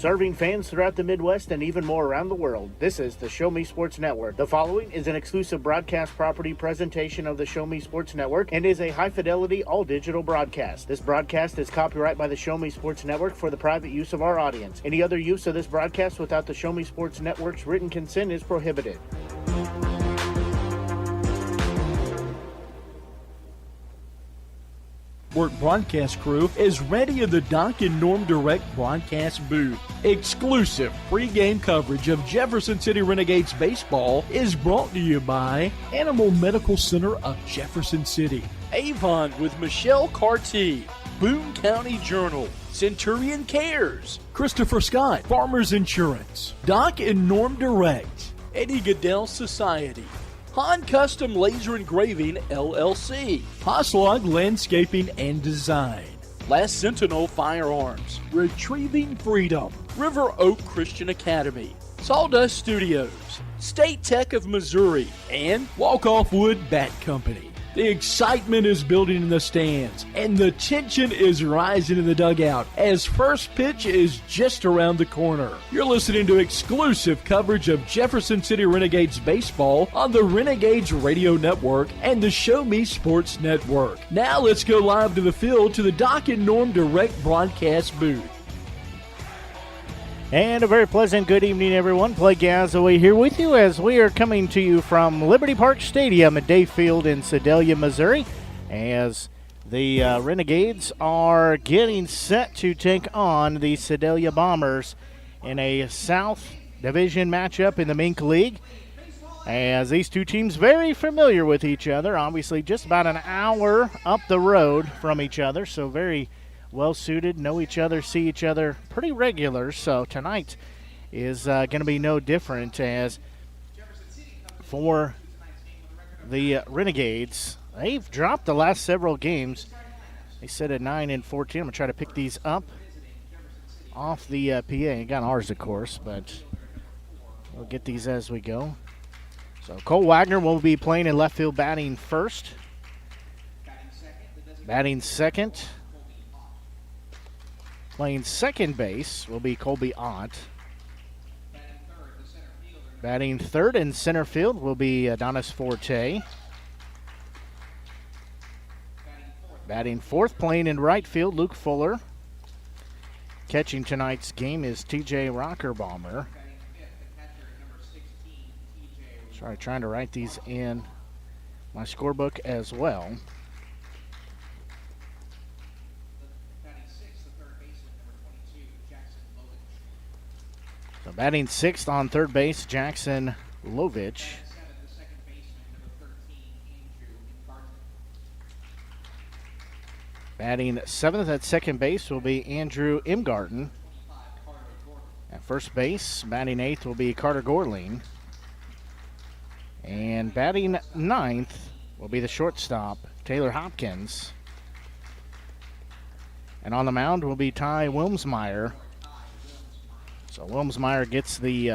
Serving fans throughout the Midwest and even more around the world, this is the Show Me Sports Network. The following is an exclusive broadcast property presentation of the Show Me Sports Network and is a high-fidelity, all-digital broadcast. This broadcast is copyright by the Show Me Sports Network for the private use of our audience. Any other use of this broadcast without the Show Me Sports Network's written consent is prohibited. Broadcast crew is ready in the Doc and Norm Direct broadcast booth. Exclusive pregame coverage of Jefferson City Renegades baseball is brought to you by Animal Medical Center of Jefferson City, Avon with Michelle Carty, Boone County Journal, Centurion Cares, Christopher Scott, Farmers Insurance, Doc and Norm Direct, Eddie Goodell Society, Han Custom Laser Engraving, LLC, Hoslog Landscaping and Design, Last Sentinel Firearms, Retrieving Freedom, River Oak Christian Academy, Sawdust Studios, State Tech of Missouri, and Walk Off Wood Bat Company. The excitement is building in the stands, and the tension is rising in the dugout as first pitch is just around the corner. You're listening to exclusive coverage of Jefferson City Renegades baseball on the Renegades Radio Network and the Show Me Sports Network. Now let's go live to the field to the Doc and Norm Direct broadcast booth. And a very pleasant good evening, everyone. Blake Gazaway here with you as we are coming to you from Liberty Park Stadium at Day Field in Sedalia, Missouri, as the Renegades are getting set to take on the Sedalia Bombers in a South Division matchup in the Mink League. As these two teams very familiar with each other, obviously just about an hour up the road from each other, so very well-suited, know each other, see each other pretty regular. So tonight is going to be no different, as for the Renegades, they've dropped the last several games. They sit at 9-14. I'm going to try to pick these up off the PA. I got ours, of course, but we'll get these as we go. So Cole Wagner will be playing in left field, batting first. Batting second. Playing second base will be Colby Ott. Batting third in center field will be Adonis Forte. Batting fourth, playing in right field, Luke Fuller. Catching tonight's game is TJ Rockerbomber. Sorry, trying to write these in my scorebook as well. So batting sixth on third base, Jackson Lovich. Batting seventh at second base will be Andrew Imgarten. At first base, batting eighth will be Carter Gorling. And batting ninth will be the shortstop, Taylor Hopkins. And on the mound will be Ty Wilmsmeyer. So Wilmsmeyer gets the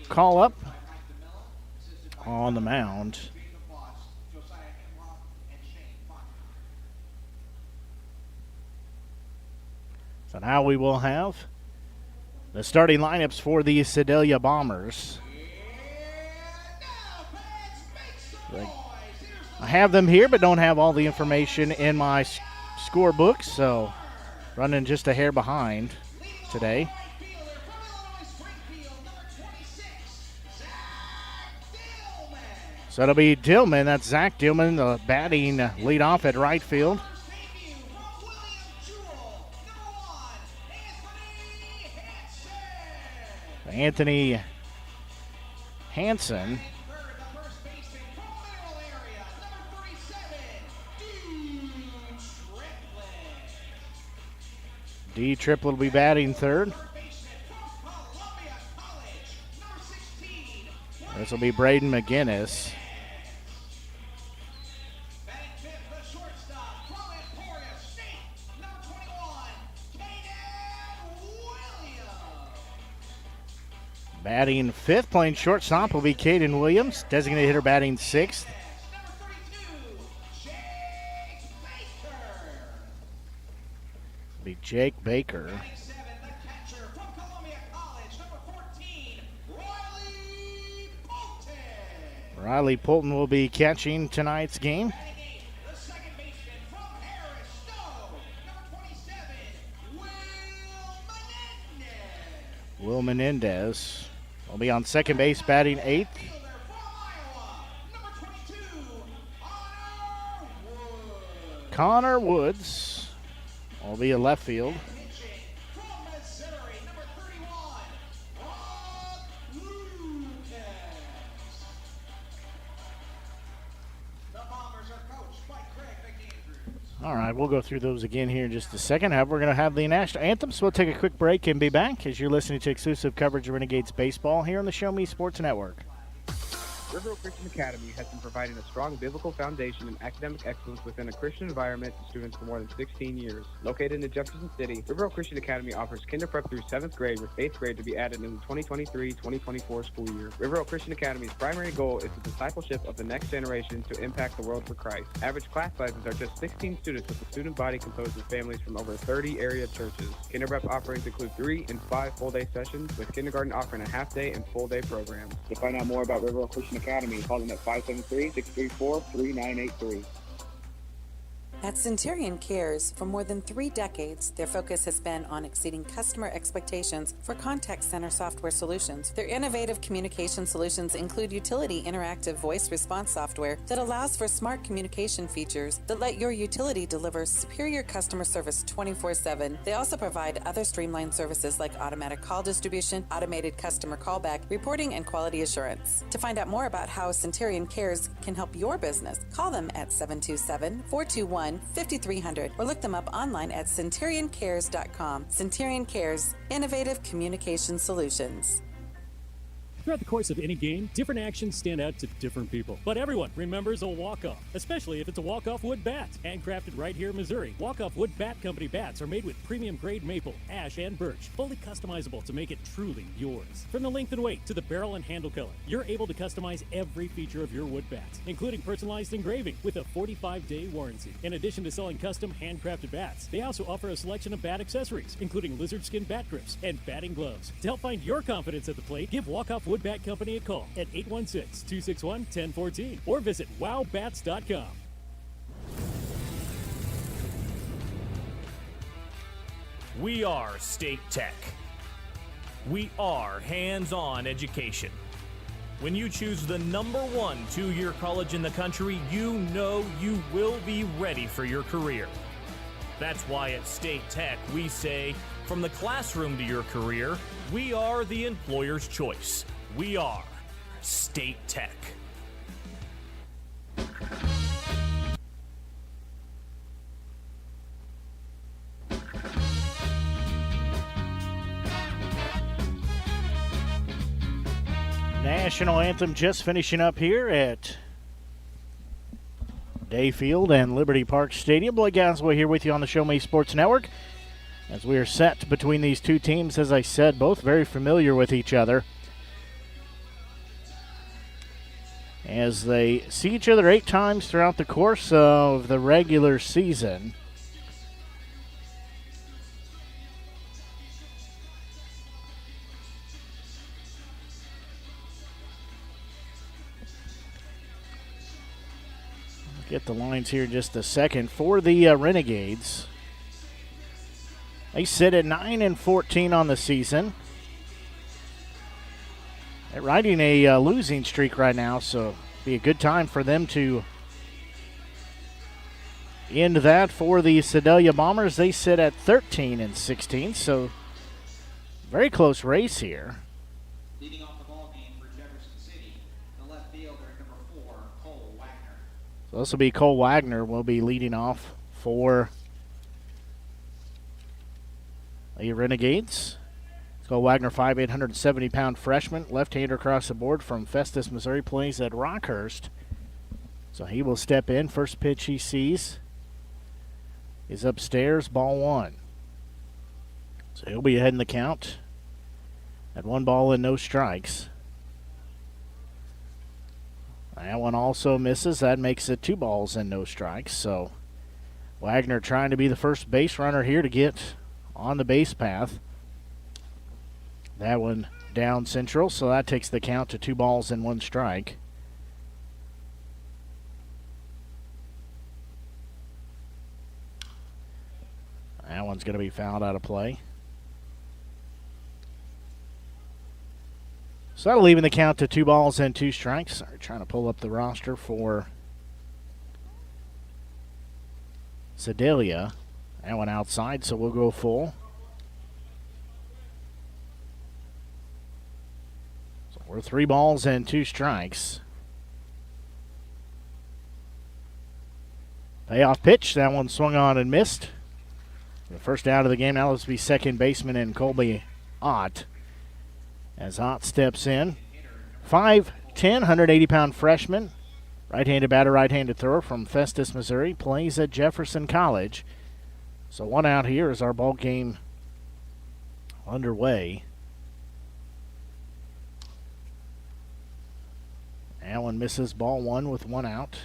call up on the mound. So now we will have the starting lineups for the Sedalia Bombers. I have them here, but don't have all the information in my scorebook, so running just a hair behind today. So it'll be Dillman. That's Zach Dillman, the batting leadoff at right field. Anthony Hansen. D. Triplett will be batting third. This will be Braden McGinnis. Batting fifth, playing shortstop, will be Caden Williams. Designated hitter batting sixth. Be Jake Baker. Riley Poulton will be catching tonight's game. Will Menendez will be on second base, batting eighth. Connor Woods will be in left field. All right, we'll go through those again here in just a second. However, we're going to have the national anthem, so we'll take a quick break and be back as you're listening to exclusive coverage of Renegades baseball here on the Show Me Sports Network. River Oak Christian Academy has been providing a strong biblical foundation and academic excellence within a Christian environment to students for more than 16 years. Located in Jefferson City, River Oak Christian Academy offers kinder prep through 7th grade with 8th grade to be added in the 2023-2024 school year. River Oak Christian Academy's primary goal is the discipleship of the next generation to impact the world for Christ. Average class sizes are just 16 students with a student body composed of families from over 30 area churches. Kinder prep offerings include 3 and 5 full-day sessions, with kindergarten offering a half-day and full-day programs. To find out more about River Oak Christian Academy, call them at 573-634-3983. At Centurion Cares, for more than 3 decades, their focus has been on exceeding customer expectations for contact center software solutions. Their innovative communication solutions include utility interactive voice response software that allows for smart communication features that let your utility deliver superior customer service 24/7. They also provide other streamlined services like automatic call distribution, automated customer callback, reporting, and quality assurance. To find out more about how Centurion Cares can help your business, call them at 727-421-5300 or look them up online at centurioncares.com. Centurion Cares, innovative communication solutions. Throughout the course of any game, different actions stand out to different people. But everyone remembers a walk-off, especially if it's a walk-off wood bat. Handcrafted right here in Missouri, Walk-Off Wood Bat Company bats are made with premium-grade maple, ash, and birch, fully customizable to make it truly yours. From the length and weight to the barrel and handle color, you're able to customize every feature of your wood bat, including personalized engraving with a 45-day warranty. In addition to selling custom handcrafted bats, they also offer a selection of bat accessories, including lizard skin bat grips and batting gloves. To help find your confidence at the plate, give Walk-Off Wood Bat Company a call at 816-261-1014 or visit wowbats.com. We are State Tech. We are hands-on education. When you choose the #1 two-year college in the country, you know you will be ready for your career. That's why at State Tech we say, from the classroom to your career, we are the employer's choice. We are State Tech. National anthem just finishing up here at Dayfield and Liberty Park Stadium. Blake Gasway here with you on the Show Me Sports Network as we are set between these two teams. As I said, both very familiar with each other as they see each other 8 times throughout the course of the regular season. Get the lines here in just a second. For the Renegades, they sit at 9-14 on the season. They're riding a losing streak right now, so be a good time for them to end that. For the Sedalia Bombers, they sit at 13-16, so very close race here. Leading off the ball game for Jefferson City, the left fielder, number 4, Cole Wagner. So this will be Cole Wagner will be leading off for the Renegades. Cole Wagner, 5'8", 170-pound freshman, left-hander across the board from Festus, Missouri, plays at Rockhurst. So he will step in. First pitch he sees is upstairs, ball 1. So he'll be ahead in the count at 1 ball and no strikes. That one also misses. That makes it 2 balls and no strikes. So Wagner trying to be the first base runner here to get on the base path. That one down central, so that takes the count to 2 balls and 1 strike. one's going to be fouled out of play. So that'll even the count to 2 balls and 2 strikes. Sorry, trying to pull up the roster for Sedalia. That one outside, so we'll go full. So we're 3 balls and 2 strikes. Payoff pitch. That one swung on and missed. The first out of the game. Now let's be second baseman and Colby Ott. As Ott steps in. 5'10", 180-pound freshman. Right-handed batter, right-handed thrower from Festus, Missouri. Plays at Jefferson College. So 1 out here is our ball game underway. Allen misses ball 1 with 1 out.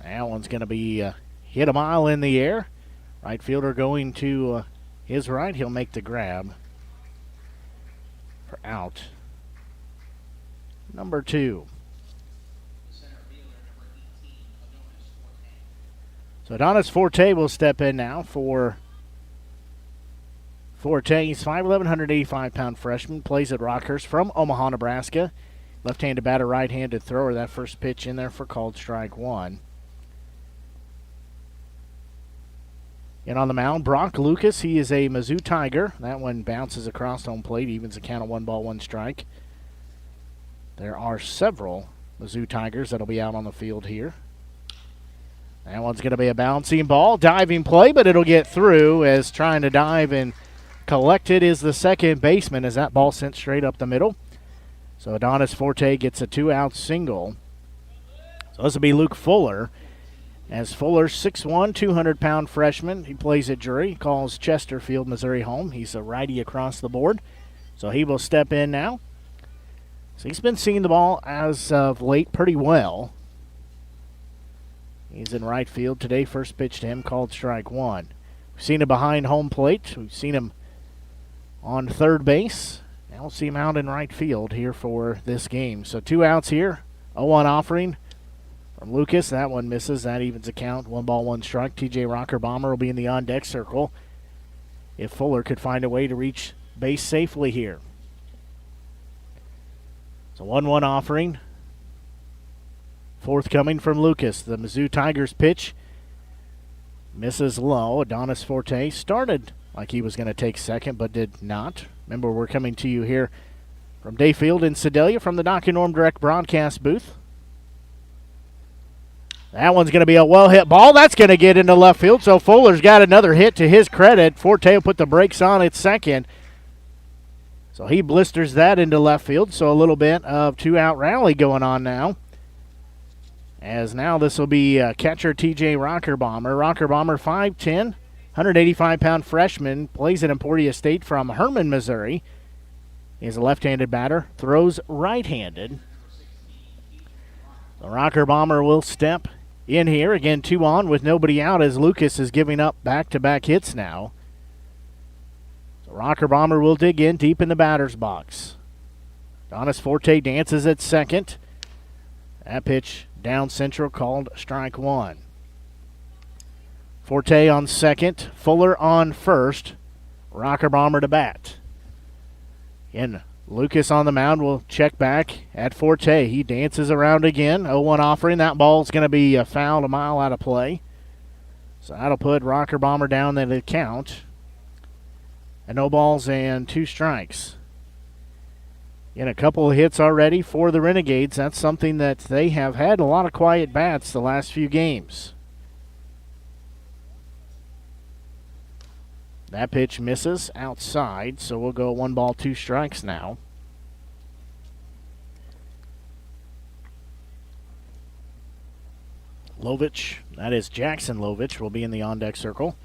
Allen's going to be hit a mile in the air. Right fielder going to his right. He'll make the grab for out. Number 2. So Adonis Forte will step in now for Forte. He's 5'11", 185-pound freshman. Plays at Rockhurst from Omaha, Nebraska. Left-handed batter, right-handed thrower. That first pitch in there for called strike 1. And on the mound, Brock Lucas. He is a Mizzou Tiger. That one bounces across home plate, evens the count of 1 ball, 1 strike. There are several Mizzou Tigers that'll be out on the field here. That one's going to be a bouncing ball, diving play, but it'll get through as trying to dive and collect it is the second baseman as that ball sent straight up the middle. So Adonis Forte gets a 2-out single. So this will be Luke Fuller. As Fuller, 6'1", 200-pound freshman. He plays at Drury. He calls Chesterfield, Missouri home. He's a righty across the board. So he will step in now. So he's been seeing the ball as of late pretty well. He's in right field today. First pitch to him called strike 1. We've seen him behind home plate. We've seen him on third base. Now we'll see him out in right field here for this game. So 2 outs here. 0-1 offering from Lucas. That one misses. That evens the count. 1 ball, 1 strike. TJ Rocker Bomber will be in the on-deck circle if Fuller could find a way to reach base safely here. So 1-1 offering. Forthcoming from Lucas. The Mizzou Tigers pitch misses low. Adonis Forte started like he was going to take second, but did not. Remember, we're coming to you here from Dayfield in Sedalia from the Doc and Norm Direct broadcast booth. That one's going to be a well-hit ball. That's going to get into left field, so Fuller's got another hit to his credit. Forte will put the brakes on at second. So he blisters that into left field, so a little bit of 2-out rally going on now. As now this will be catcher TJ Rocker Bomber. Rocker Bomber, 5'10", 185-pound freshman, plays at Emporia State from Hermann, Missouri. He's a left-handed batter, throws right-handed. The Rocker Bomber will step in here. Again, 2 on with nobody out as Lucas is giving up back-to-back hits now. The Rocker Bomber will dig in deep in the batter's box. Adonis Forte dances at second. That pitch down central called strike 1. Forte on second. Fuller on first. Rocker Bomber to bat. And Lucas on the mound will check back at Forte. He dances around again. 0-1 offering. That ball's going to be fouled a mile out of play. So that'll put Rocker Bomber down in the count. And 0 balls and 2 strikes. And a couple of hits already for the Renegades. That's something that they have had a lot of quiet bats the last few games. That pitch misses outside, so we'll go 1 ball, 2 strikes now. Lovich, that is Jackson Lovich, will be in the on-deck circle.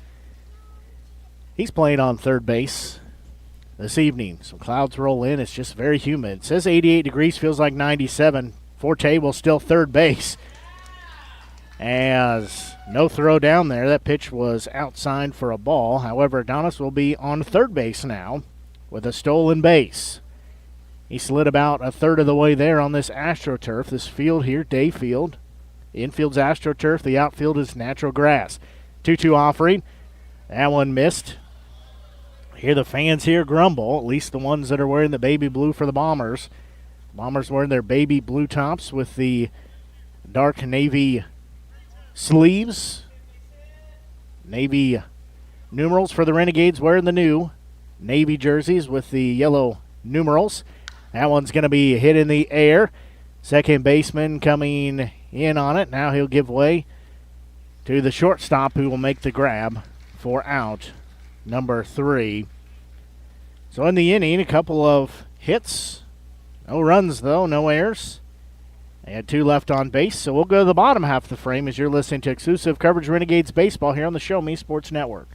He's playing on third base this evening. Some clouds roll in. It's just very humid. It says 88 degrees, feels like 97. Forte will still third base. As no throw down there. That pitch was outside for a ball. However, Adonis will be on third base now with a stolen base. He slid about a third of the way there on this AstroTurf. This field here, day field. The infield's AstroTurf. The outfield is natural grass. 2-2 offering. That one missed. Hear the fans here grumble, at least the ones that are wearing the baby blue for the Bombers. Bombers wearing their baby blue tops with the dark navy sleeves. Navy numerals for the Renegades wearing the new navy jerseys with the yellow numerals. That one's going to be hit in the air. Second baseman coming in on it. Now he'll give way to the shortstop who will make the grab for out number 3. So in the inning, a couple of hits. No runs, though, no errors. They had 2 left on base, so we'll go to the bottom half of the frame as you're listening to exclusive coverage Renegades baseball here on the Show Me Sports Network.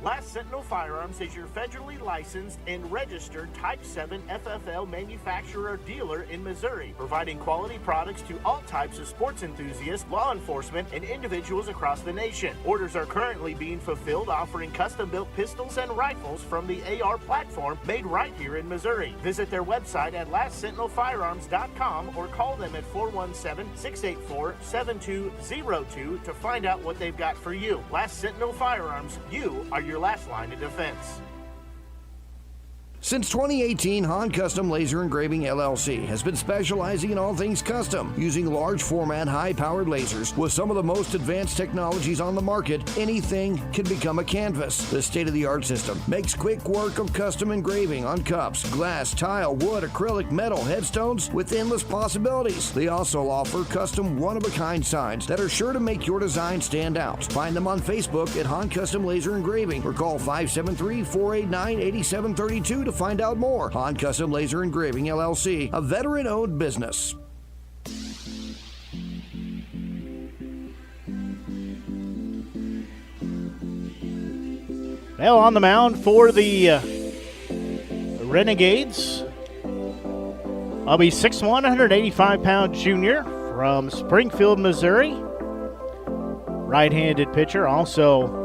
Last Sentinel Firearms is your federally licensed and registered Type 7 FFL manufacturer dealer in Missouri, providing quality products to all types of sports enthusiasts, law enforcement, and individuals across the nation. Orders are currently being fulfilled, offering custom-built pistols and rifles from the AR platform made right here in Missouri. Visit their website at lastsentinelfirearms.com or call them at 417-684-7202 to find out what they've got for you. Last Sentinel Firearms, you are your last line of defense. Since 2018, Han Custom Laser Engraving LLC has been specializing in all things custom, using large format, high-powered lasers with some of the most advanced technologies on the market. Anything can become a canvas. The state-of-the-art system makes quick work of custom engraving on cups, glass, tile, wood, acrylic, metal, headstones with endless possibilities. They also offer custom one-of-a-kind signs that are sure to make your design stand out. Find them on Facebook at Han Custom Laser Engraving or call 573-489-8732 to find out more. Han Custom Laser Engraving LLC, a veteran-owned business. Well, on the mound for the Renegades, I'll be 6'1", 185-pound junior from Springfield, Missouri. Right-handed pitcher, also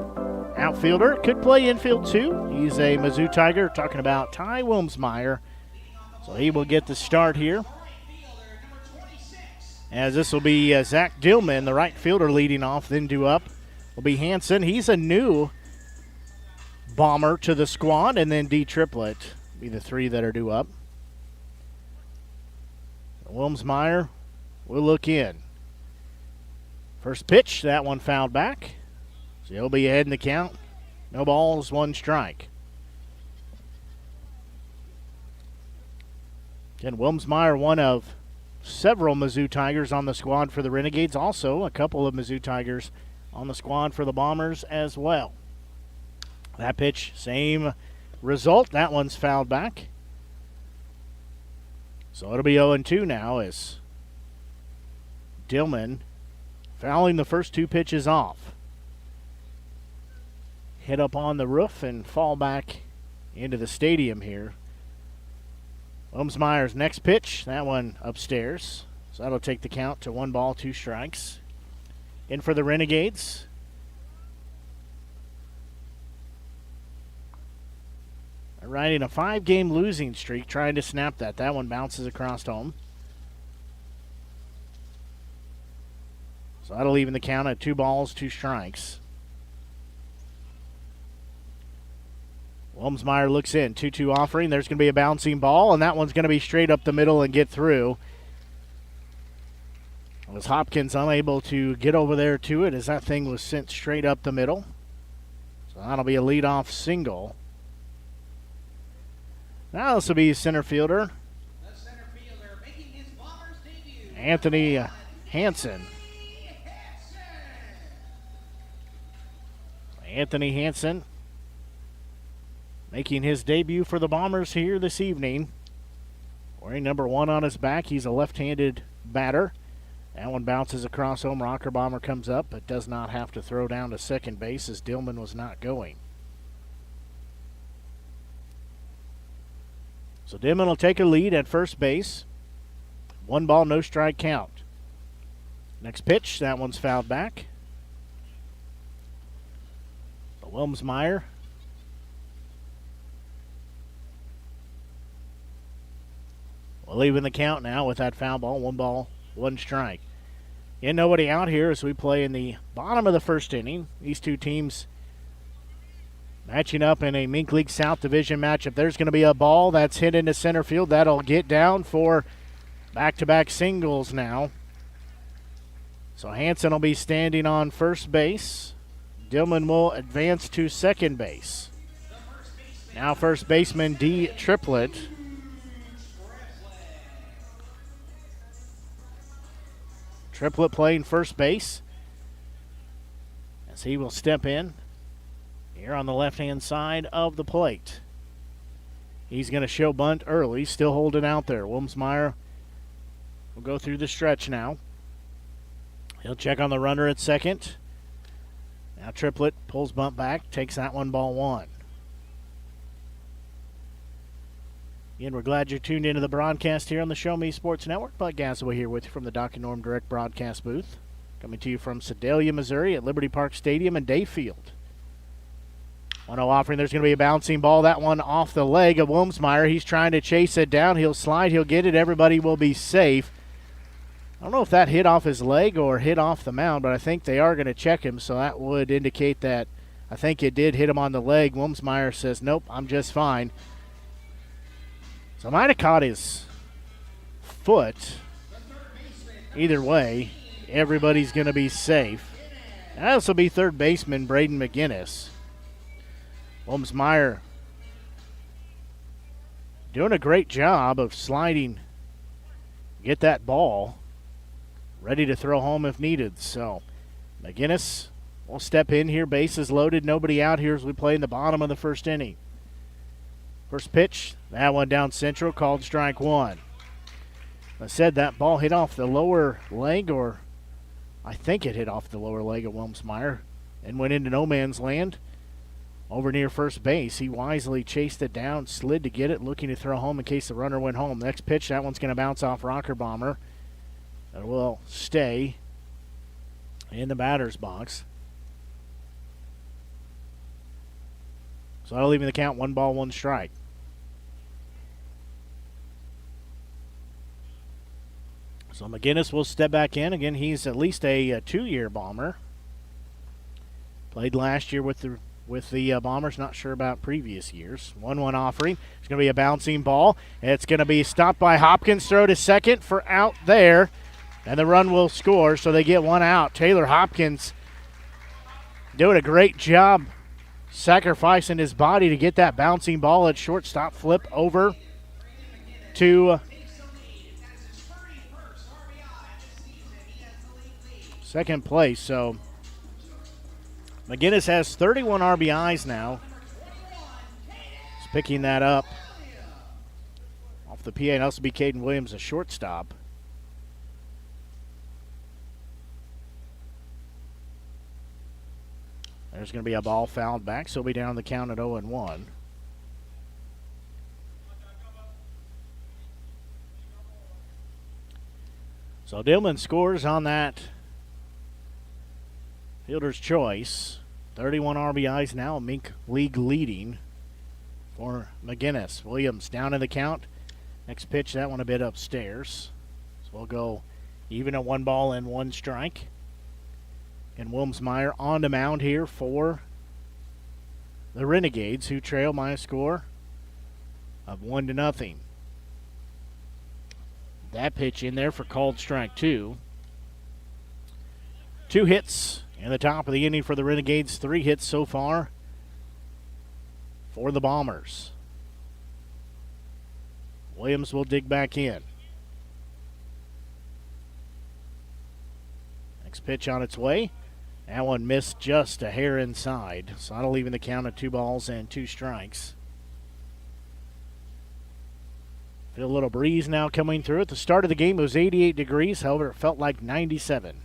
outfielder, could play infield too. He's a Mizzou Tiger, talking about Ty Wilmsmeyer. So he will get the start here. As this will be Zach Dillman, the right fielder, leading off. Then due up will be Hanson. He's a new Bomber to the squad. And then D Triplet be the 3 that are due up. Wilmsmeyer will look in. First pitch, that one fouled back. So he'll be ahead in the count. No balls, 1 strike. Again, Wilmsmeyer, one of several Mizzou Tigers on the squad for the Renegades. Also, a couple of Mizzou Tigers on the squad for the Bombers as well. That pitch, same result. That one's fouled back. So it'll be 0-2 now as Dillman fouling the first 2 pitches off. Hit up on the roof and fall back into the stadium here. Wilmsmeyer's next pitch, that one upstairs. So that'll take the count to 1 ball, 2 strikes. In for the Renegades. They're riding a 5-game losing streak, trying to snap that. That one bounces across home. So that'll even the count at 2 balls, 2 strikes. Wilmsmeyer looks in, 2-2 offering. There's going to be a bouncing ball, and that one's going to be straight up the middle and get through. Was Hopkins unable to get over there to it as that thing was sent straight up the middle. So that'll be a leadoff single. Now this will be center fielder. The center fielder making his Bombers debut. Anthony Hansen. Anthony Hansen making his debut for the Bombers here this evening. Wearing number 1 on his back. He's a left-handed batter. That one bounces across home. Rocker Bomber comes up, but does not have to throw down to second base as Dillman was not going. So Dillman will take a lead at first base. 1 ball, no strike count. Next pitch, that one's fouled back. So Wilmsmeyer I'll even the count now with that foul ball. 1 ball, 1 strike. And nobody out here as we play in the bottom of the first inning. These two teams matching up in a Mink League South Division matchup. There's going to be a ball that's hit into center field. That'll get down for back-to-back singles now. So Hanson will be standing on first base. Dillman will advance to second base. Now first baseman D. Triplett. Triplett playing first base as he will step in here on the left-hand side of the plate. He's going to show bunt early, still holding out there. Wilmsmeyer will go through the stretch now. He'll check on the runner at second. Now Triplett pulls bunt back, takes that 1 ball 1. Again, we're glad you're tuned into the broadcast here on the Show Me Sports Network. Bud Gasaway here with you from the Doc and Norm Direct broadcast booth. Coming to you from Sedalia, Missouri at Liberty Park Stadium in Dayfield. 1-0 offering. There's going to be a bouncing ball. That one off the leg of Wilmsmeyer. He's trying to chase it down. He'll slide. He'll get it. Everybody will be safe. I don't know if that hit off his leg or hit off the mound, but I think they are going to check him, so that would indicate that I think it did hit him on the leg. Wilmsmeyer says, nope, I'm just fine. So might have caught his foot. Either way, everybody's going to be safe. And this will be third baseman Braden McGinnis. Wilmsmeyer doing a great job of sliding, get that ball ready to throw home if needed. So McGinnis will step in here. Bases loaded. Nobody out here as we play in the bottom of the first inning. First pitch, that one down central, called strike 1. I said that ball hit off the lower leg, or I think it hit off the lower leg of Wilmsmeyer and went into no man's land over near first base. He wisely chased it down, slid to get it, looking to throw home in case the runner went home. Next pitch, that one's going to bounce off Rocker Bomber. It will stay in the batter's box. So that'll leave the count 1 ball, 1 strike. So McGinnis will step back in. Again, he's at least a 2-year Bomber. Played last year with the Bombers. Not sure about previous years. 1-1 offering. It's going to be a bouncing ball. It's going to be stopped by Hopkins. Throw to second for out there. And the run will score, so they get 1 out. Taylor Hopkins doing a great job sacrificing his body to get that bouncing ball at shortstop. Flip over to second place. So McGinnis has 31 RBIs now. He's picking that up off the PA, and also be Caden Williams, a shortstop. There's going to be a ball fouled back, so we'll be down the count at 0-1. So Dillman scores on that fielder's choice. 31 RBIs now, Mink League leading for McGinnis. Williams down in the count. Next pitch, that one a bit upstairs. So we'll go even at 1 ball and 1 strike. And Wilmsmeyer on the mound here for the Renegades, who trail by a score of 1-0. That pitch in there for called strike 2. 2 hits in the top of the inning for the Renegades. 3 hits so far for the Bombers. Williams will dig back in. Next pitch on its way. That one missed just a hair inside, so that'll leave in the count at 2 balls and 2 strikes. Feel a little breeze now coming through. At the start of the game, it was 88 degrees. However, it felt like 97.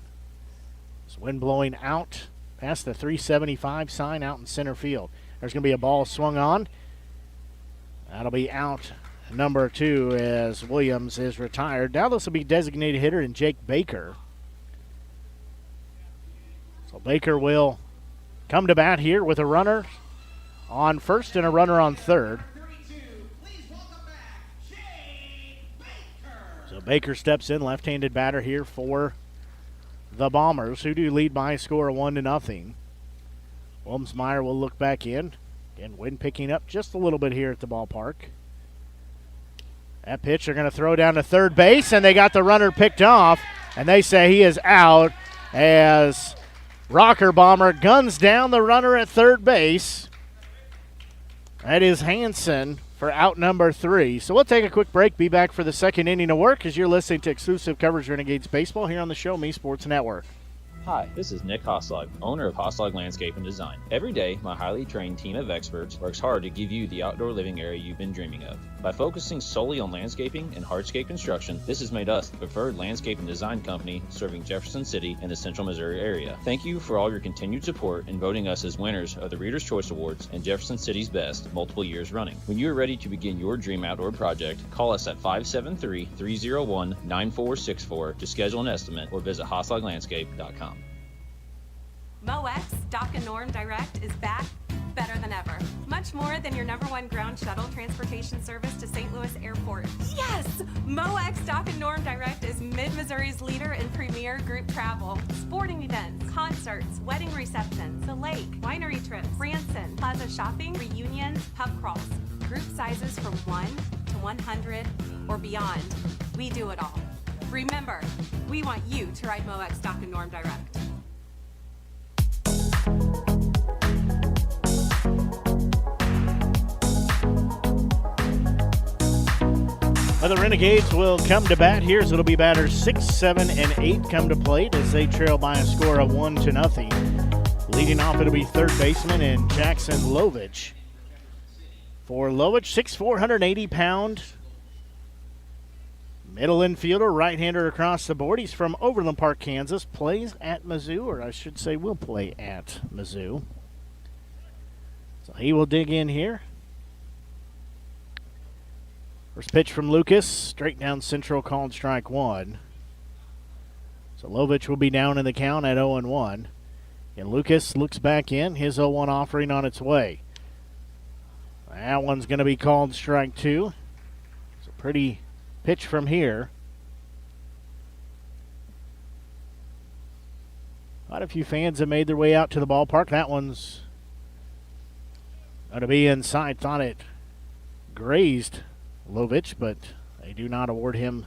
It's wind blowing out past the 375 sign out in center field. There's going to be a ball swung on. That'll be out number 2 as Williams is retired. Now this will be designated hitter in Jake Baker. So Baker will come to bat here with a runner on first and a runner on third. Baker steps in, left-handed batter here for the Bombers, who do lead by a score of 1-0. Wilmsmeyer will look back in. Again, wind picking up just a little bit here at the ballpark. That pitch they're going to throw down to third base, and they got the runner picked off, and they say he is out as Rocker Bomber guns down the runner at third base. That is Hansen for out number 3. So we'll take a quick break, be back for the second inning of work as you're listening to exclusive coverage Renegades Baseball here on the Show Me Sports Network. Hi, this is Nick Hoslag, owner of Hoslag Landscape and Design. Every day, my highly trained team of experts works hard to give you the outdoor living area you've been dreaming of. By focusing solely on landscaping and hardscape construction, this has made us the preferred landscape and design company serving Jefferson City and the central Missouri area. Thank you for all your continued support in voting us as winners of the Reader's Choice Awards and Jefferson City's Best multiple years running. When you are ready to begin your dream outdoor project, call us at 573-301-9464 to schedule an estimate or visit hoslaglandscape.com. MoX Dock and Norm Direct is back better than ever. Much more than your #1 ground shuttle transportation service to St. Louis Airport. Yes! MoX Dock and Norm Direct is Mid-Missouri's leader in premier group travel. Sporting events, concerts, wedding receptions, the lake, winery trips, Branson, plaza shopping, reunions, pub crawls. Group sizes from 1 to 100 or beyond. We do it all. Remember, we want you to ride MoX Dock and Norm Direct. Well, the Renegades will come to bat here as it'll be batters 6, 7, and 8 come to plate as they trail by a score of 1-0. Leading off, it'll be third baseman and Jackson Lovich. For Lovich, 6'4", 180-pound middle infielder, right-hander across the board. He's from Overland Park, Kansas, plays at Mizzou, or I should say will play at Mizzou. So he will dig in here. First pitch from Lucas, straight down central, called strike 1. So Lovich will be down in the count at 0-1. And Lucas looks back in, his 0-1 offering on its way. That one's going to be called strike 2. It's a pretty pitch from here. Quite a few fans have made their way out to the ballpark. That one's going to be inside. Thought it grazed Lovich, but they do not award him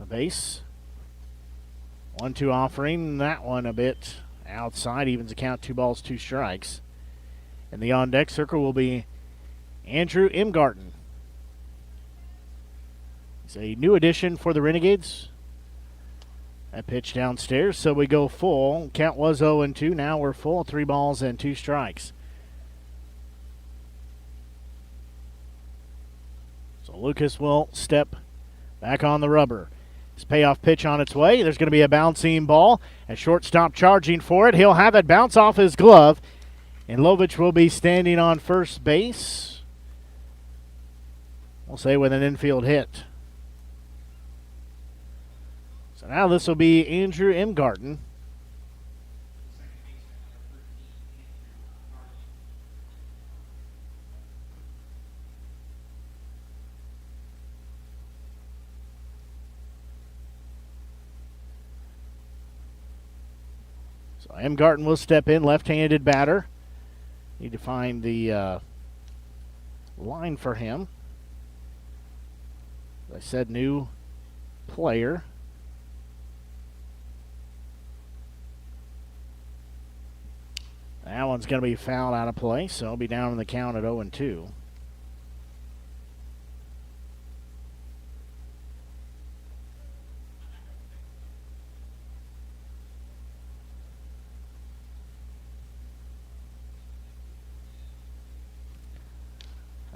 a base. 1-2 offering. That one a bit outside. Evens the count, 2 balls, 2 strikes. And the on-deck circle will be Andrew Imgarten. He's a new addition for the Renegades. That pitch downstairs, so we go full. Count was 0-2. Now we're full, 3 balls and 2 strikes. So Lucas will step back on the rubber. His payoff pitch on its way. There's going to be a bouncing ball. A shortstop charging for it. He'll have it bounce off his glove. And Lovich will be standing on first base. We'll say with an infield hit. So now this will be Andrew Imgarten. So Imgarten will step in, left-handed batter. Need to find the line for him. As I said, new player. That one's going to be fouled out of play, so he'll be down in the count at 0-2.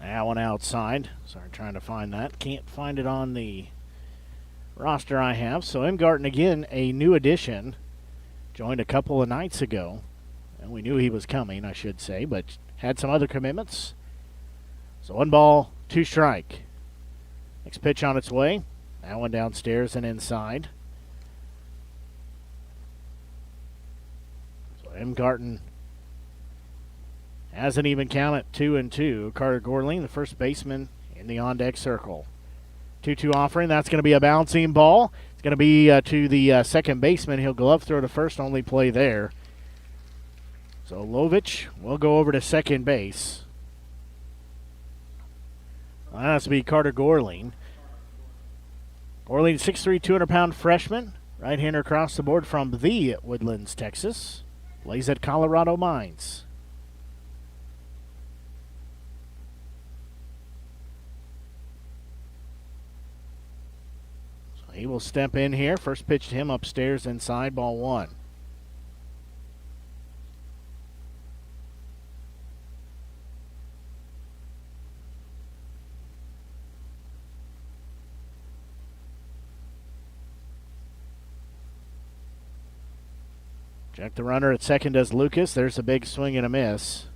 That one outside. Sorry, trying to find that. Can't find it on the roster I have. So Imgarten, again, a new addition. Joined a couple of nights ago. And we knew he was coming, I should say, but had some other commitments. So 1 ball, 2 strike. Next pitch on its way. That one downstairs and inside. So Imgarten has an even count at 2-2. Carter Gorling, the first baseman, in the on-deck circle. 2-2 offering. That's going to be a bouncing ball. It's going to be to the second baseman. He'll glove throw to first, only play there. So Lovich will go over to second base. That has to be Carter Gorling. Gorling, 6'3", 200-pound freshman. Right-hander across the board from the Woodlands, Texas. Plays at Colorado Mines. So he will step in here. First pitch to him upstairs inside, ball one. Check the runner at second does Lucas. There's a big swing and a miss.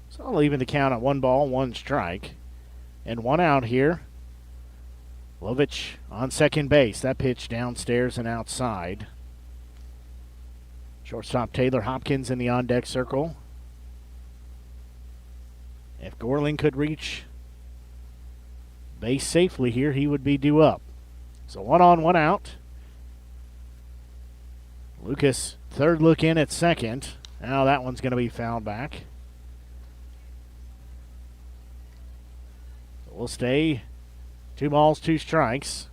So I'll even the count at 1 strike. And 1 out here. Lovich on second base. That pitch downstairs and outside. Shortstop Taylor Hopkins in the on-deck circle. If Gorling could reach base safely here, he would be due up. So 1 on, 1 out. Lucas, third look in at second. Now that one's going to be fouled back. So we'll stay 2 balls, 2 strikes.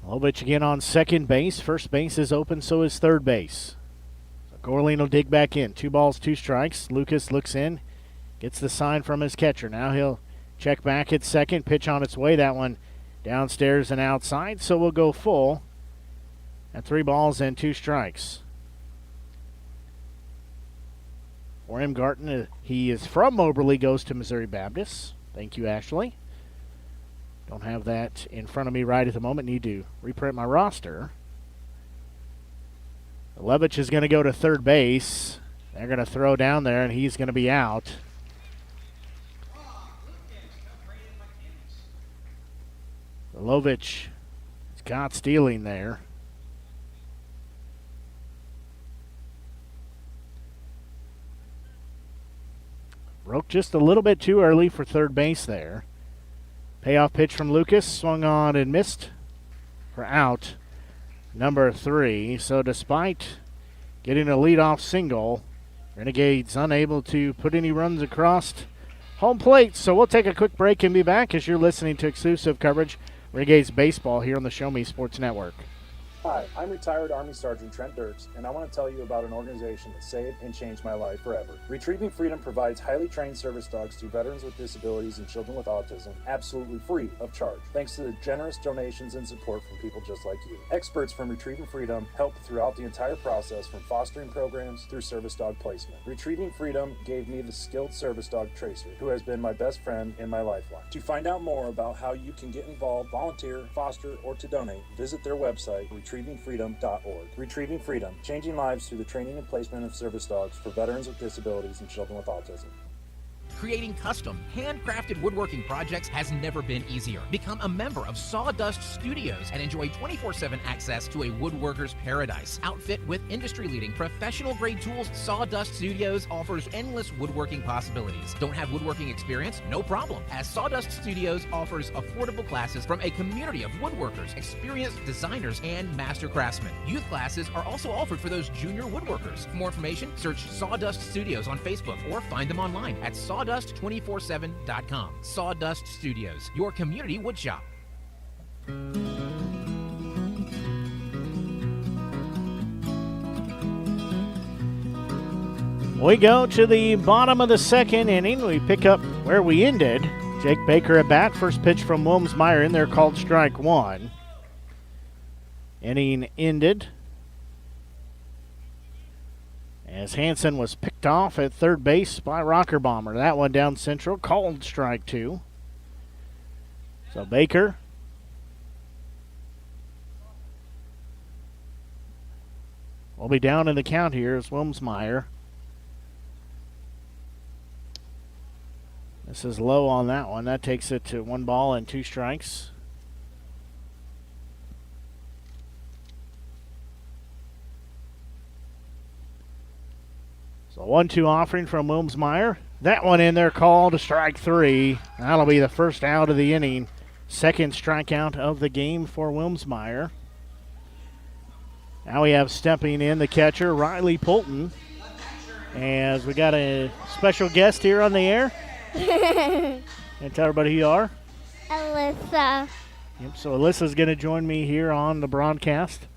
Lovich again on second base. First base is open, so is third base. So Gorling will dig back in. 2 balls, 2 strikes. Lucas looks in. Gets the sign from his catcher. Now he'll check back at second. Pitch on its way. That one downstairs and outside. So we'll go full at 3 balls and 2 strikes. For him, Garton, he is from Moberly, goes to Missouri Baptist. Thank you, Ashley. Don't have that in front of me right at the moment. Need to reprint my roster. Lovich is going to go to third base. They're going to throw down there, and he's going to be out. Lovich is caught stealing there. Broke just a little bit too early for third base there. Payoff pitch from Lucas, swung on and missed for out number 3. So despite getting a leadoff single, Renegades unable to put any runs across home plate. So we'll take a quick break and be back as you're listening to exclusive coverage Renegades baseball here on the Show Me Sports Network. Hi, I'm retired Army Sergeant Trent Dirks, and I want to tell you about an organization that saved and changed my life forever. Retrieving Freedom provides highly trained service dogs to veterans with disabilities and children with autism, absolutely free of charge, thanks to the generous donations and support from people just like you. Experts from Retrieving Freedom help throughout the entire process, from fostering programs through service dog placement. Retrieving Freedom gave me the skilled service dog Tracer, who has been my best friend and my lifeline. To find out more about how you can get involved, volunteer, foster, or to donate, visit their website, retrievingfreedom.org. Retrieving Freedom, changing lives through the training and placement of service dogs for veterans with disabilities and children with autism. Creating custom, handcrafted woodworking projects has never been easier. Become a member of Sawdust Studios and enjoy 24/7 access to a woodworker's paradise. Outfit with industry-leading professional-grade tools, Sawdust Studios offers endless woodworking possibilities. Don't have woodworking experience? No problem, as Sawdust Studios offers affordable classes from a community of woodworkers, experienced designers, and master craftsmen. Youth classes are also offered for those junior woodworkers. For more information, search Sawdust Studios on Facebook or find them online at sawdust247.com. Sawdust Studios, your community woodshop. We go to the bottom of the second inning. We pick up where we ended. Jake Baker at bat. First pitch from Wilmsmeyer in there, called strike one. Inning ended as Hansen was picked off at third base by Rocker Bomber. That one down central, called strike two. So Baker will be down in the count here as Wilmsmeyer. This is low on that one. That takes it to 1 ball and 2 strikes. So 1-2 offering from Wilmsmeyer. That one in there called strike 3. That'll be the first out of the inning. Second strikeout of the game for Wilmsmeyer. Now we have stepping in the catcher, Riley Poulton. As we got a special guest here on the air. And tell everybody who you are. Alyssa. Yep, so Alyssa's going to join me here on the broadcast.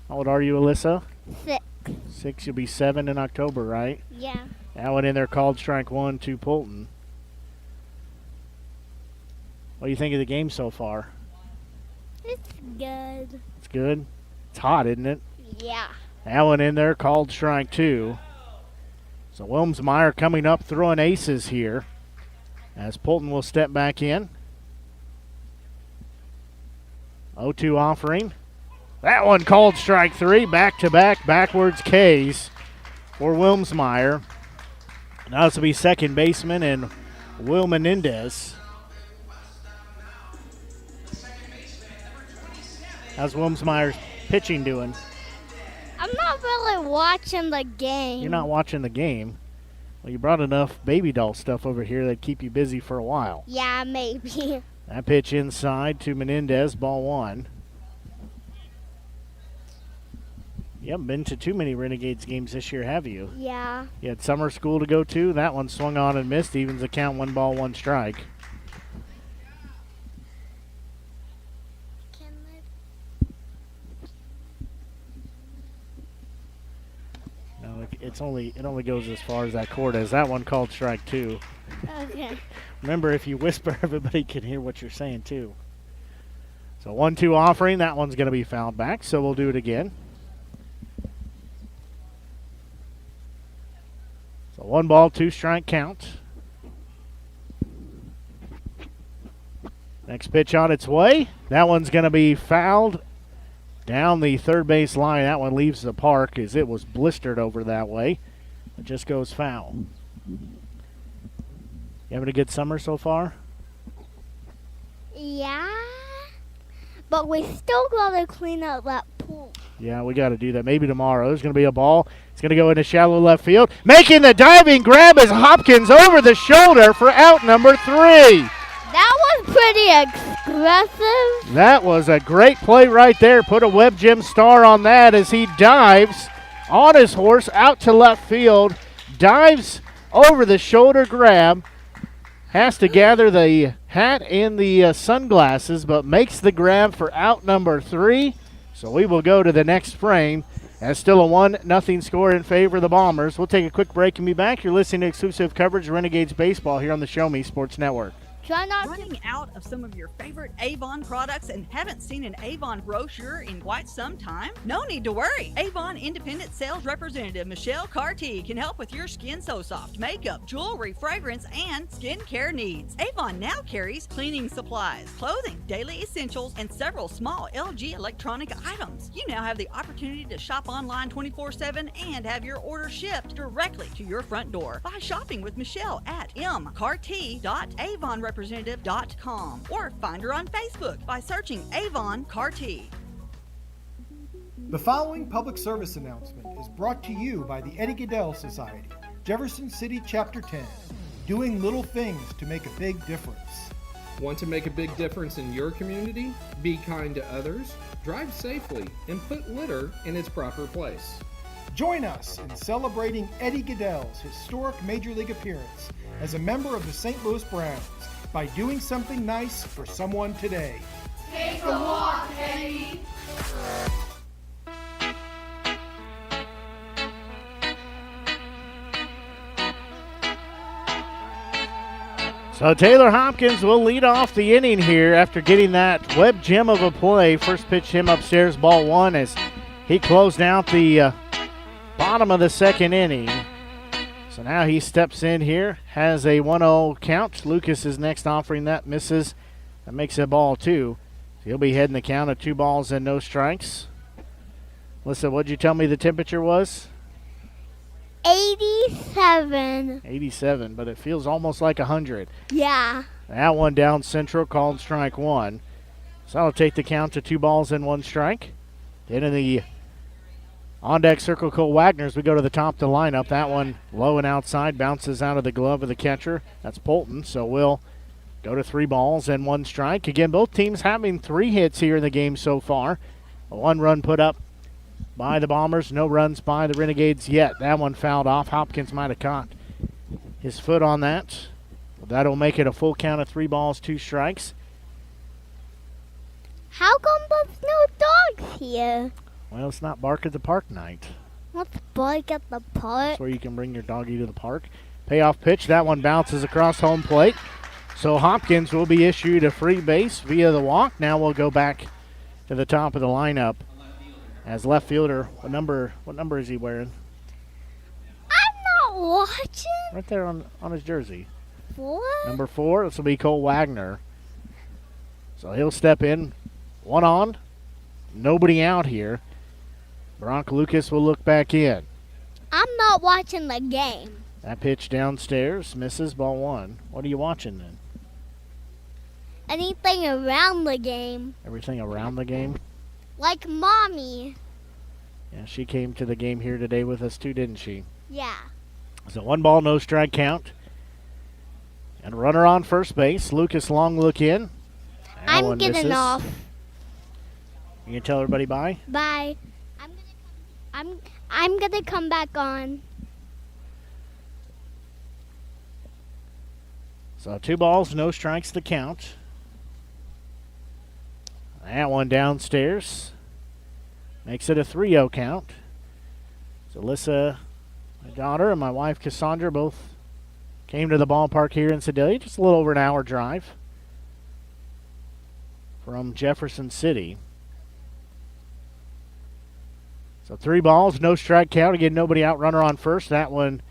How old are you, Alyssa? 6. 6, you'll be 7 in October, right? Yeah. That one in there called strike 1 to Poulton. What do you think of the game so far? It's good. It's good? It's hot, isn't it? Yeah. That one in there called strike 2. So Wilmsmeyer coming up throwing aces here as Poulton will step back in. 0-2 offering. That one called strike 3. Back-to-back backwards Ks for Wilmsmeyer. Now this will be second baseman and Will Menendez. How's Wilmsmeyer's pitching doing? I'm not really watching the game. You're not watching the game. Well, you brought enough baby doll stuff over here that'd keep you busy for a while. Yeah, maybe. That pitch inside to Menendez, ball 1. You haven't been to too many Renegades games this year, have you? Yeah. You had summer school to go to. That one swung on and missed. Evens the count, 1 ball, 1 strike. No, it only goes as far as that cord is. That one called strike 2. Okay. Remember, if you whisper, everybody can hear what you're saying too. So 1-2 offering. That one's going to be fouled back, so we'll do it again. So 1 ball, 2 strike count. Next pitch on its way. That one's going to be fouled down the third base line. That one leaves the park as it was blistered over that way. It just goes foul. You having a good summer so far? Yeah. But we still gotta clean out that pool. Yeah, we got to do that. Maybe tomorrow. There's going to be a ball. It's going to go into shallow left field. Making the diving grab is Hopkins over the shoulder for out number 3. That was pretty aggressive. That was a great play right there. Put a Web Gym star on that as he dives on his horse out to left field. Dives over the shoulder grab. Has to gather the hat and the sunglasses, but makes the grab for out number 3. So we will go to the next frame. As still a 1-0 score in favor of the Bombers. We'll take a quick break and be back. You're listening to exclusive coverage of Renegades Baseball here on the Show Me Sports Network. Try not Running out of some of your favorite Avon products and haven't seen an Avon brochure in quite some time? No need to worry. Avon Independent Sales Representative Michelle Carty can help with your Skin So Soft makeup, jewelry, fragrance, and skincare needs. Avon now carries cleaning supplies, clothing, daily essentials, and several small LG electronic items. You now have the opportunity to shop online 24/7 and have your order shipped directly to your front door by shopping with Michelle at mcarty.avonrepresentative.com or find her on Facebook by searching Avon Carty. The following public service announcement is brought to you by the Eddie Gaedel Society, Jefferson City Chapter 10, doing little things to make a big difference. Want to make a big difference in your community? Be kind to others, drive safely, and put litter in its proper place. Join us in celebrating Eddie Gaedel's historic Major League appearance as a member of the St. Louis Browns by doing something nice for someone today. Take a walk, Eddie. So Taylor Hopkins will lead off the inning here after getting that web gem of a play. First pitch him upstairs, ball 1, as he closed out the bottom of the second inning. So now he steps in here, has a 1-0 count. Lucas is next offering that, misses. That makes it ball 2. So he'll be heading the count of 2 balls and no strikes. Listen, what'd you tell me the temperature was? 87. 87, but it feels almost like 100. Yeah. That one down central, called strike 1. So that'll take the count to 2 balls and 1 strike. Then in the On deck, Circle Cole Wagner as we go to the top of the lineup. That one low and outside, bounces out of the glove of the catcher. That's Polton, so we'll go to 3 balls and 1 strike. Again, both teams having 3 hits here in the game so far. A 1 run put up by the Bombers, no runs by the Renegades yet. That one fouled off. Hopkins might have caught his foot on that. That'll make it a full count of 3 balls, 2 strikes. How come there's no dogs here? Well, it's not Bark at the Park night. What's Bark at the Park? That's where you can bring your doggy to the park. Payoff pitch. That one bounces across home plate. So Hopkins will be issued a free base via the walk. Now we'll go back to the top of the lineup as left fielder. What number is he wearing? I'm not watching. Right there on his jersey. 4? Number 4. This will be Cole Wagner. So he'll step in. 1 on. Nobody out here. Bronk Lucas will look back in. I'm not watching the game. That pitch downstairs misses, ball 1. What are you watching then? Anything around the game. Everything around the game? Like Mommy. Yeah, she came to the game here today with us too, didn't she? Yeah. So 1 ball, no strike count. And a runner on first base. Lucas long look in. I'm getting misses. off. You gonna tell everybody bye? Bye. I'm gonna come back on. So 2 balls, no strikes to count. That one downstairs makes it a 3-0 count. So Alyssa, my daughter, and my wife Cassandra both came to the ballpark here in Sedalia. Just a little over an hour drive from Jefferson City. So 3 balls, no strike count. Again, nobody out. Runner on first. That one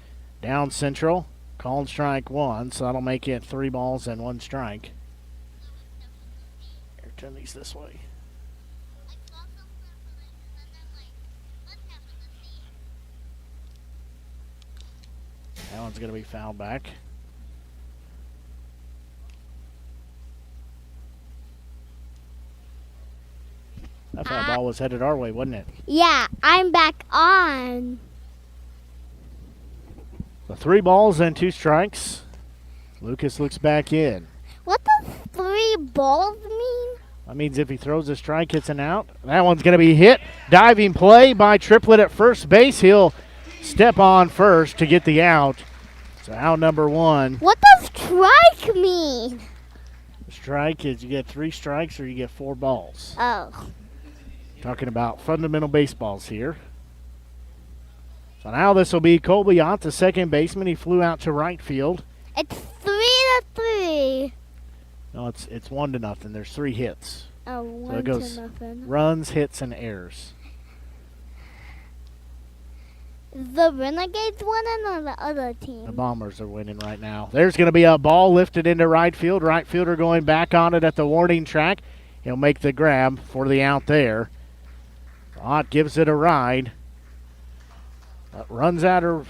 down central. Called strike 1, so that'll make it 3 balls and 1 strike. Here, turn these this way. That one's going to be fouled back. That foul ball was headed our way, wasn't it? Yeah, I'm back on. So 3 balls and 2 strikes. Lucas looks back in. What does 3 balls mean? That means if he throws a strike, it's an out. That one's going to be hit. Diving play by Triplett at first base. He'll step on first to get the out. So out number 1. What does strike mean? Strike is you get 3 strikes or you get 4 balls. Oh. Talking about fundamental baseballs here. So now this will be Colby Ott, the second baseman. He flew out to right field. It's 3-3. No, it's 1-0. There's 3 hits. Oh, so it goes 1-0. Runs, hits, and errors. The Renegades winning or the other team? The Bombers are winning right now. There's going to be a ball lifted into right field. Right fielder going back on it at the warning track. He'll make the grab for the out there. Ott gives it a ride. Runs out of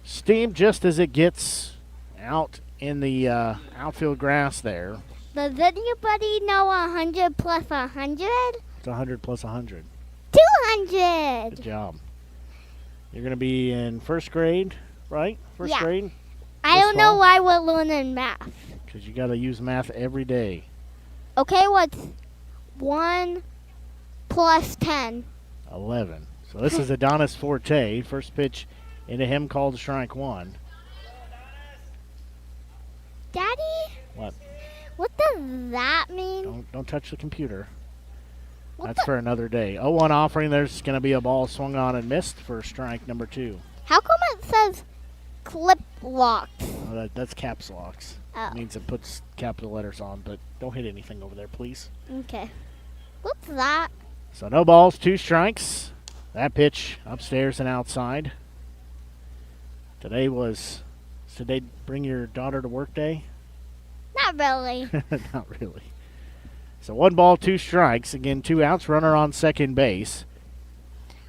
steam just as it gets out in the outfield grass there. Does anybody know 100 plus 100? It's 100 plus 100. 200. Good job. You're going to be in first grade, right? First grade? I don't know why we're learning math. Because you got to use math every day. Okay, what's 1 plus 10? 11. So this is Adonis Forte. First pitch into him called strike 1. Daddy? What? What does that mean? Don't touch the computer. That's for another day. 0-1 offering. There's going to be a ball swung on and missed for strike number 2. How come it says clip locks? Oh, that's caps locks. Oh. It means it puts capital letters on, but don't hit anything over there, please. Okay. What's that? So no balls, 2 strikes. That pitch upstairs and outside. Today bring your daughter to work day? Not really. Not really. So 1 ball, 2 strikes. Again, 2 outs. Runner on second base.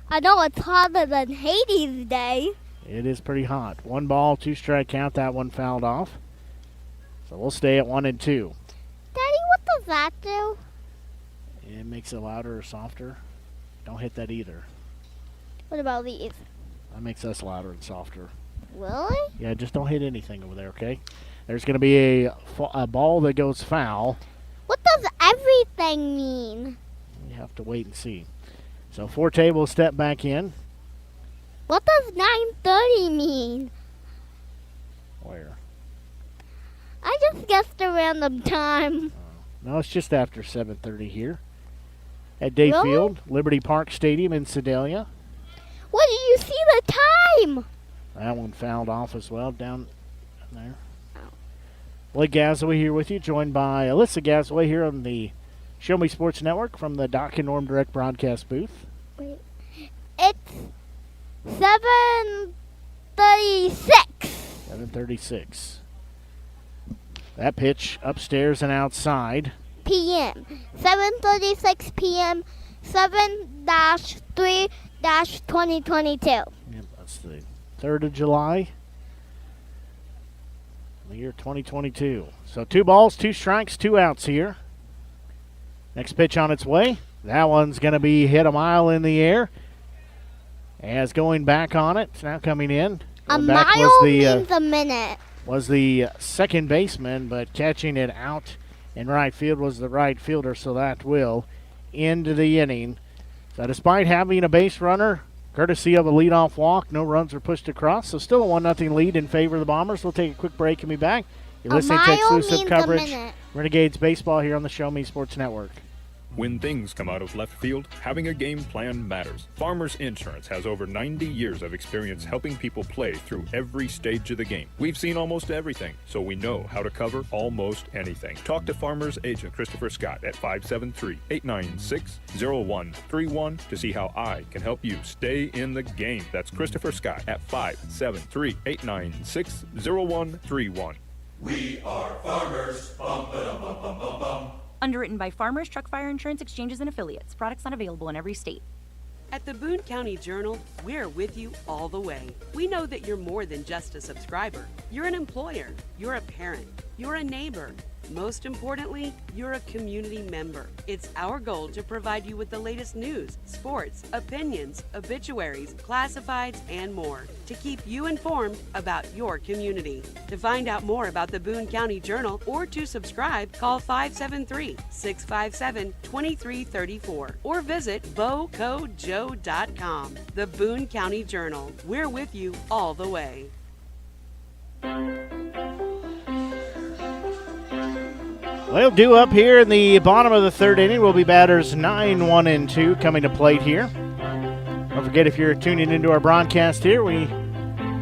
I know it's hotter than Hades Day. It is pretty hot. 1 ball, 2 strike count. That one fouled off. So we'll stay at 1-2. Daddy, what does that do? It makes it louder or softer. Don't hit that either. What about these? That makes us louder and softer. Really? Yeah, just don't hit anything over there, okay? There's going to be a ball that goes foul. What does everything mean? You have to wait and see. So Forte will step back in. What does 9:30 mean? Where? I just guessed a random time. No, it's just after 7:30 here at Day Field, Liberty Park Stadium in Sedalia. What do you see the time? That one fouled off as well down there. Blake Gasaway here with you, joined by Alyssa Gasaway here on the Show Me Sports Network from the Doc and Norm Direct broadcast booth. Wait. It's 7:36. 7:36. That pitch upstairs and outside. p.m. 7:36 p.m. 7-3-2022. Yep, that's the 3rd of July. The year 2022. So 2 balls, 2 strikes, 2 outs here. Next pitch on its way. That one's going to be hit a mile in the air. As going back on it, it's now coming in. A back mile means a minute. Was the second baseman, but catching it out in right field was the right fielder, so that will end the inning. So despite having a base runner, courtesy of a leadoff walk, no runs were pushed across, so still a 1-0 lead in favor of the Bombers. We'll take a quick break and be back. You're listening to exclusive coverage, Renegades Baseball here on the Show Me Sports Network. When things come out of left field, having a game plan matters. Farmers Insurance has over 90 years of experience helping people play through every stage of the game. We've seen almost everything, so we know how to cover almost anything. Talk to Farmers Agent Christopher Scott at 573-896-0131 to see how I can help you stay in the game. That's Christopher Scott at 573-896-0131. We are farmers. Bum, ba-dum, bum, bum, bum, bum. Underwritten by Farmers Truck Fire Insurance Exchanges and Affiliates. Products not available in every state. At the Boone County Journal, we're with you all the way. We know that you're more than just a subscriber. You're an employer, you're a parent, you're a neighbor. Most importantly, you're a community member. It's our goal to provide you with the latest news, sports, opinions, obituaries, classifieds, and more to keep you informed about your community. To find out more about the Boone County Journal or to subscribe, call 573-657-2334 or visit bocojoe.com. The Boone County Journal. We're with you all the way. Well, due up here in the bottom of the 3rd inning will be batters 9, 1, and 2 coming to plate here. Don't forget, if you're tuning into our broadcast here, we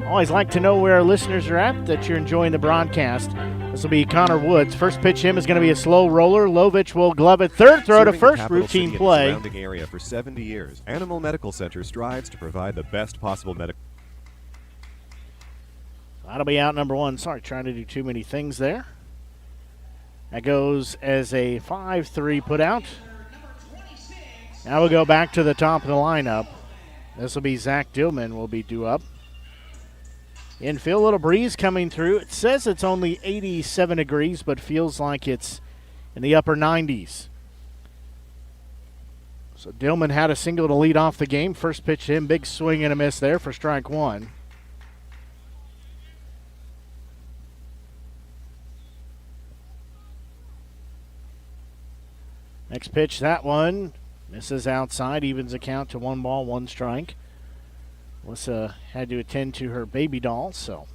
always like to know where our listeners are at, that you're enjoying the broadcast. This will be Connor Woods. First pitch him is going to be a slow roller. Lovich will glove it. Third throw to first, routine play. Surrounding area for 70 years, Animal Medical Center strives to provide the best possible medical. That'll be out number 1. Sorry, trying to do too many things there. That goes as a 5-3 put out. Now we'll go back to the top of the lineup. This will be Zach Dillman will be due up. Infield, a little breeze coming through. It says it's only 87 degrees, but feels like it's in the upper 90s. So Dillman had a single to lead off the game. First pitch to him, big swing and a miss there for strike 1. Next pitch, that one misses outside, evens the count to 1 ball, 1 strike. Alyssa had to attend to her baby doll, so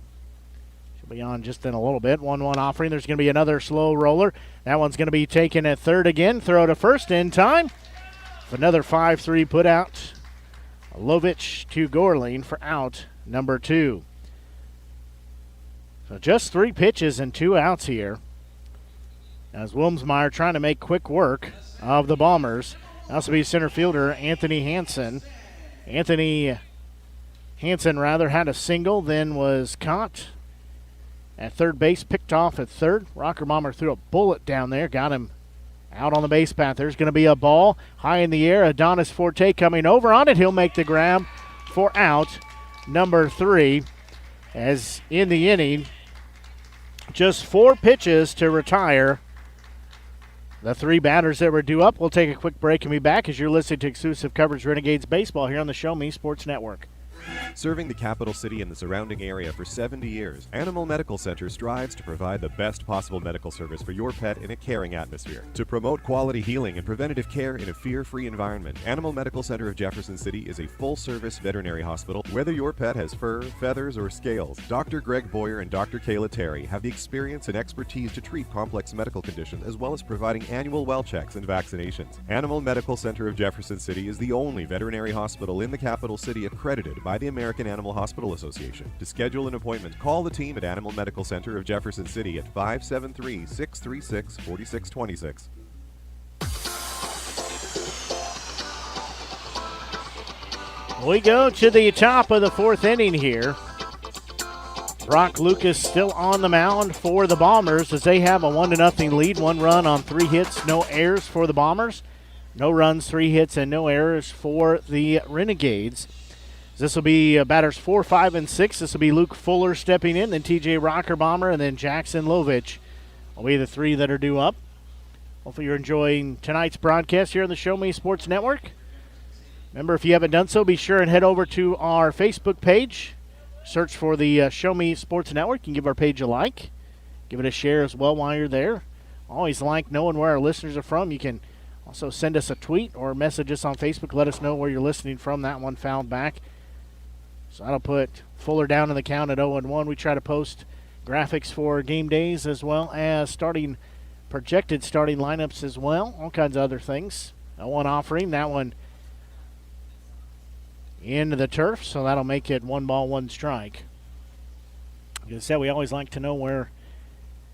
she'll be on just in a little bit. 1-1 offering. There's going to be another slow roller. That one's going to be taken at third again. Throw to first in time. Another 5-3 put out. Lovich to Gorling for out number 2. So just 3 pitches and 2 outs here, as Wilmsmeyer trying to make quick work of the Bombers. Also be center fielder Anthony Hansen. Anthony Hansen had a single, then was caught at third base, picked off at third. Rocker Bomber threw a bullet down there, got him out on the base path. There's going to be a ball high in the air. Adonis Forte coming over on it. He'll make the grab for out number 3. As in the inning, just 4 pitches to retire the three batters that were due up. We'll take a quick break and be back as you're listening to exclusive coverage Renegades Baseball here on the Show Me Sports Network. Serving the capital city and the surrounding area for 70 years, Animal Medical Center strives to provide the best possible medical service for your pet in a caring atmosphere. To promote quality healing and preventative care in a fear-free environment, Animal Medical Center of Jefferson City is a full-service veterinary hospital. Whether your pet has fur, feathers, or scales, Dr. Greg Boyer and Dr. Kayla Terry have the experience and expertise to treat complex medical conditions as well as providing annual well checks and vaccinations. Animal Medical Center of Jefferson City is the only veterinary hospital in the capital city accredited by the American Animal Hospital Association. To schedule an appointment, call the team at Animal Medical Center of Jefferson City at 573-636-4626. We go to the top of the fourth inning here. Brock Lucas still on the mound for the Bombers as they have a 1-0 lead. 1 run on 3 hits, no errors for the Bombers. No runs, 3 hits, and no errors for the Renegades. This will be batters 4, 5, and 6. This will be Luke Fuller stepping in, then TJ Rockerbomber, and then Jackson Lovich will be the 3 that are due up. Hopefully you're enjoying tonight's broadcast here on the Show Me Sports Network. Remember, if you haven't done so, be sure and head over to our Facebook page. Search for the Show Me Sports Network. You can give our page a like. Give it a share as well while you're there. Always like knowing where our listeners are from. You can also send us a tweet or message us on Facebook. Let us know where you're listening from. That one found back. So that'll put Fuller down in the count at 0-1. We try to post graphics for game days as well as projected starting lineups as well. All kinds of other things. 0-1 offering. That one into the turf, so that'll make it 1 ball, 1 strike. Like I said, we always like to know where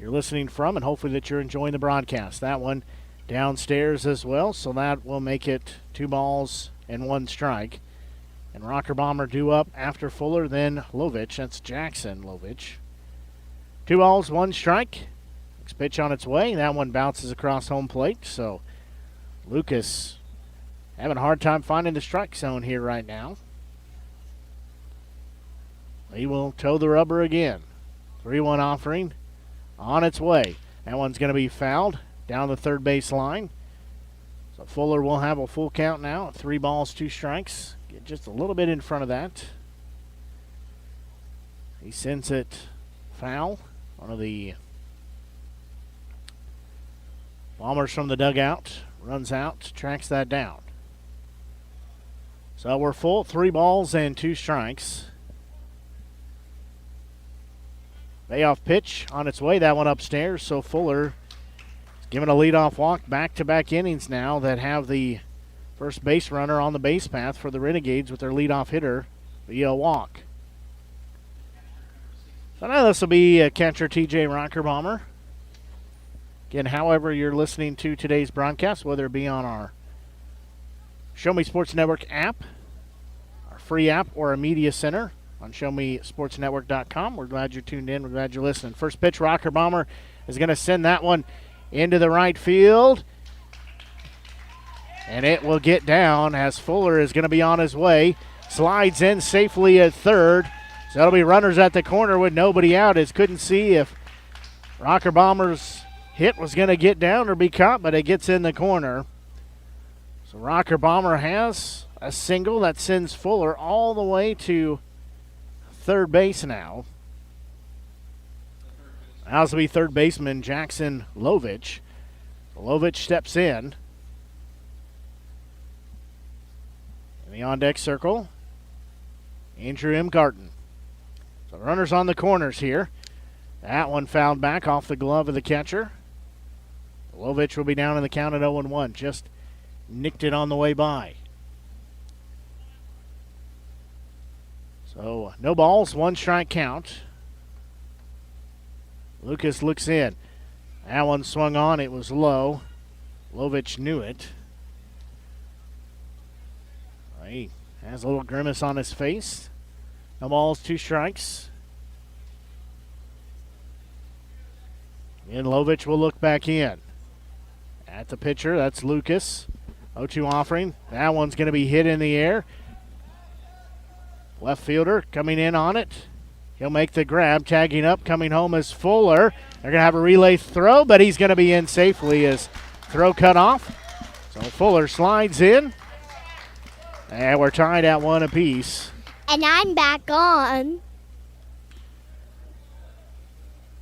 you're listening from and hopefully that you're enjoying the broadcast. That one downstairs as well, so that will make it 2 balls and 1 strike. And Rocker Bomber due up after Fuller, then Lovich. That's Jackson Lovich. 2 balls, 1 strike. Next pitch on its way. That one bounces across home plate. So Lucas having a hard time finding the strike zone here right now. He will toe the rubber again. 3-1 offering on its way. That one's going to be fouled down the third base line. So Fuller will have a full count now. 3 balls, 2 strikes. Get just a little bit in front of that. He sends it foul. One of the Bombers from the dugout runs out, tracks that down. So we're full, 3 balls and 2 strikes. Payoff pitch on its way, that one upstairs. So Fuller is giving a leadoff walk, back-to-back innings now that have the first base runner on the base path for the Renegades with their leadoff hitter via a walk. So now this will be catcher TJ Rockerbomber. Again, however you're listening to today's broadcast, whether it be on our Show Me Sports Network app, our free app, or our media center on ShowMeSportsNetwork.com. We're glad you're tuned in. We're glad you're listening. First pitch, Rockerbomber is going to send that one into the right field. And it will get down as Fuller is going to be on his way. Slides in safely at third. So that'll be runners at the corner with nobody out. As couldn't see if Rockerbomber's hit was going to get down or be caught, but it gets in the corner. So Rockerbomber has a single that sends Fuller all the way to third base now. Now this will be third baseman Jackson Lovich. Lovich steps in. In the on-deck circle, Andrew M. Garten. So runners on the corners here. That one fouled back off the glove of the catcher. Lovich will be down in the count at 0-1. Just nicked it on the way by. So no balls, 1 strike count. Lucas looks in. That one swung on. It was low. Lovich knew it. He has a little grimace on his face. No balls, 2 strikes. And Lovich will look back in. At the pitcher, that's Lucas. 0-2 offering. That one's going to be hit in the air. Left fielder coming in on it. He'll make the grab. Tagging up, coming home is Fuller. They're going to have a relay throw, but he's going to be in safely as Throw cut off. So Fuller slides in. And we're tied at 1 apiece. And I'm back on.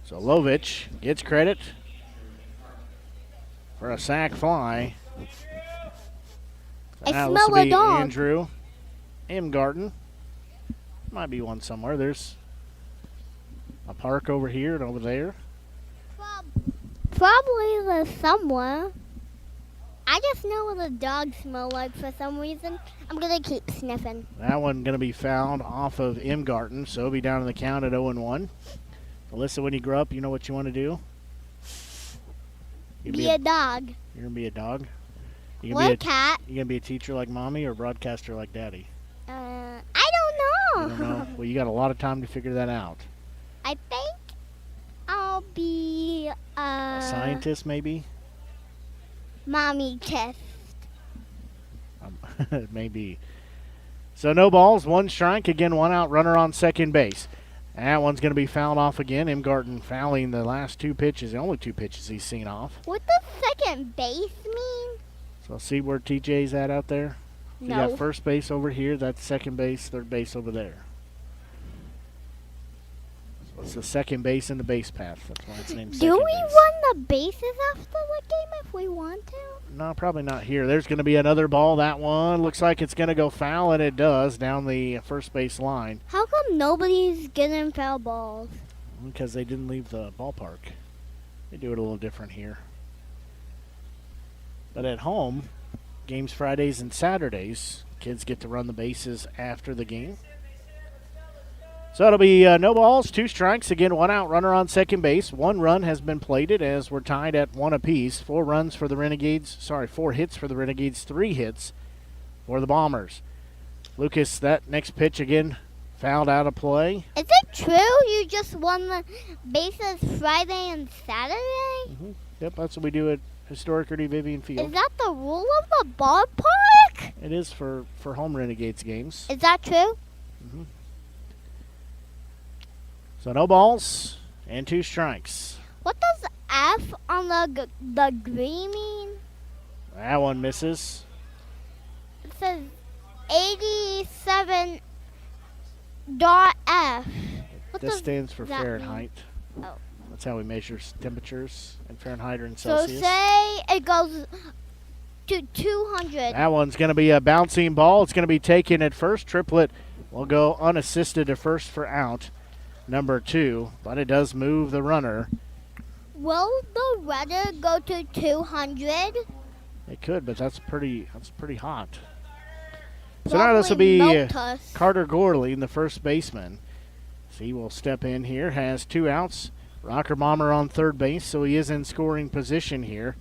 So Lovich gets credit for a sack fly. I Now smell this will a be dog. Andrew Imgarten. Might be one somewhere. There's a park over here and over there. Probably there's somewhere. I just know what the dogs smell like for some reason. I'm going to keep sniffing. That one going to be fouled off of Imgarten, so it'll be down in the count at 0-1. Alyssa, when you grow up, you know what you want to do? Be a dog. You're going to be a dog? You Or a cat. You going to be a teacher like Mommy or a broadcaster like Daddy? I don't know. You don't know? Well, you got a lot of time to figure that out. I think I'll be A scientist, maybe? Mommy test. Maybe. So no balls, 1 strike. Again, 1 out, runner on second base. That one's going to be fouled off again. Imgarten fouling the last 2 pitches, the only 2 pitches he's seen off. What does second base mean? So see where TJ's at out there? No. You got first base over here, that's second base, third base over there. So it's the second base in the base path. That's why it's named second Do we base. run the bases after the game if we want to? No, probably not here. There's going to be another ball. That one looks like it's going to go foul, and it does, down the first base line. How come nobody's getting foul balls? Because they didn't leave the ballpark. They do it a little different here. But at home, games Fridays and Saturdays, kids get to run the bases after the game. So it'll be no balls, 2 strikes. Again, 1 out, runner on second base. 1 run has been plated as we're tied at 1 apiece. 4 runs for the Renegades. 4 hits for the Renegades, 3 hits for the Bombers. Lucas, that next pitch again fouled out of play. Is it true you just won the bases Friday and Saturday? Yep, that's what we do at Historic Ernie Vivian Field. Is that the rule of the ballpark? It is for home Renegades games. Is that true? So no balls and 2 strikes. What does F on the green mean? That one misses. It says 87 dot F. This stands for that Fahrenheit. mean? Oh. That's how we measure temperatures in Fahrenheit or in So Celsius. say it goes to 200. That one's going to be a bouncing ball. It's going to be taken at first. Triplet will go unassisted at first for out. Number 2, but it does move the runner. Will the weather go to 200? It could, but that's pretty hot. So now this will be melt us. Carter Gorley, the first baseman. So he will step in here, has 2 outs. Rocker Bomber on third base, so he is in scoring position here.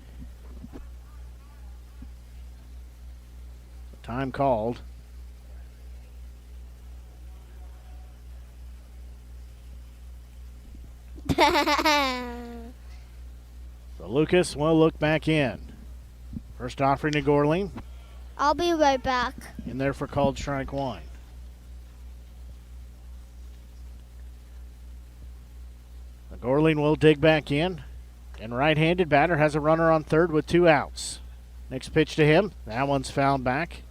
Time called. So Lucas will look back in. First offering to Gorling. I'll be right back. In there for called strike 1. The Gorling will dig back in. And right-handed batter has a runner on third with 2 outs. Next pitch to him. That one's fouled back.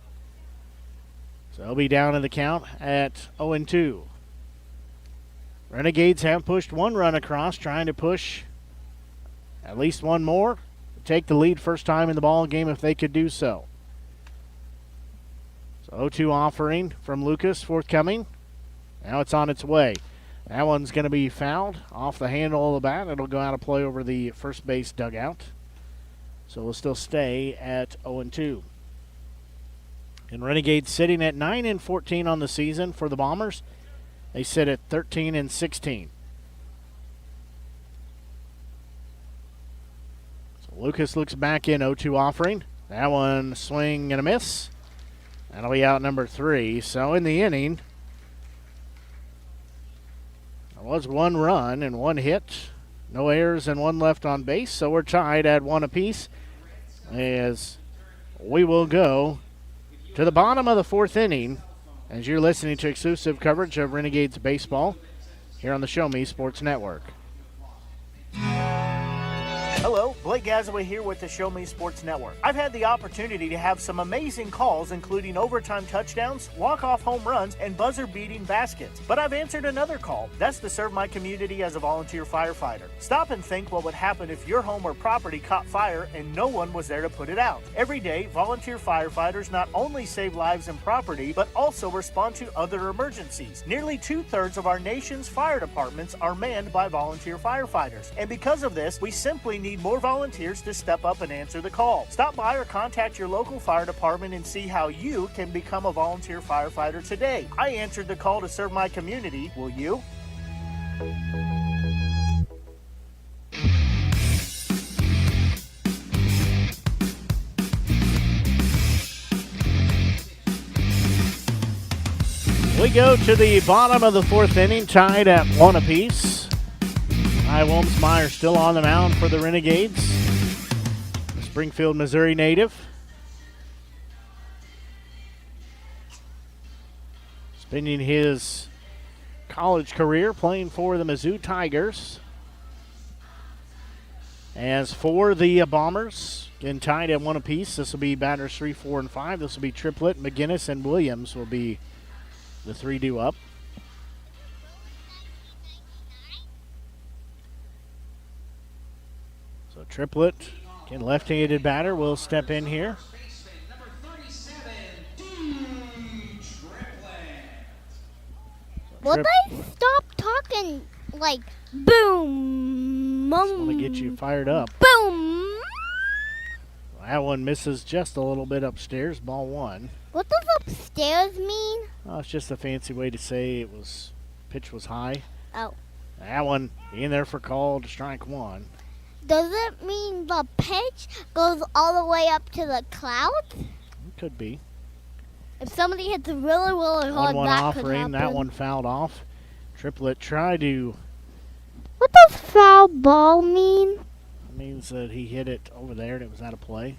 So he'll be down in the count at 0-2. Renegades have pushed 1 run across, trying to push at least 1 more. Take the lead first time in the ball game if they could do so. So 0-2 offering from Lucas forthcoming. Now it's on its way. That one's going to be fouled off the handle of the bat. It'll go out of play over the first base dugout. So we'll still stay at 0-2. And Renegades sitting at 9-14 on the season for the Bombers. They sit at 13-16. So Lucas looks back in, 0-2 offering. That one swing and a miss. That'll be out number 3. So in the inning, there was 1 run and 1 hit. No errors and 1 left on base. So we're tied at 1 apiece as we will go to the bottom of the 4th inning as you're listening to exclusive coverage of Renegades baseball here on the Show Me Sports Network. Hello, Blake Gazaway here with the Show Me Sports Network. I've had the opportunity to have some amazing calls, including overtime touchdowns, walk-off home runs, and buzzer-beating baskets. But I've answered another call. That's to serve my community as a volunteer firefighter. Stop and think what would happen if your home or property caught fire and no one was there to put it out. Every day, volunteer firefighters not only save lives and property, but also respond to other emergencies. Nearly 2/3 of our nation's fire departments are manned by volunteer firefighters. And because of this, we simply need more volunteers to step up and answer the call. Stop by or contact your local fire department and see how you can become a volunteer firefighter today. I answered the call to serve my community. Will you? We go to the bottom of the fourth inning, tied at 1 apiece. Ty Wilmsmeyer still on the mound for the Renegades. Springfield, Missouri native. Spending his college career playing for the Mizzou Tigers. As for the Bombers, getting tied at 1 apiece, this will be batters 3, 4, and 5. This will be Triplett, McGinnis, and Williams will be the 3 due up. So Triplett, again, left-handed batter, will step in here. Will they stop talking like boom? Just want to get you fired up. Boom! That one misses just a little bit upstairs, ball 1. What does upstairs mean? Oh, it's just a fancy way to say pitch was high. Oh. That one in there for call to strike 1. Does it mean the pitch goes all the way up to the clouds? It could be. If somebody hits really, really hard, One that offering, could happen. that one fouled off. Triplett tried to. What does foul ball mean? It means that he hit it over there and it was out of play.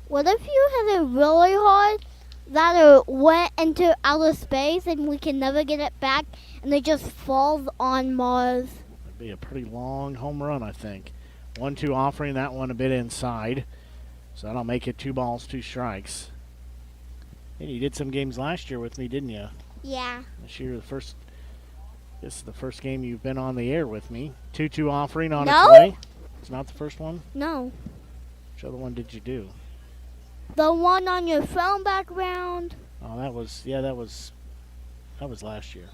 What if you hit it really hard, that it went into outer space and we can never get it back and it just falls on Mars? That'd be a pretty long home run, I think. 1-2 offering, that one a bit inside. So that'll make it 2 balls, 2 strikes. And you did some games last year with me, didn't you? Yeah. This year, this is the first game you've been on the air with me. 2-2 offering on No? its way. It's not the first one? No. Which other one did you do? The one on your phone background. Oh, that was last year.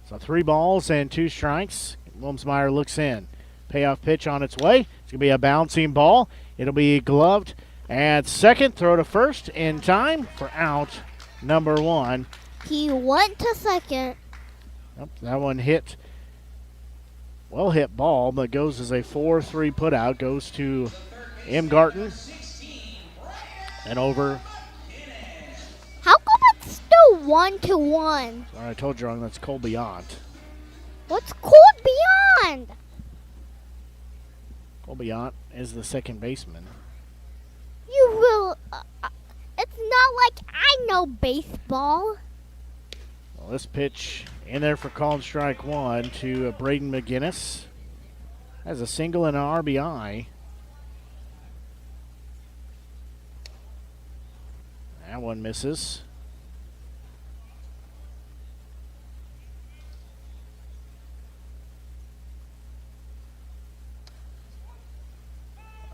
So 3 balls and 2 strikes. Wilmsmeyer looks in. Payoff pitch on its way. It's going to be a bouncing ball. It'll be gloved at second. Throw to first in time for out number 1. He went to second. Yep, that one hit. Well hit ball, but goes as a 4-3 put out. Goes to M. Garten. And over. How come it's still 1-1? Sorry, I told you wrong. That's Cole Beyond. What's called beyond? Cole Beyond is the second baseman. You will. It's not like I know baseball. Well, this pitch in there for called strike 1 to Braden McGinnis. Has a single and an RBI. That one misses.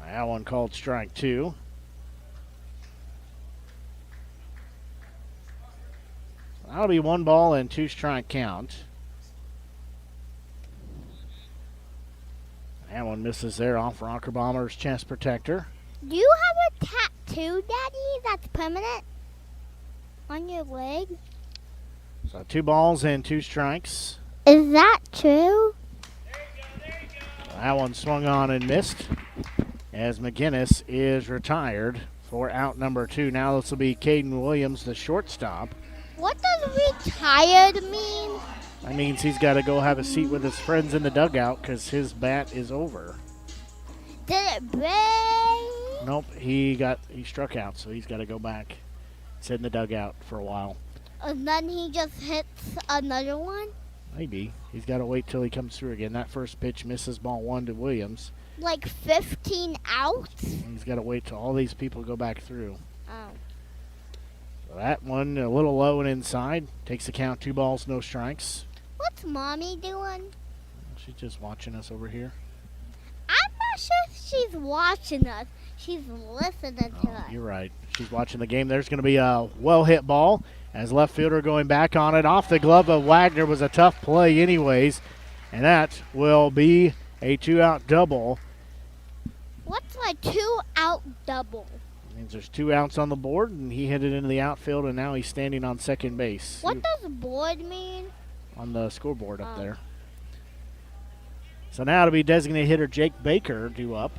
That one called strike 2. That'll be 1 ball and 2 strike count. That one misses there off Rocker Bomber's chest protector. Do you have a tattoo, Daddy, that's permanent on your leg? So 2 balls and 2 strikes. Is that true? That one swung on and missed as McGinnis is retired for out number 2. Now this will be Caden Williams, the shortstop. What does retired mean? That means he's got to go have a seat with his friends in the dugout because his bat is over. Did it break? Nope, he struck out, so he's got to go back, sit in the dugout for a while. And then he just hits another one? Maybe. He's got to wait till he comes through again. That first pitch misses, ball 1 to Williams. Like 15 outs? He's got to wait till all these people go back through. Oh. So that one a little low and inside. Takes the count, 2 balls, no strikes. What's Mommy doing? She's just watching us over here. I'm not sure if she's watching us. She's listening to us. You're right. She's watching the game. There's going to be a well-hit ball as left fielder going back on it. Off the glove of Wagner was a tough play anyways. And that will be a 2-out double. What's a 2-out double? Means there's 2 outs on the board, and he hit it into the outfield, and now he's standing on second base. What does board mean? On the scoreboard up there. So now it'll be designated hitter Jake Baker due up.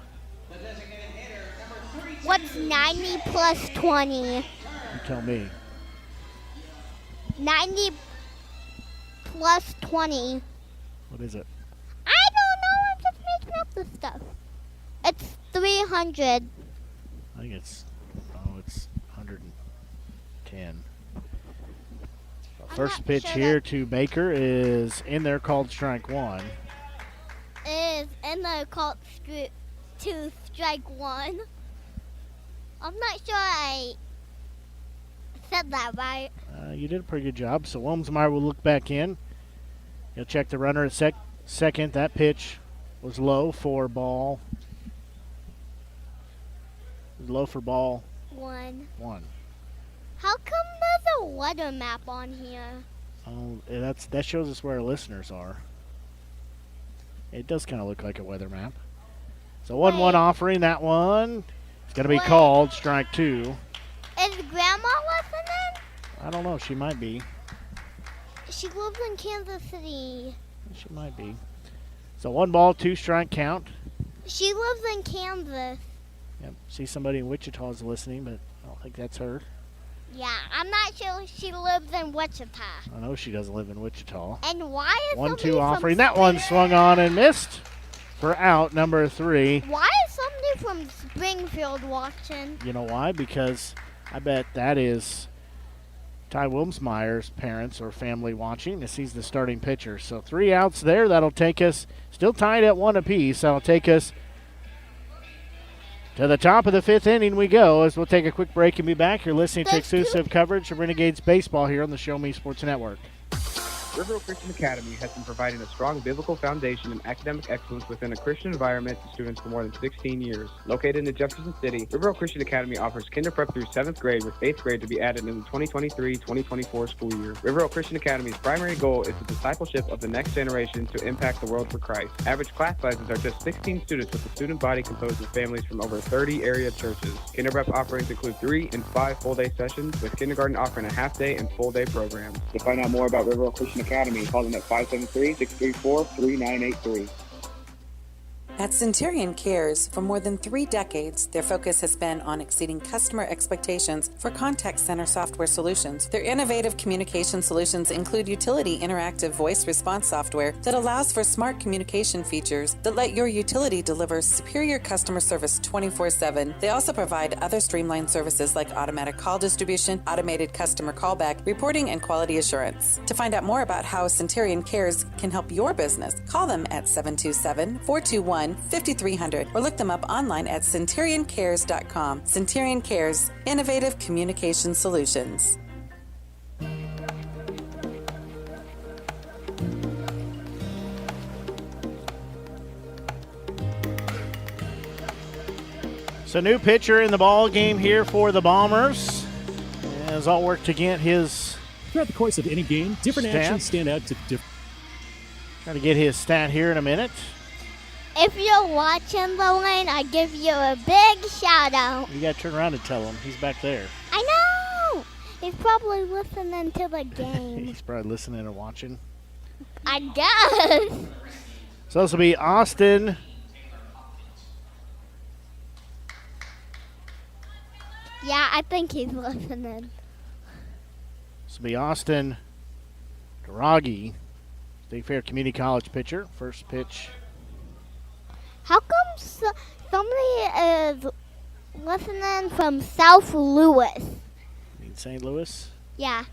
What's 90 plus 20? You tell me. 90 plus 20. What is it? I don't know. I'm just making up this stuff. It's 300. I think it's 110. First pitch sure here to Baker is in there, called strike 1. Is in there called to strike 1. I'm not sure I said that right. You did a pretty good job. So Wilmsmeyer will look back in. He'll check the runner at second. That pitch was low for ball. Low for ball 1. 1. How come there's a weather map on here? Oh, that shows us where our listeners are. It does kind of look like a weather map. So 1-1 offering. That one is going to be called strike 2. Is Grandma listening? I don't know. She might be. She lives in Kansas City. She might be. So 1 ball, 2 strike count. She lives in Kansas. Yep. See somebody in Wichita is listening, but I don't think that's her. Yeah, I'm not sure she lives in Wichita. I know she doesn't live in Wichita. And why is 1-2 offering. That one swung on and missed for out number 3. Why is somebody from Springfield watching? You know why? Because I bet that is Ty Wilmsmeyer's parents or family watching as he's the starting pitcher. So 3 outs there. That'll take us, still tied at 1 apiece. That'll take us to the top of the 5th inning we go as we'll take a quick break and be back. You're listening to exclusive coverage of Renegades Baseball here on the Show Me Sports Network. Riverville Christian Academy has been providing a strong biblical foundation and academic excellence within a Christian environment to students for more than 16 years. Located in Jefferson City, Riverville Christian Academy offers kinder prep through 7th grade with 8th grade to be added in the 2023-2024 school year. Riverville Christian Academy's primary goal is the discipleship of the next generation to impact the world for Christ. Average class sizes are just 16 students with a student body composed of families from over 30 area churches. Kinder prep offerings include 3 and 5 full-day sessions, with kindergarten offering a half-day and full-day programs. To find out more about Riverville Christian Academy, call them at 573-634-3983. At Centurion Cares, for more than 3 decades, their focus has been on exceeding customer expectations for contact center software solutions. Their innovative communication solutions include utility interactive voice response software that allows for smart communication features that let your utility deliver superior customer service 24/7. They also provide other streamlined services like automatic call distribution, automated customer callback, reporting, and quality assurance. To find out more about how Centurion Cares can help your business, call them at 727-421-5300 or look them up online at centurioncares.com. Centurion Cares, innovative communication solutions. So new pitcher in the ball game here for the Bombers. As all work to get his Throughout the course of any game, different actions stand out to different. Trying to get his stat here in a minute. If you're watching the lane, I give you a big shout out. You got to turn around and tell him. He's back there. I know. He's probably listening to the game. He's probably listening or watching. I guess. So this will be Austin. Yeah, I think he's listening. This will be Austin Garagi, State Fair Community College pitcher. First pitch. How come somebody is listening from South Louis? In St. Louis? Yeah.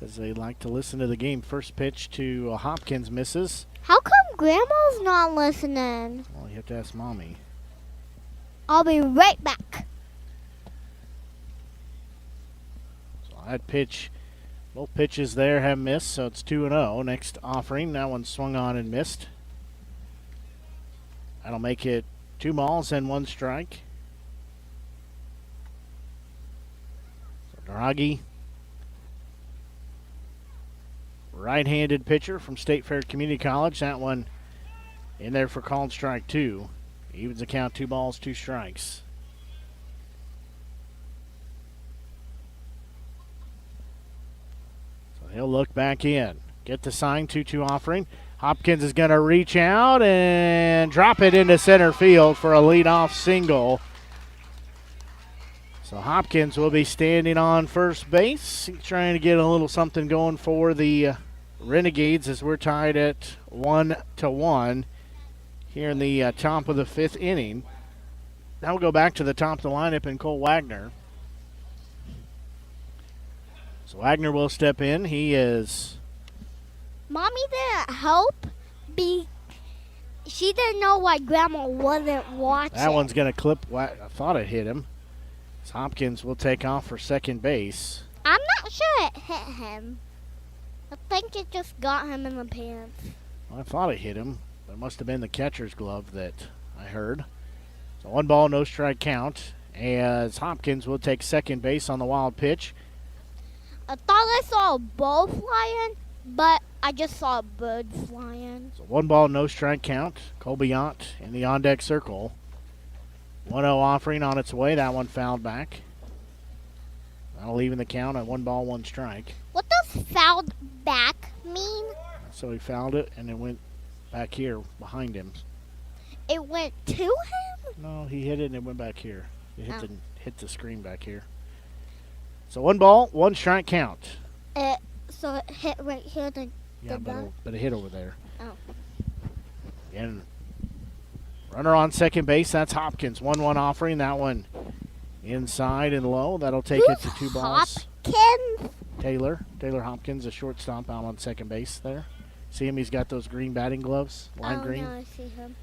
because they like to listen to the game. First pitch to Hopkins misses. How come Grandma's not listening? Well, you have to ask Mommy. I'll be right back. So that pitch, both pitches there have missed, so it's 2-0. Next offering, that one swung on and missed. That'll make it 2 balls and 1 strike. So Draghi, right-handed pitcher from State Fair Community College. That one in there for called strike 2. Evens the count, 2 balls, 2 strikes. So he'll look back in. Get the sign, 2-2 offering. Hopkins is going to reach out and drop it into center field for a leadoff single. So Hopkins will be standing on first base, trying to get a little something going for the Renegades as we're tied at 1-1 here in the top of the 5th inning. Now we'll go back to the top of the lineup and Cole Wagner. So Wagner will step in. He is... Mommy didn't help. She didn't know why Grandma wasn't watching. That one's going to clip. I thought it hit him. So Hopkins will take off for second base. I'm not sure it hit him. I think it just got him in the pants. Well, I thought it hit him. But it must have been the catcher's glove that I heard. So 1 ball, no strike count as Hopkins will take second base on the wild pitch. I thought I saw a ball flying, but I just saw a bird flying. So 1 ball, no strike count. Colby Ott in the on-deck circle. 1-0 offering on its way. That one fouled back. That'll even the count at 1 ball, 1 strike. What does fouled back mean? So he fouled it and it went back here behind him. It went to him? No, he hit it and it went back here. It hit the screen back here. So 1 ball, 1 strike count. So it hit right here. Yeah, but it hit over there. Oh. And runner on second base, that's Hopkins. 1-1 offering. That one inside and low. That'll take it to 2 balls. Hopkins? Taylor Hopkins, a shortstop out on second base there. See him? He's got those green batting gloves, lime green. Oh, I see him.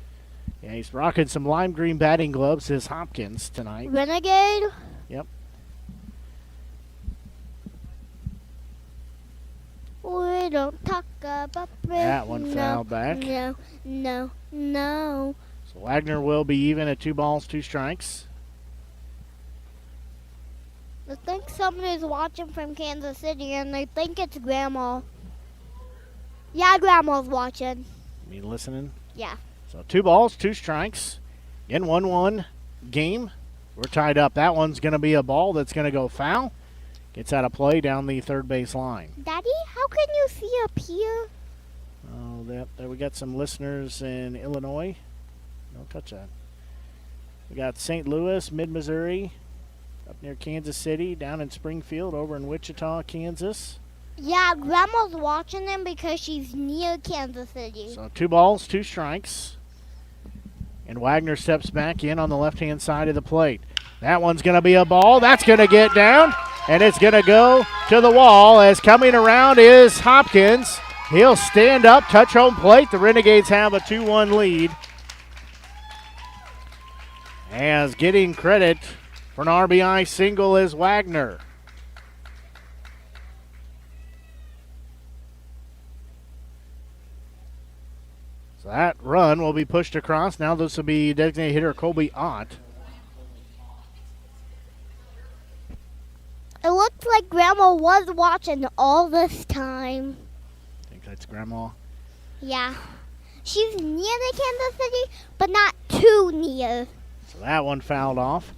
Yeah, he's rocking some lime green batting gloves, is Hopkins, tonight. Renegade? Yep. We don't talk about that one fouled back. No. So Wagner will be even at 2 balls, 2 strikes. I think somebody's watching from Kansas City, and they think it's Grandma. Yeah, Grandma's watching. You mean listening? Yeah. So 2 balls, 2 strikes. Again, 1-1 game. We're tied up. That one's going to be a ball that's going to go foul. Gets out of play down the third base line. Daddy, how can you see up here? Oh, there we got some listeners in Illinois. Don't touch that. We got St. Louis, mid-Missouri, up near Kansas City, down in Springfield, over in Wichita, Kansas. Yeah, Grandma's watching them because she's near Kansas City. So 2 balls, 2 strikes. And Wagner steps back in on the left-hand side of the plate. That one's going to be a ball. That's going to get down, and it's going to go to the wall as coming around is Hopkins. He'll stand up, touch home plate. The Renegades have a 2-1 lead. As getting credit for an RBI single is Wagner. So that run will be pushed across. Now this will be designated hitter Colby Ott. It looks like Grandma was watching all this time. I think that's Grandma. Yeah. She's near the Kansas City, but not too near. So that one fouled off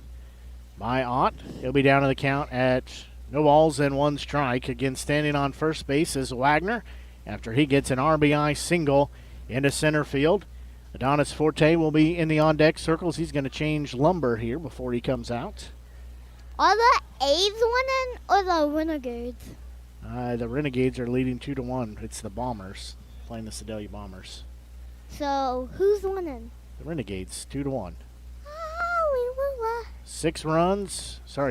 by Ott. He'll be down to the count at no balls and 1 strike. Again, standing on first base is Wagner after he gets an RBI single into center field. Adonis Forte will be in the on-deck circles. He's going to change lumber here before he comes out. Are the A's winning or the Renegades? The Renegades are leading 2-1. It's the Bombers playing the Sedalia Bombers. So who's winning? The Renegades, 2-1.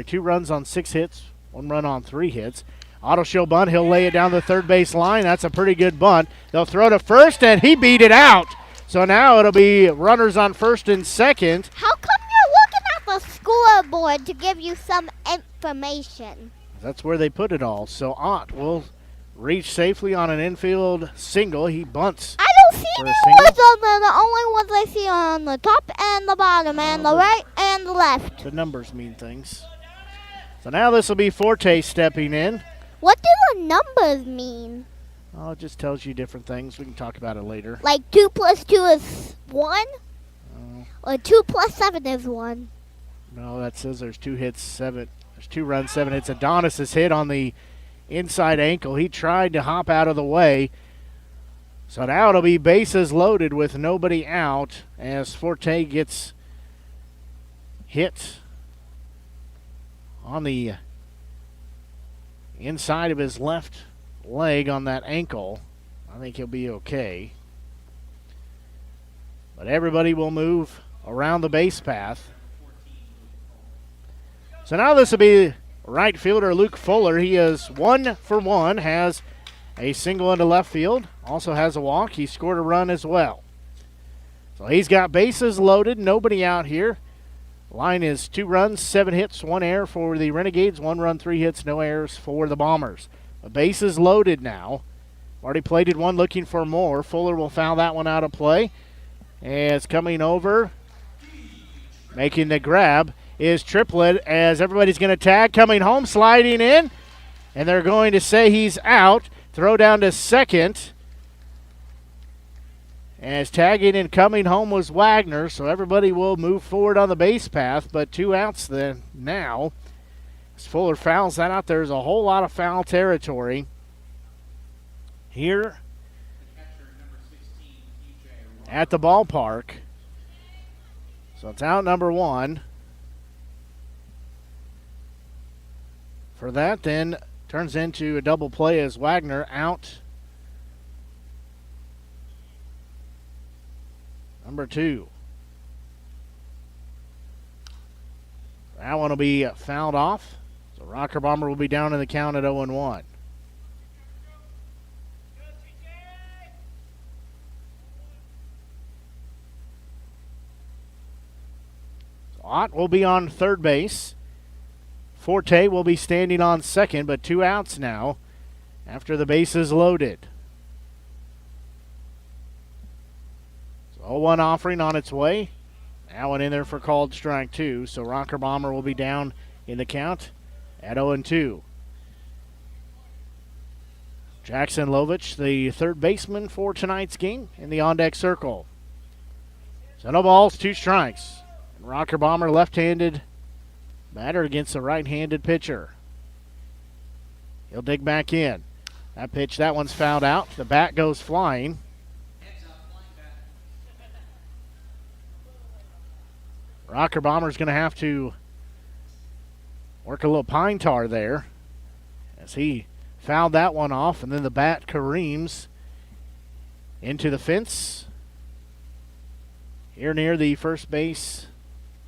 2 runs on 6 hits, 1 run on 3 hits. Auto show bunt. He'll lay it down the third base line. That's a pretty good bunt. They'll throw to first, and he beat it out. So now it'll be runners on first and second. How come you're looking at the scoreboard to give you some information? That's where they put it all. So Ott will reach safely on an infield single. He bunts. I don't see any words on there. The only ones I see are on the top and the bottom and the right and the left. The numbers mean things. So now this will be Forte stepping in. What do the numbers mean? Oh, it just tells you different things. We can talk about it later. Like 2 plus 2 is 1? Or 2 plus 7 is 1? No, that says there's 2 hits, 7. There's 2 runs, 7 hits. Adonis' hit on the inside ankle. He tried to hop out of the way. So now it'll be bases loaded with nobody out as Forte gets hit on the inside of his left leg on that ankle. I think he'll be okay. But everybody will move around the base path. So now this will be right fielder Luke Fuller. He is 1 for 1, has a single into left field, also has a walk. He scored a run as well. So he's got bases loaded, nobody out here. Line is 2 runs, 7 hits, 1 error for the Renegades, 1 run, 3 hits, no errors for the Bombers. The base is loaded now. Already plated one, looking for more. Fuller will foul that one out of play. And it's coming over. Making the grab is Triplett as everybody's going to tag. Coming home, sliding in. And they're going to say he's out. Throw down to second. As tagging and coming home was Wagner, so everybody will move forward on the base path, but 2 outs then now. As Fuller fouls that out, there's a whole lot of foul territory here at the ballpark. So it's out number 1. For that, then turns into a double play as Wagner out number 2. That one will be fouled off. So Rocker Bomber will be down in the count at 0-1. So Ott will be on third base. Forte will be standing on second, but 2 outs now after the base is loaded. 0-1 offering on its way. That one in there for called strike 2. So Rocker Bomber will be down in the count at 0-2. Jackson Lovich, the third baseman for tonight's game, in the on-deck circle. So no balls, 2 strikes. And Rocker Bomber left-handed batter against a right-handed pitcher. He'll dig back in. That pitch, that one's fouled out. The bat goes flying. Rocker Bomber's going to have to work a little pine tar there as he fouled that one off, and then the bat careens into the fence here near the first base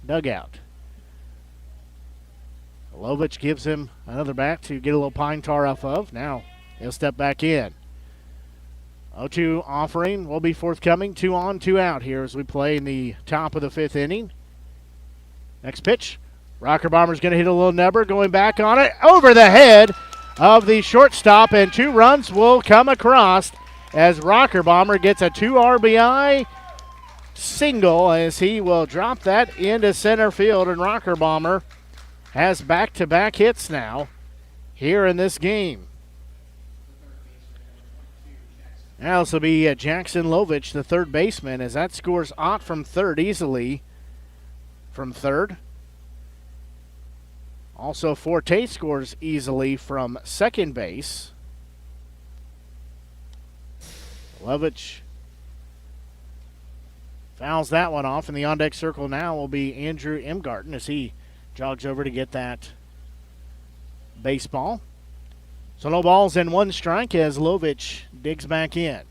dugout. Lovich gives him another bat to get a little pine tar off of. Now he'll step back in. 0-2 offering will be forthcoming. 2 on, 2 out here as we play in the top of the 5th inning. Next pitch. Rocker Bomber's going to hit a little number, going back on it, over the head of the shortstop, and 2 runs will come across as Rocker Bomber gets a 2 RBI single as he will drop that into center field, and Rocker Bomber has back-to-back hits now here in this game. Now this will be Jackson Lovich, the third baseman, as that scores Ott from third easily. From third. Also, Forte scores easily from second base. Lovich fouls that one off, and the on-deck circle now will be Andrew Imgarten as he jogs over to get that baseball. So no balls and 1 strike as Lovich digs back in.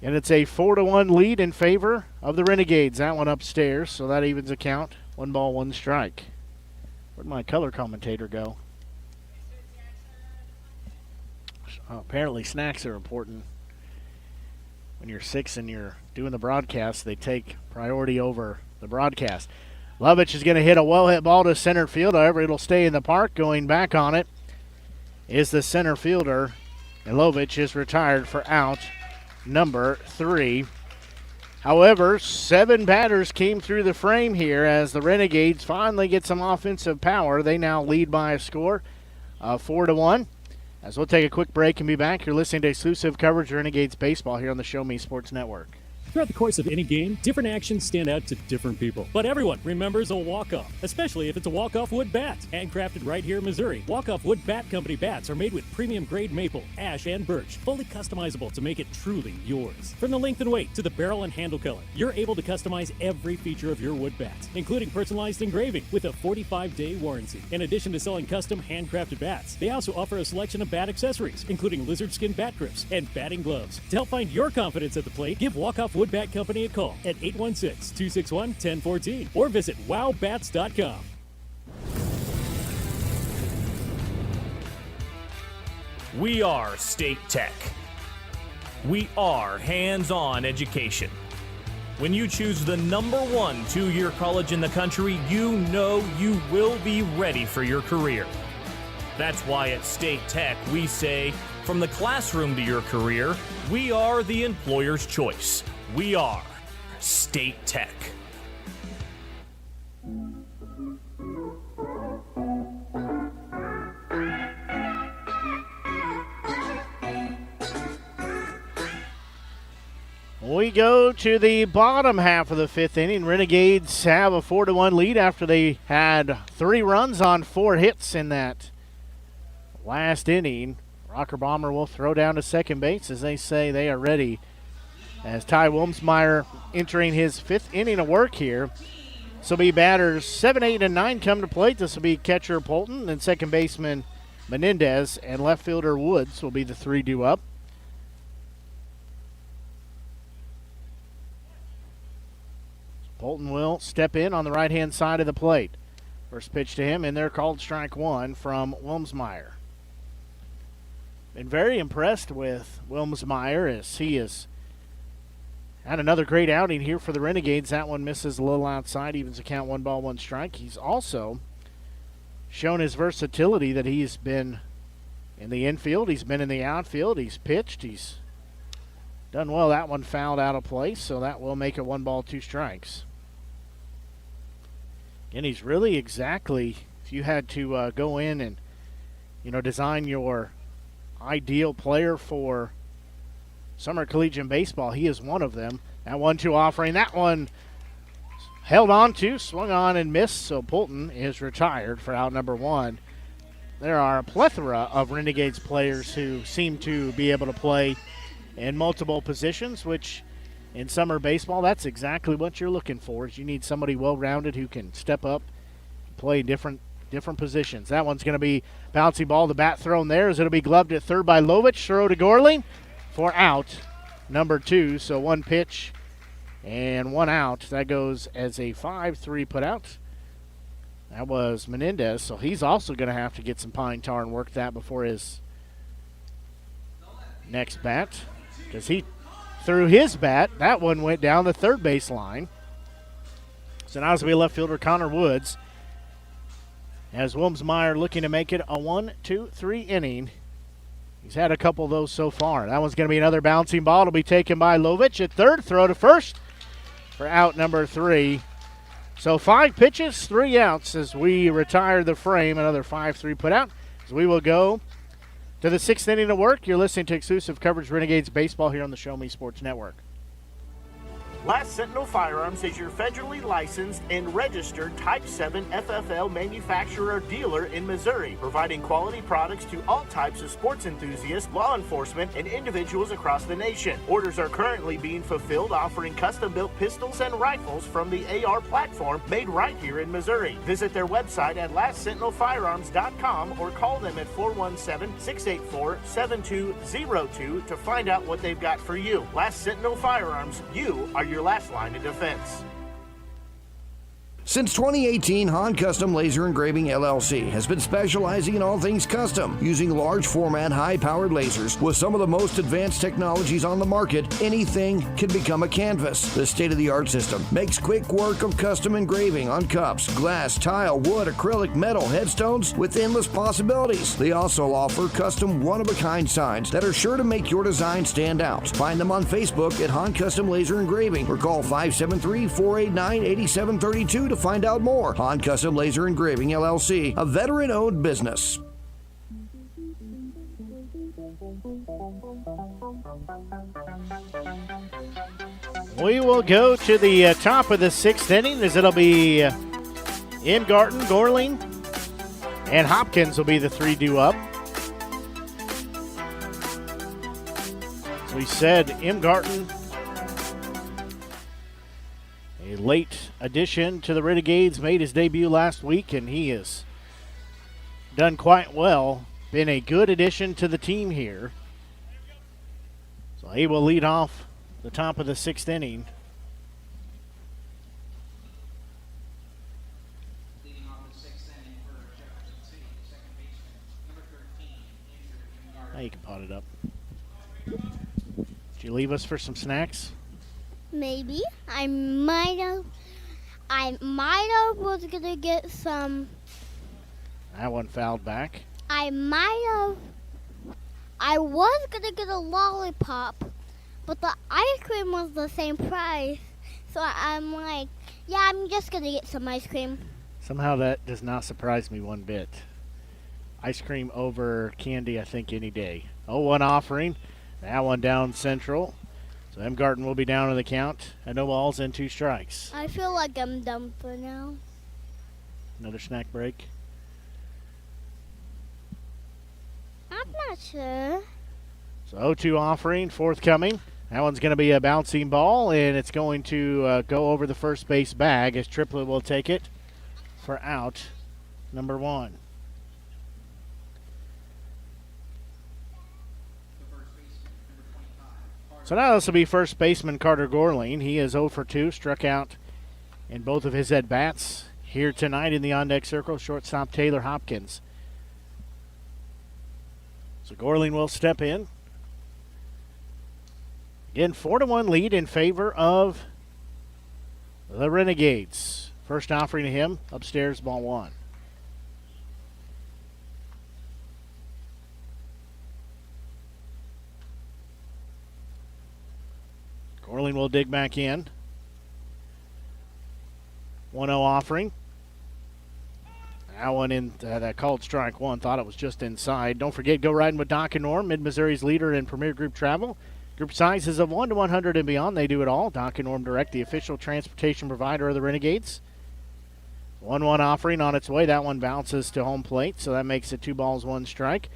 And it's a 4-1 lead in favor of the Renegades. That one upstairs, so that evens the count. 1 ball, 1 strike. Where'd my color commentator go? Apparently snacks are important. When you're 6 and you're doing the broadcast, they take priority over the broadcast. Lovich is going to hit a well-hit ball to center field. However, it'll stay in the park. Going back on it is the center fielder, and Lovich is retired for out number 3. However, 7 batters came through the frame here as the Renegades finally get some offensive power. They now lead by a score of 4-1. As we'll take a quick break and be back, you're listening to exclusive coverage of Renegades baseball here on the Show Me Sports Network. Throughout the course of any game, different actions stand out to different people. But everyone remembers a walk-off, especially if it's a walk-off wood bat. Handcrafted right here in Missouri, walk-off wood bat company bats are made with premium-grade maple, ash, and birch, fully customizable to make it truly yours. From the length and weight to the barrel and handle color, you're able to customize every feature of your wood bat, including personalized engraving with a 45-day warranty. In addition to selling custom handcrafted bats, they also offer a selection of bat accessories, including lizard skin bat grips and batting gloves. To help find your confidence at the plate, give Walk-Off Wood Bat Company a call at 816-261-1014 or visit wowbats.com. We are State Tech. We are hands-on education. When you choose the #1 two-year college in the country, you know you will be ready for your career. That's why at State Tech we say, from the classroom to your career, we are the employer's choice. We are State Tech. We go to the bottom half of the 5th inning. Renegades have a 4-1 lead after they had 3 runs on 4 hits in that last inning. Rocker Bomber will throw down to second base as they say they are ready. As Ty Wilmsmeyer entering his 5th inning of work here. This will be batters 7, 8, and 9 come to plate. This will be catcher Polton and second baseman Menendez and left fielder Woods will be the 3 due up. Polton will step in on the right-hand side of the plate. First pitch to him, and they're called strike 1 from Wilmsmeyer. Been very impressed with Wilmsmeyer as he is had another great outing here for the Renegades. That one misses a little outside, evens the count 1 ball, 1 strike. He's also shown his versatility that he's been in the infield. He's been in the outfield. He's pitched. He's done well. That one fouled out of place, so that will make it 1 ball, 2 strikes. And he's really exactly, if you had to go in and, design your ideal player for summer collegiate baseball, he is one of them. That 1-2 offering, that one held on to, swung on and missed, so Polton is retired for out number 1. There are a plethora of Renegades players who seem to be able to play in multiple positions, which in summer baseball, that's exactly what you're looking for. Is you need somebody well-rounded who can step up, play different positions. That one's going to be bouncy ball. The bat thrown there as it'll be gloved at third by Lovich. Throw to Gorley for out number 2. So 1 pitch and 1 out. That goes as a 5-3 put out. That was Menendez, so he's also going to have to get some pine tar and work that before his next bat, because he threw his bat. That one went down the third base line. So now it's going to be left fielder Connor Woods, as Wilmsmeyer looking to make it a 1-2-3 inning. He's had a couple of those so far. That one's going to be another bouncing ball. It'll be taken by Lovich at third. Throw to first for out number 3. So 5 pitches, 3 outs as we retire the frame. Another 5-3 put out. So we will go to the 6th inning of work. You're listening to exclusive coverage of Renegades baseball here on the Show Me Sports Network. Last Sentinel Firearms is your federally licensed and registered Type 7 FFL manufacturer dealer in Missouri, providing quality products to all types of sports enthusiasts, law enforcement, and individuals across the nation. Orders are currently being fulfilled, offering custom-built pistols and rifles from the AR platform made right here in Missouri. Visit their website at lastsentinelfirearms.com or call them at 417-684-7202 to find out what they've got for you. Last Sentinel Firearms, you are your last line of defense. Since 2018, Han Custom Laser Engraving LLC has been specializing in all things custom, using large format, high-powered lasers with some of the most advanced technologies on the market. Anything can become a canvas. This state-of-the-art system makes quick work of custom engraving on cups, glass, tile, wood, acrylic, metal, headstones with endless possibilities. They also offer custom one-of-a-kind signs that are sure to make your design stand out. Find them on Facebook at Han Custom Laser Engraving or call 573-489-8732 to find out more. Han Custom Laser Engraving LLC, a veteran-owned business. We will go to the top of the 6th inning, as it'll be Imgarten, Gorling, and Hopkins will be the 3 due up. As we said, Imgarten, a late addition to the Renegades, made his debut last week, and he has done quite well. Been a good addition to the team here. So he will lead off the top of the 6th inning. Now you can pot it up. Did you leave us for some snacks? Maybe. I might have was gonna get some. That one fouled back. I was gonna get a lollipop, but the ice cream was the same price. So I'm like, yeah, I'm just gonna get some ice cream. Somehow that does not surprise me one bit. Ice cream over candy, I think, any day. 0-1 offering. That one down central. So Imgarten will be down in the count. And no balls and 2 strikes. I feel like I'm done for now. Another snack break. I'm not sure. So 0-2 offering, forthcoming. That one's going to be a bouncing ball, and it's going to go over the first base bag as Triplett will take it for out number 1. So now this will be first baseman Carter Gorling. He is 0 for 2, struck out in both of his at-bats here tonight in the on-deck circle. Shortstop Taylor Hopkins. So Gorling will step in. Again, 4-1 lead in favor of the Renegades. First offering to him, upstairs, ball 1. Gorling will dig back in. 1-0 offering. That one in that called strike 1. Thought it was just inside. Don't forget, go riding with Doc and Norm, Mid-Missouri's leader in Premier Group Travel. Group sizes of 1 to 100 and beyond. They do it all. Doc and Norm Direct, the official transportation provider of the Renegades. 1-1 offering on its way. That one bounces to home plate, so that makes it 2 balls, 1 strike.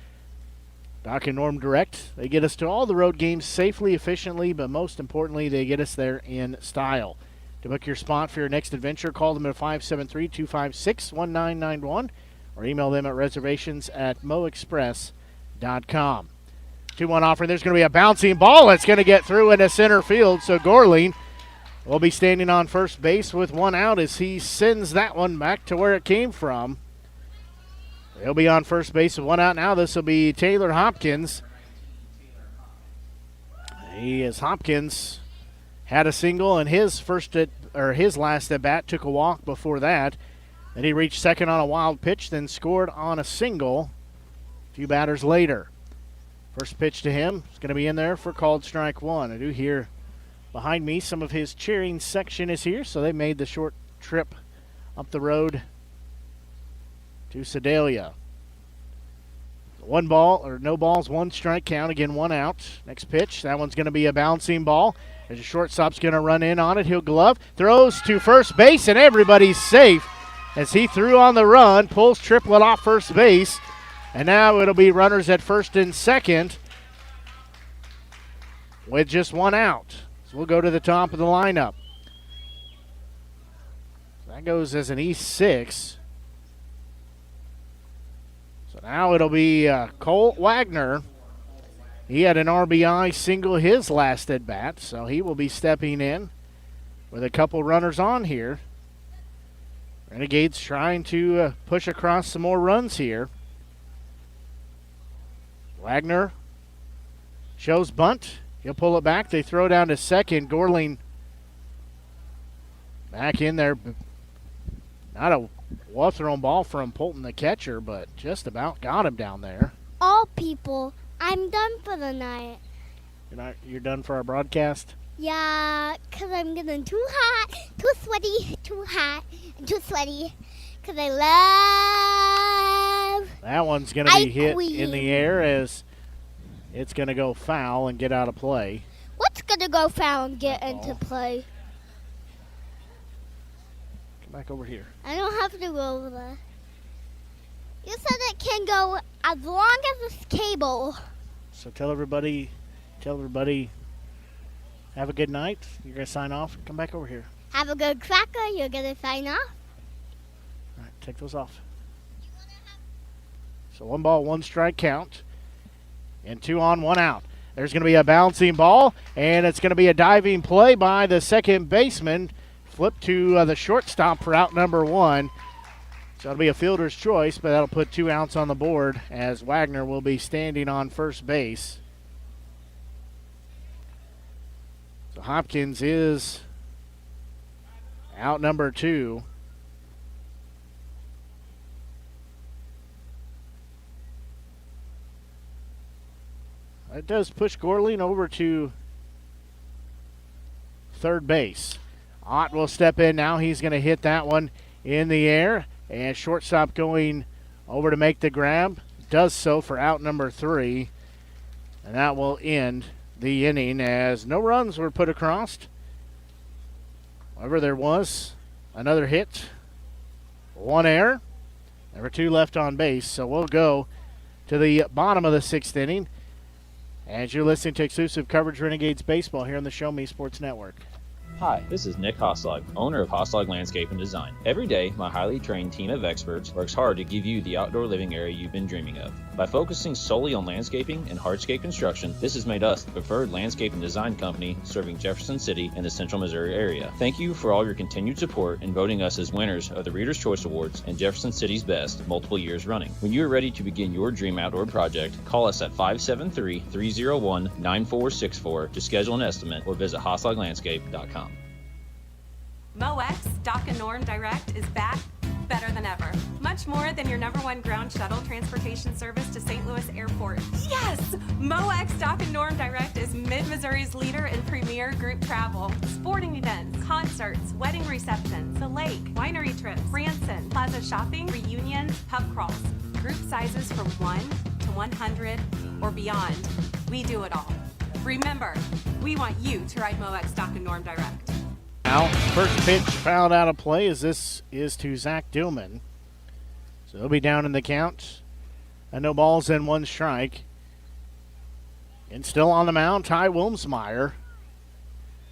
Doc and Norm Direct, they get us to all the road games safely, efficiently, but most importantly, they get us there in style. To book your spot for your next adventure, call them at 573-256-1991 or email them at reservations@moexpress.com. 2-1 offering. There's going to be a bouncing ball. It's going to get through into center field, so Gorling will be standing on first base with 1 out as he sends that one back to where it came from. He'll be on first base with 1 out now. This will be Taylor Hopkins. Hopkins had a single in his his last at bat. Took a walk before that. Then he reached second on a wild pitch, then scored on a single a few batters later. First pitch to him is going to be in there for called strike 1. I do hear behind me some of his cheering section is here, so they made the short trip up the road to Sedalia. 1 ball, or no balls, 1 strike count. Again, 1 out. Next pitch, that one's going to be a bouncing ball. As the shortstop's going to run in on it, he'll glove, throws to first base, and everybody's safe as he threw on the run, pulls Triplett off first base, and now it'll be runners at first and second with just 1 out. So we'll go to the top of the lineup. That goes as an E6. So now it'll be Colt Wagner. He had an RBI single his last at bat, so he will be stepping in with a couple runners on here. Renegades trying to push across some more runs here. Wagner shows bunt. He'll pull it back. They throw down to second. Gorling back in there. Not a well-thrown ball from Polton, the catcher, but just about got him down there. All people, I'm done for the night. You're done for our broadcast? Yeah, 'cause I'm getting too hot, too sweaty, too hot, and too sweaty. 'Cause I love... That one's going to be hit in the air as it's going to go foul and get out of play. What's going to go foul and get into play? Come back over here. I don't have to go over there. You said it can go as long as this cable. So tell everybody, have a good night. You're going to sign off. Come back over here. Have a good cracker. You're going to sign off. All right, take those off. So 1 ball, 1 strike count. And 2 on, 1 out. There's going to be a bouncing ball, and it's going to be a diving play by the second baseman. Flip to the shortstop for out number 1. So it'll be a fielder's choice, but that'll put 2 outs on the board as Wagner will be standing on first base. So Hopkins is out number 2. It does push Gorling over to third base. Ott will step in now. He's going to hit that one in the air. And shortstop going over to make the grab. Does so for out number 3. And that will end the inning as no runs were put across. However, there was another hit. 1 error. There were 2 left on base. So we'll go to the bottom of the 6th inning as you're listening to exclusive coverage Renegades Baseball here on the Show Me Sports Network. Hi, this is Nick Hoslag, owner of Hoslag Landscape and Design. Every day, my highly trained team of experts works hard to give you the outdoor living area you've been dreaming of. By focusing solely on landscaping and hardscape construction, this has made us the preferred landscape and design company serving Jefferson City and the central Missouri area. Thank you for all your continued support in voting us as winners of the Reader's Choice Awards and Jefferson City's Best multiple years running. When you are ready to begin your dream outdoor project, call us at 573-301-9464 to schedule an estimate or visit hoslaglandscape.com. MoX Dock and Norm Direct is back better than ever. Much more than your #1 ground shuttle transportation service to St. Louis Airport. Yes! MoX Dock and Norm Direct is Mid-Missouri's leader in premier group travel. Sporting events, concerts, wedding receptions, the lake, winery trips, Branson, plaza shopping, reunions, pub crawls. Group sizes from 1 to 100 or beyond. We do it all. Remember, we want you to ride MoX Dock and Norm Direct. Now, first pitch fouled out of play as this is to Zach Dillman. So he'll be down in the count. And no balls and 1 strike. And still on the mound, Ty Wilmsmeyer.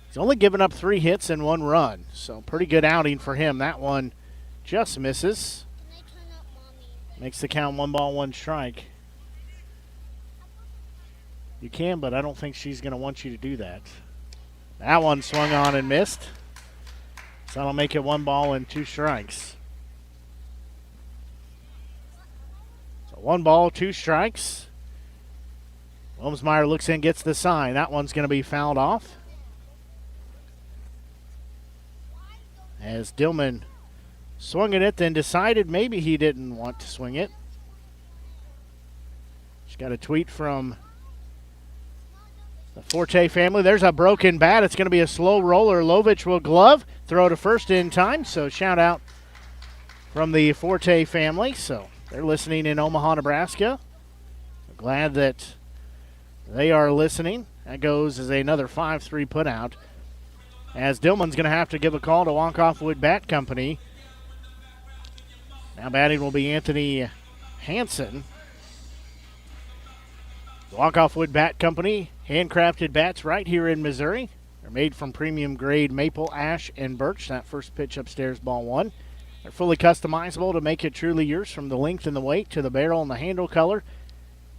He's only given up 3 hits and 1 run. So pretty good outing for him. That one just misses. Makes the count 1 ball, 1 strike. You can, but I don't think she's going to want you to do that. That one swung on and missed. So that'll make it 1 ball and 2 strikes. So 1 ball, 2 strikes. Wilmsmeyer looks in, gets the sign. That one's going to be fouled off. As Dillman swung at it, then decided maybe he didn't want to swing it. Just got a tweet from the Forte family. There's a broken bat. It's going to be a slow roller. Lovich will glove. Throw to first in time. So shout out from the Forte family. So they're listening in Omaha, Nebraska. I'm glad that they are listening. That goes as another 5-3 put out. As Dillman's going to have to give a call to Walkoff Wood Bat Company. Now batting will be Anthony Hansen. Walkoff Wood Bat Company, handcrafted bats right here in Missouri. They're made from premium grade maple, ash, and birch. That first pitch upstairs, ball 1. They're fully customizable to make it truly yours, from the length and the weight to the barrel and the handle color.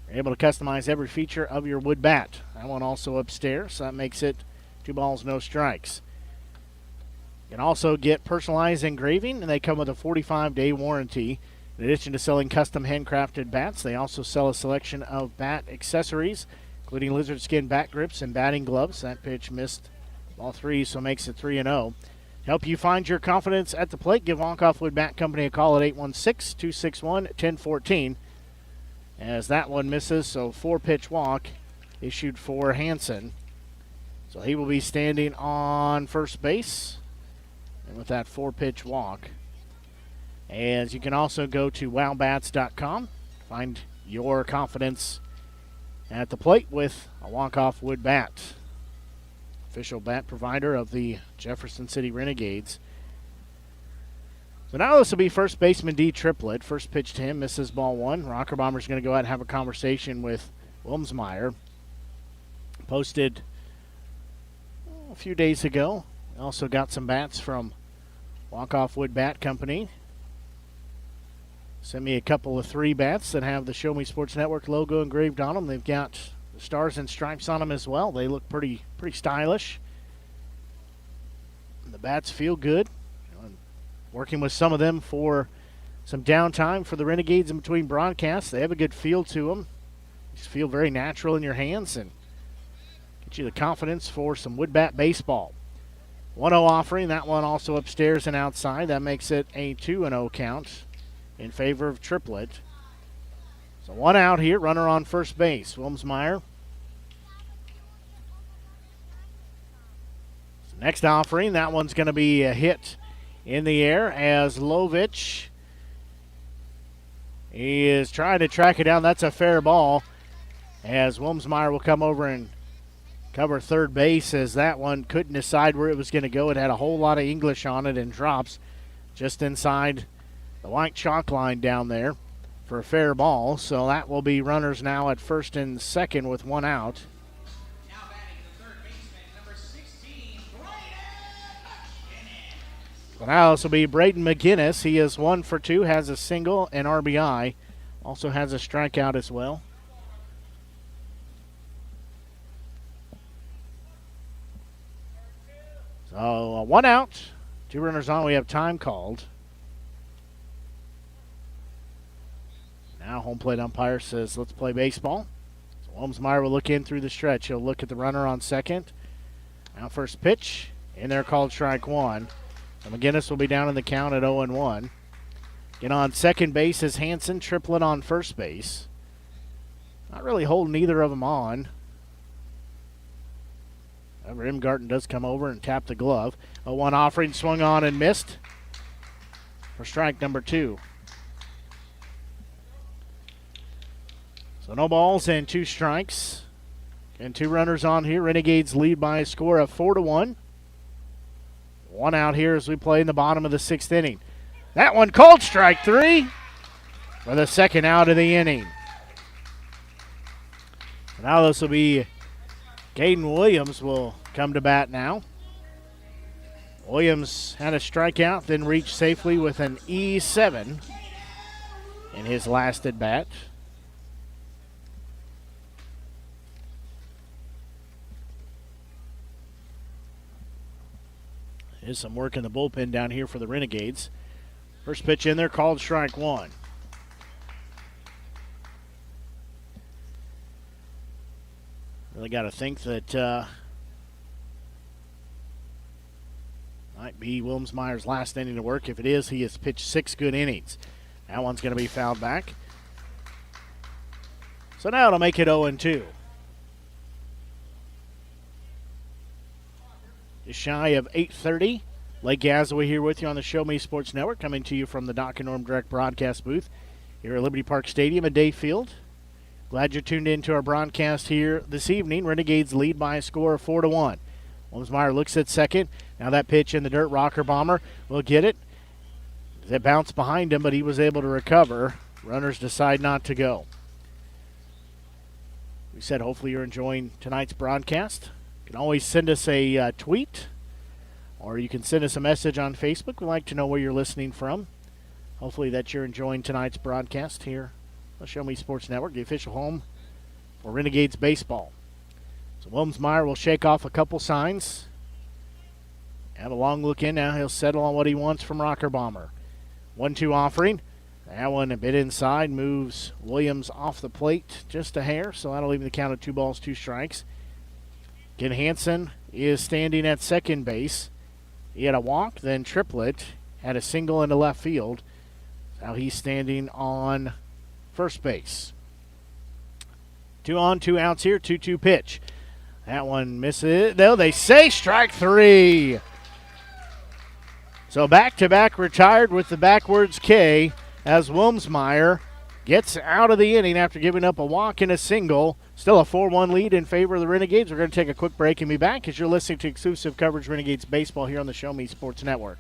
You're able to customize every feature of your wood bat. That one also upstairs, so that makes it 2 balls, no strikes. You can also get personalized engraving, and they come with a 45-day warranty. In addition to selling custom handcrafted bats, they also sell a selection of bat accessories, including lizard skin bat grips and batting gloves. That pitch missed all three, so makes it 3-0. Help you find your confidence at the plate, give Walkoff Wood Bat Company a call at 816-261-1014. As that one misses, so 4-pitch walk issued for Hansen. So he will be standing on first base, and with that 4-pitch walk. As you can also go to wowbats.com, find your confidence at the plate with a Walkoff Wood Bat. Official bat provider of the Jefferson City Renegades. So now this will be first baseman D Triplett. First pitch to him, misses ball one. Rocker Bomber's going to go out and have a conversation with Wilmsmeyer. Posted a few days ago. Also got some bats from Walkoff Wood Bat Company. Sent me a couple of 3 bats that have the Show Me Sports Network logo engraved on them. They've got the stars and stripes on them as well. They look pretty stylish. And the bats feel good. Working with some of them for some downtime for the Renegades in between broadcasts. They have a good feel to them. Just feel very natural in your hands and get you the confidence for some wood bat baseball. 1-0 offering. That one also upstairs and outside. That makes it a 2-0 count in favor of Triplett. So 1 out here, runner on first base. Wilmsmeyer. So next offering, that one's going to be a hit in the air as Lovich is trying to track it down. That's a fair ball as Wilmsmeyer will come over and cover third base as that one couldn't decide where it was going to go. It had a whole lot of English on it and drops just inside the white chalk line down there for a fair ball. So that will be runners now at first and second with 1 out. So now this will be Braden McGinnis. He is 1 for 2, has a single and RBI. Also has a strikeout as well. So 1 out, 2 runners on. We have time called. Now home plate umpire says, let's play baseball. So Wilmsmeyer will look in through the stretch. He'll look at the runner on second. Now first pitch. In there called strike 1. So McGinnis will be down in the count at 0-1. Get on second base is Hansen. Triplett on first base. Not really holding either of them on. However, Imgarten does come over and tap the glove. 0-1 offering, swung on and missed for strike number 2. So no balls and 2 strikes. And 2 runners on here. Renegades lead by a score of 4-1. 1 out here as we play in the bottom of the 6th inning. That one called strike 3 for the second out of the inning. Now this will be Caden Williams will come to bat now. Williams had a strikeout, then reached safely with an E7 in his last at bat. There's some work in the bullpen down here for the Renegades. First pitch in there, called strike 1. Really got to think that might be Wilmsmeyer's last inning to work. If it is, he has pitched 6 good innings. That one's going to be fouled back. So now it'll make it 0-2. Just shy of 8:30. Blake Gazaway here with you on the Show Me Sports Network, coming to you from the Doc and Norm Direct broadcast booth here at Liberty Park Stadium at Dayfield. Glad you're tuned in to our broadcast here this evening. Renegades lead by a score of 4-1. Wilmsmeyer looks at second. Now that pitch in the dirt, Rocker Bomber will get it. It bounced behind him, but he was able to recover. Runners decide not to go. We said hopefully you're enjoying tonight's broadcast. You can always send us a tweet, or you can send us a message on Facebook. We'd like to know where you're listening from. Hopefully that you're enjoying tonight's broadcast here on Show Me Sports Network, the official home for Renegades baseball. So Wilmsmeyer will shake off a couple signs. Have a long look in now. He'll settle on what he wants from Rocker Bomber. 1-2 offering. That one a bit inside. Moves Williams off the plate just a hair, so that'll leave the count of 2 balls, 2 strikes. Again, Hansen is standing at second base. He had a walk, then triplet. Had a single into left field. Now he's standing on first base. 2 on, 2 outs here. 2-2 pitch. That one misses. No, they say strike 3. So back-to-back retired with the backwards K as Wilmsmeyer gets out of the inning after giving up a walk and a single. Still a 4-1 lead in favor of the Renegades. We're going to take a quick break and be back as you're listening to exclusive coverage Renegades baseball here on the Show Me Sports Network.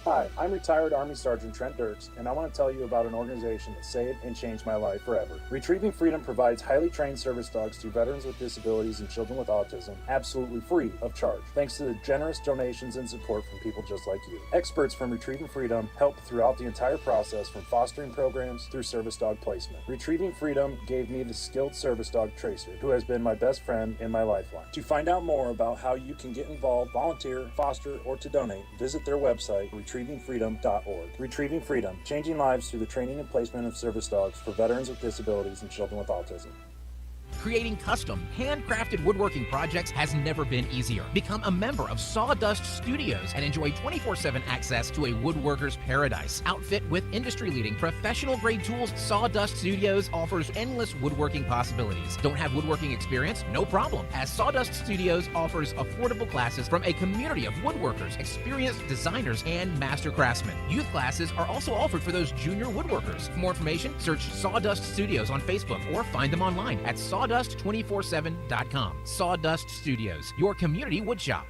Hi, I'm retired Army Sergeant Trent Dirks, and I want to tell you about an organization that saved and changed my life forever. Retrieving Freedom provides highly trained service dogs to veterans with disabilities and children with autism, absolutely free of charge, thanks to the generous donations and support from people just like you. Experts from Retrieving Freedom help throughout the entire process, from fostering programs through service dog placement. Retrieving Freedom gave me the skilled service dog Tracer, who has been my best friend and my lifeline. To find out more about how you can get involved, volunteer, foster, or to donate, visit their website, retrievingfreedom.org. Retrieving Freedom, changing lives through the training and placement of service dogs for veterans with disabilities and children with autism. Creating custom, handcrafted woodworking projects has never been easier. Become a member of Sawdust Studios and enjoy 24/7 access to a woodworker's paradise. Outfit with industry-leading professional-grade tools, Sawdust Studios offers endless woodworking possibilities. Don't have woodworking experience? No problem, as Sawdust Studios offers affordable classes from a community of woodworkers, experienced designers, and master craftsmen. Youth classes are also offered for those junior woodworkers. For more information, search Sawdust Studios on Facebook or find them online at sawdust247.com. Sawdust Studios, your community woodshop.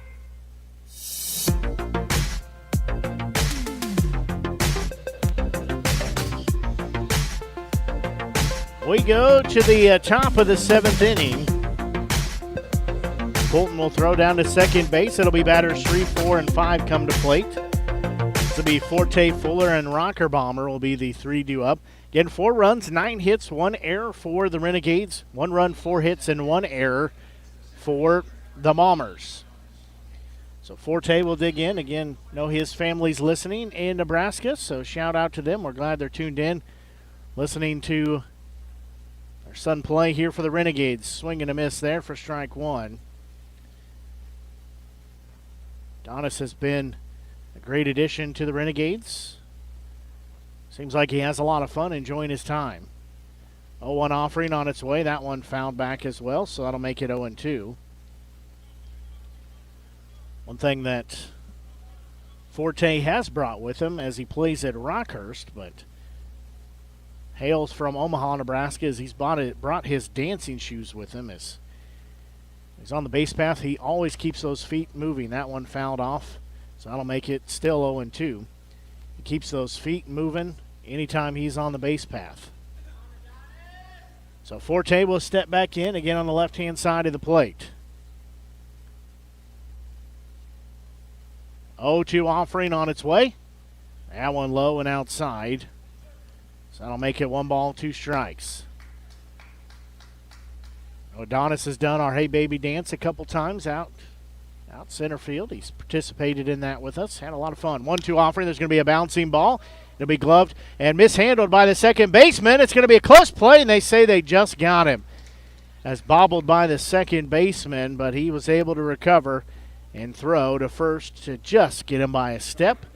We go to the top of the 7th inning. Colton will throw down to second base. It'll be batters 3, 4, and 5 come to plate. It'll be Forte, Fuller, and Rocker Bomber will be the 3 due up. Again, 4 runs, 9 hits, 1 error for the Renegades. 1 run, 4 hits, and 1 error for the Bombers. So Forte will dig in. Again, know his family's listening in Nebraska, so shout out to them. We're glad they're tuned in, listening to their son play here for the Renegades. Swing and a miss there for strike 1. Donis has been a great addition to the Renegades. Seems like he has a lot of fun enjoying his time. 0-1 offering on its way. That one fouled back as well, so that'll make it 0-2. One thing that Forte has brought with him as he plays at Rockhurst, but hails from Omaha, Nebraska, as he's brought his dancing shoes with him. As he's on the base path, he always keeps those feet moving. That one fouled off, so that'll make it still 0-2. He keeps those feet moving anytime he's on the base path. So Forte will step back in again on the left-hand side of the plate. 0-2 offering on its way. That one low and outside. So that'll make it 1 ball, 2 strikes. Adonis has done our Hey Baby dance a couple times out center field. He's participated in that with us. Had a lot of fun. 1-2 offering. There's going to be a bouncing ball. It'll be gloved and mishandled by the second baseman. It's going to be a close play, and they say they just got him. As bobbled by the second baseman, but he was able to recover and throw to first to just get him by a step.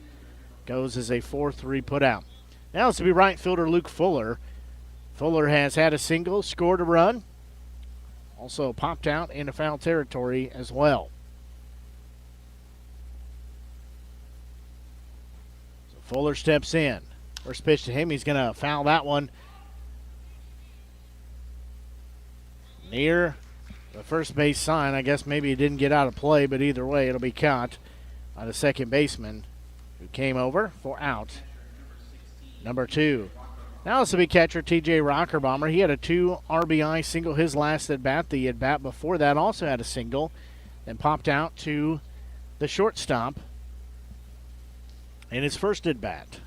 Goes as a 4-3 put out. Now it's to be right fielder Luke Fuller. Fuller has had a single, scored a run. Also popped out into foul territory as well. Fuller steps in. First pitch to him. He's going to foul that one near the first base sign. I guess maybe it didn't get out of play, but either way, it'll be caught by the second baseman who came over for out number 2. Now this will be catcher TJ Rockerbomber. He had a 2 RBI single his last at bat. The at bat before that also had a single, then popped out to the shortstop in his first at bat.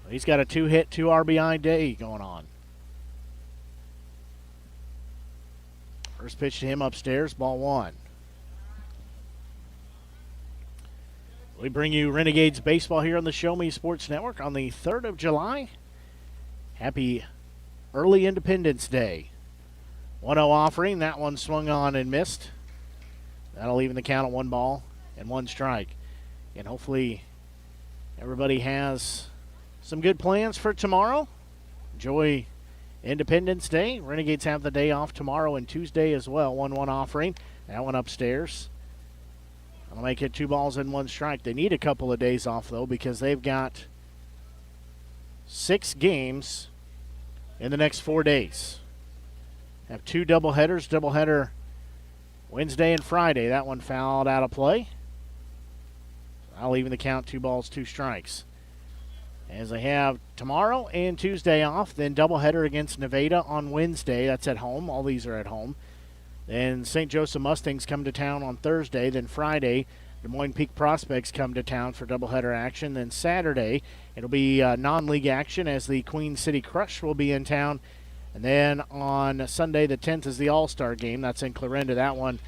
He's got a 2-hit, 2 RBI day going on. First pitch to him upstairs, ball 1. We bring you Renegades baseball here on the Show Me Sports Network on the 3rd of July. Happy early Independence Day. 1-0 offering. That one swung on and missed. That'll even the count at 1 ball and 1 strike. And hopefully everybody has some good plans for tomorrow. Enjoy Independence Day. Renegades have the day off tomorrow and Tuesday as well. 1-1 offering. That one upstairs. I'll make it 2 balls and 1 strike. They need a couple of days off, though, because they've got 6 games in the next 4 days. Have 2 doubleheaders. Doubleheader Wednesday and Friday. That one fouled out of play. I'll even the count 2 balls, 2 strikes. As they have tomorrow and Tuesday off, then doubleheader against Nevada on Wednesday. That's at home. All these are at home. Then St. Joseph Mustangs come to town on Thursday. Then Friday, Des Moines Peak Prospects come to town for doubleheader action. Then Saturday, it'll be non-league action as the Queen City Crush will be in town. And then on Sunday the 10th is the All-Star game. That's in Clarinda. That one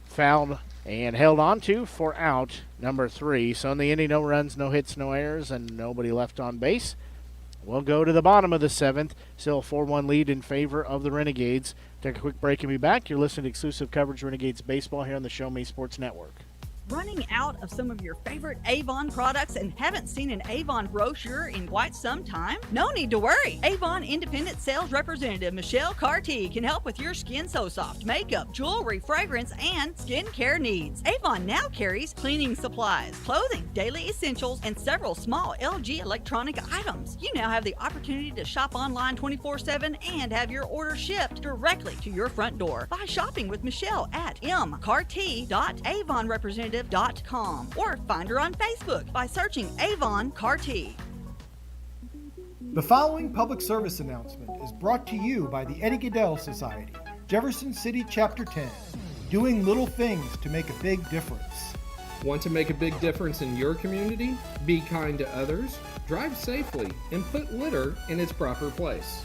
fouled and held on to for out number 3. So in the inning, no runs, no hits, no errors, and nobody left on base. We'll go to the bottom of the 7th. Still a 4-1 lead in favor of the Renegades. Take a quick break and be back. You're listening to exclusive coverage of Renegades baseball here on the Show Me Sports Network. Running out of some of your favorite Avon products and haven't seen an Avon brochure in quite some time? No need to worry. Avon Independent Sales Representative Michelle Carty can help with your Skin So Soft makeup, jewelry, fragrance, and skincare needs. Avon now carries cleaning supplies, clothing, daily essentials, and several small LG electronic items. You now have the opportunity to shop online 24/7 and have your order shipped directly to your front door by shopping with Michelle at mcarty.avonrepresentative.com or find her on Facebook by searching Avon Carty. The following public service announcement is brought to you by the Eddie Gaedel Society, Jefferson City Chapter 10, doing little things to make a big difference. Want to make a big difference in your community? Be kind to others, drive safely, and put litter in its proper place.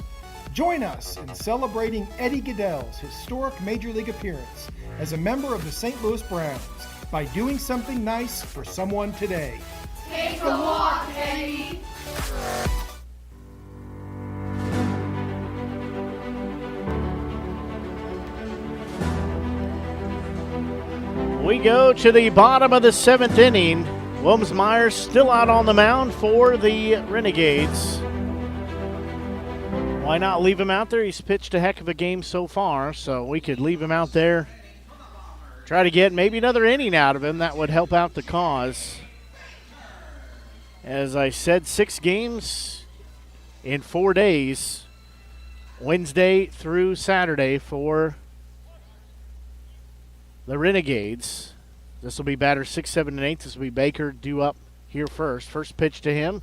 Join us in celebrating Eddie Gaedel's historic Major League appearance as a member of the St. Louis Browns by doing something nice for someone today. Take a walk, Eddie. We go to the bottom of the 7th inning. Wilmsmeyer still out on the mound for the Renegades. Why not leave him out there? He's pitched a heck of a game so far, so we could leave him out there. Try to get maybe another inning out of him. That would help out the cause. As I said, 6 games in 4 days, Wednesday through Saturday for the Renegades. This will be batter 6, 7, and 8. This will be Baker due up here first. First pitch to him.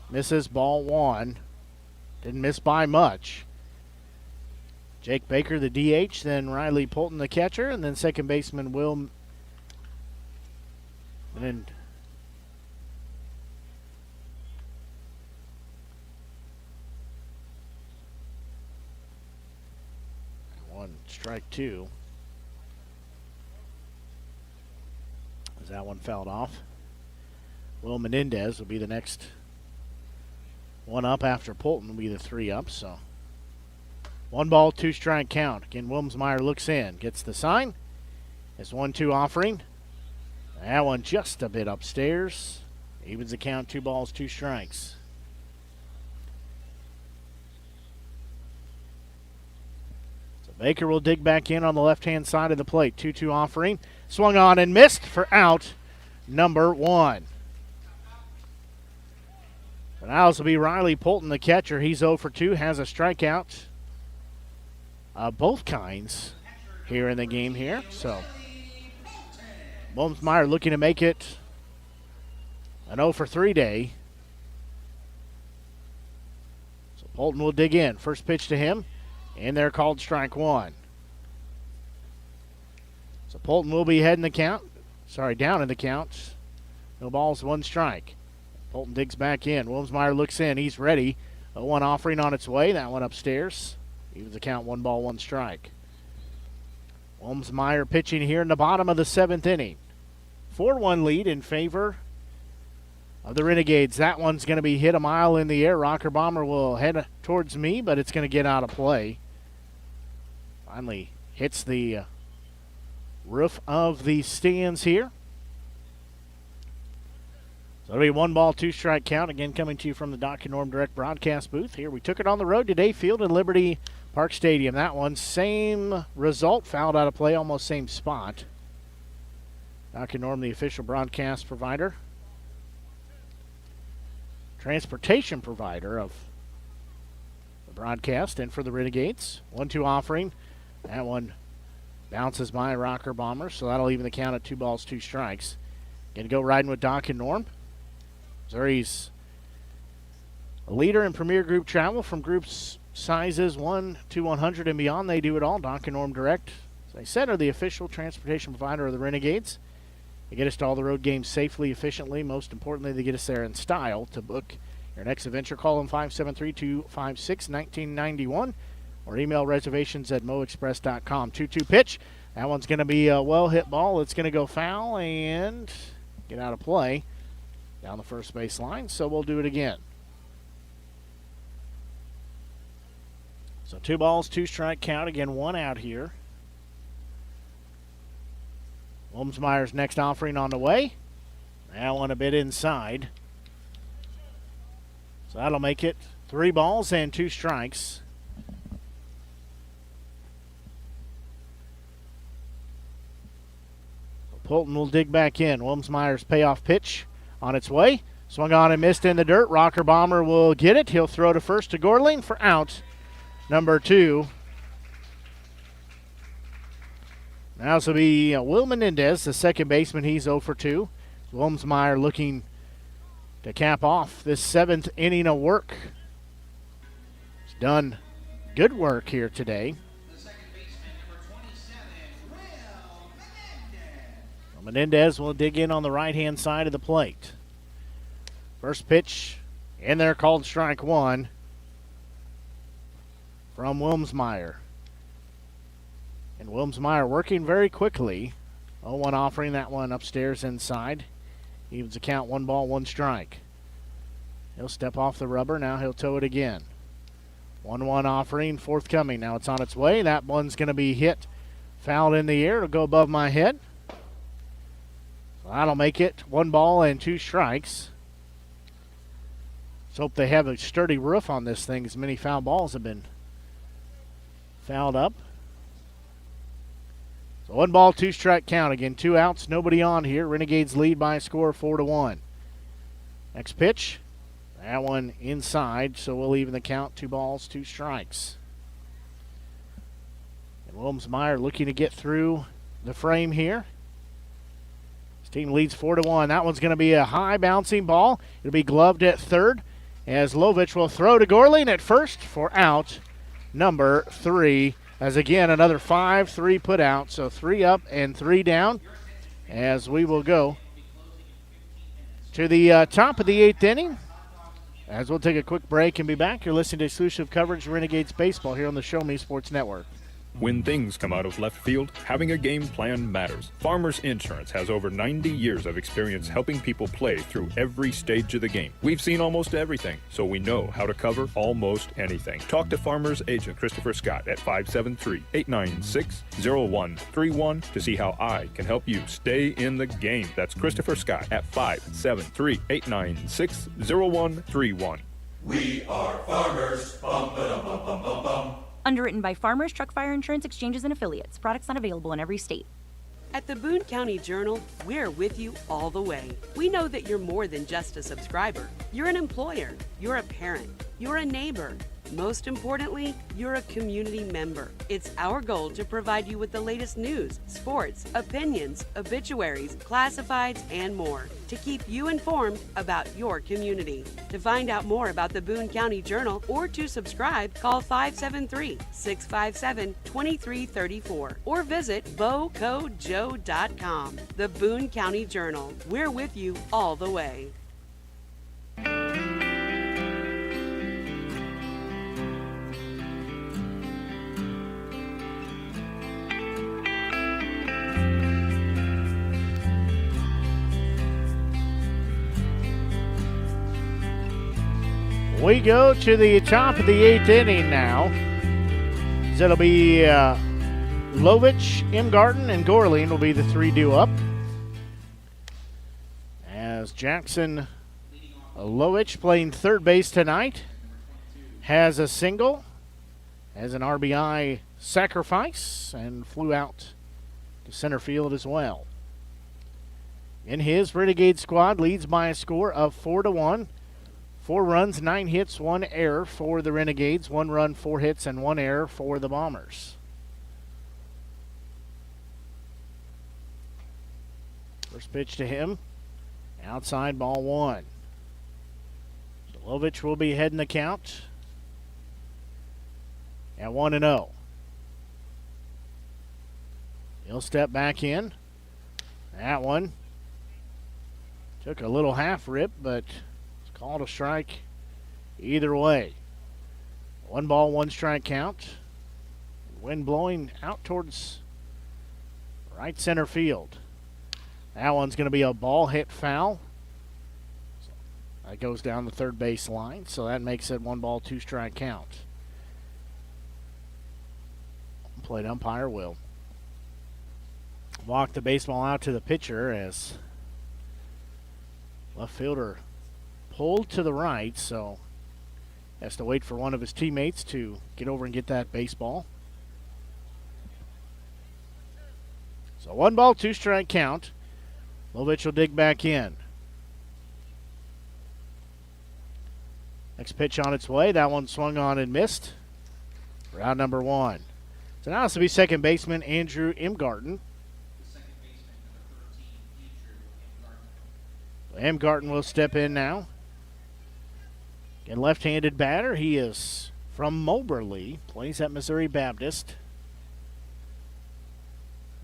Misses, ball 1. Didn't miss by much. Jake Baker, the DH, then Riley Polton, the catcher, and then second baseman Will. And then one strike 2. As that one fouled off. Will Menendez will be the next one up after Polton will be the 3 up, so 1 ball, 2 strike count. Again, Wilmsmeyer looks in, gets the sign. It's 1-2 offering. That one just a bit upstairs. Evens the count, 2 balls, 2 strikes. So Baker will dig back in on the left-hand side of the plate. 2-2 offering. Swung on and missed for out number 1. And now this will be Riley Polton, the catcher. He's 0 for 2, has a strikeout. Both kinds here in the game here. So Wilmsmeyer looking to make it an 0 for 3 day. So Polton will dig in. First pitch to him, and they're called strike 1. So Polton will be down in the count. No balls, 1 strike. Polton digs back in. Wilmsmeyer looks in. He's ready. 0-1 offering on its way. That one upstairs. Evens the count, 1 ball, 1 strike. Wilmsmeyer pitching here in the bottom of the 7th inning. 4-1 lead in favor of the Renegades. That one's going to be hit a mile in the air. Rocker Bomber will head towards me, but it's going to get out of play. Finally hits the roof of the stands here. So it'll be 1 ball, 2 strike count. Again, coming to you from the Doc and Norm Direct broadcast booth here. We took it on the road to Day Field and Liberty Park Stadium. That one, same result, fouled out of play, almost same spot. Doc and Norm, the official broadcast provider. Transportation provider of the broadcast and for the Renegades. 1-2 offering. That one bounces by Rocker Bomber, so that'll even the count at 2 balls, 2 strikes. Going to go riding with Doc and Norm. Missouri's a leader in Premier Group travel from groups sizes 1 to 100 and beyond. They do it all. Doc and Norm Direct, as I said, are the official transportation provider of the Renegades. They get us to all the road games safely, efficiently. Most importantly, they get us there in style. To book your next adventure, call them 573-256-1991 or email reservations at moexpress.com. 2-2 pitch. That one's going to be a well-hit ball. It's going to go foul and get out of play down the first base line, so we'll do it again. So 2 balls, 2 strike count. Again, 1 out here. Wilmsmeyer's next offering on the way. That one a bit inside. So that'll make it 3 balls and 2 strikes. Polton will dig back in. Wilmsmeyer's payoff pitch on its way. Swung on and missed in the dirt. Rocker Bomber will get it. He'll throw to first to Gorling for out number 2. Now this will be Will Menendez, the second baseman. He's 0 for 2. Wilmsmeyer looking to cap off this 7th inning of work. He's done good work here today. Menendez will dig in on the right-hand side of the plate. First pitch in there called strike 1 from Wilmsmeyer. And Wilmsmeyer working very quickly. 0-1 offering, that one upstairs inside. Evens the count, 1 ball, 1 strike. He'll step off the rubber. Now he'll tow it again. 1-1 offering, forthcoming. Now it's on its way. That one's going to be hit, fouled in the air. It'll go above my head. So that'll make it 1 ball and 2 strikes. Let's hope they have a sturdy roof on this thing, as many foul balls have been fouled up. So 1 ball, 2 strike count. Again, 2 outs, nobody on here. Renegades lead by a score of 4-1. Next pitch, that one inside, so we'll even the count. 2 balls, 2 strikes. And Wilmsmeyer looking to get through the frame here. His team leads 4-1. That one's going to be a high bouncing ball. It'll be gloved at third as Lovich will throw to Gorling at first for out number 3. As again, another 5-3 put out, so 3 up and 3 down as we will go to the top of the 8th inning. As we'll take a quick break and be back. You're listening to exclusive coverage of Renegades Baseball here on the Show Me Sports Network. When things come out of left field, having a game plan matters. Farmers Insurance has over 90 years of experience helping people play through every stage of the game. We've seen almost everything, so we know how to cover almost anything. Talk to Farmers Agent Christopher Scott at 573-896-0131 to see how I can help you stay in the game. That's Christopher Scott at 573-896-0131. We are farmers. Bum, ba-dum, bum, bum, bum, bum. Underwritten by Farmers Truck Fire Insurance Exchanges and Affiliates. Products not available in every state. At the Boone County Journal, we're with you all the way. We know that you're more than just a subscriber. You're an employer, you're a parent, you're a neighbor. Most importantly, you're a community member. It's our goal to provide you with the latest news, sports, opinions, obituaries, classifieds, and more to keep you informed about your community. To find out more about the Boone County Journal or to subscribe, call 573-657-2334 or visit bocojoe.com. The Boone County Journal. We're with you all the way. We go to the top of the 8th inning now. So it'll be Lovich, Imgarten, and Gorleen will be the 3 due up. As Jackson Lovich, playing third base tonight, has a single, has an RBI sacrifice, and flew out to center field as well. In his Renegade squad, leads by a score of 4-1. 4 runs, 9 hits, 1 error for the Renegades. 1 run, 4 hits, and 1 error for the Bombers. First pitch to him. Outside, ball 1. Lovich will be heading the count at 1-0. He'll step back in. That one took a little half rip, but it's called a strike either way. 1 ball, 1 strike count. Wind blowing out towards right center field. That one's going to be a ball hit foul. That goes down the third base line, so that makes it 1 ball, 2 strike count. Plate umpire will walk the baseball out to the pitcher as left fielder pulled to the right, so has to wait for one of his teammates to get over and get that baseball. So 1 ball, 2 strike count. Lovich will dig back in. Next pitch on its way. That one swung on and missed. Round number 1. So now this will be second baseman Andrew Imgarten. Imgarten will step in now. Again, left-handed batter. He is from Moberly. Plays at Missouri Baptist.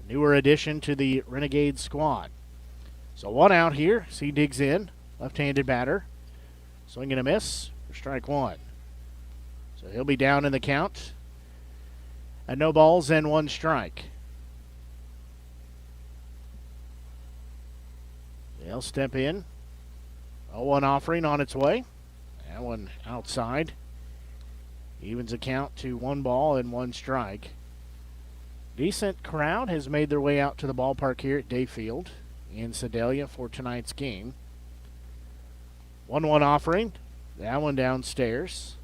A newer addition to the Renegade squad. So 1 out here. So he digs in. Left-handed batter. Swing and a miss for strike 1. So he'll be down in the count. And no balls and 1 strike. They'll step in. 0-1 offering on its way. That one outside. Evens the count to 1 ball and 1 strike. Decent crowd has made their way out to the ballpark here at Dayfield in Sedalia for tonight's game. 1-1 offering. That one downstairs.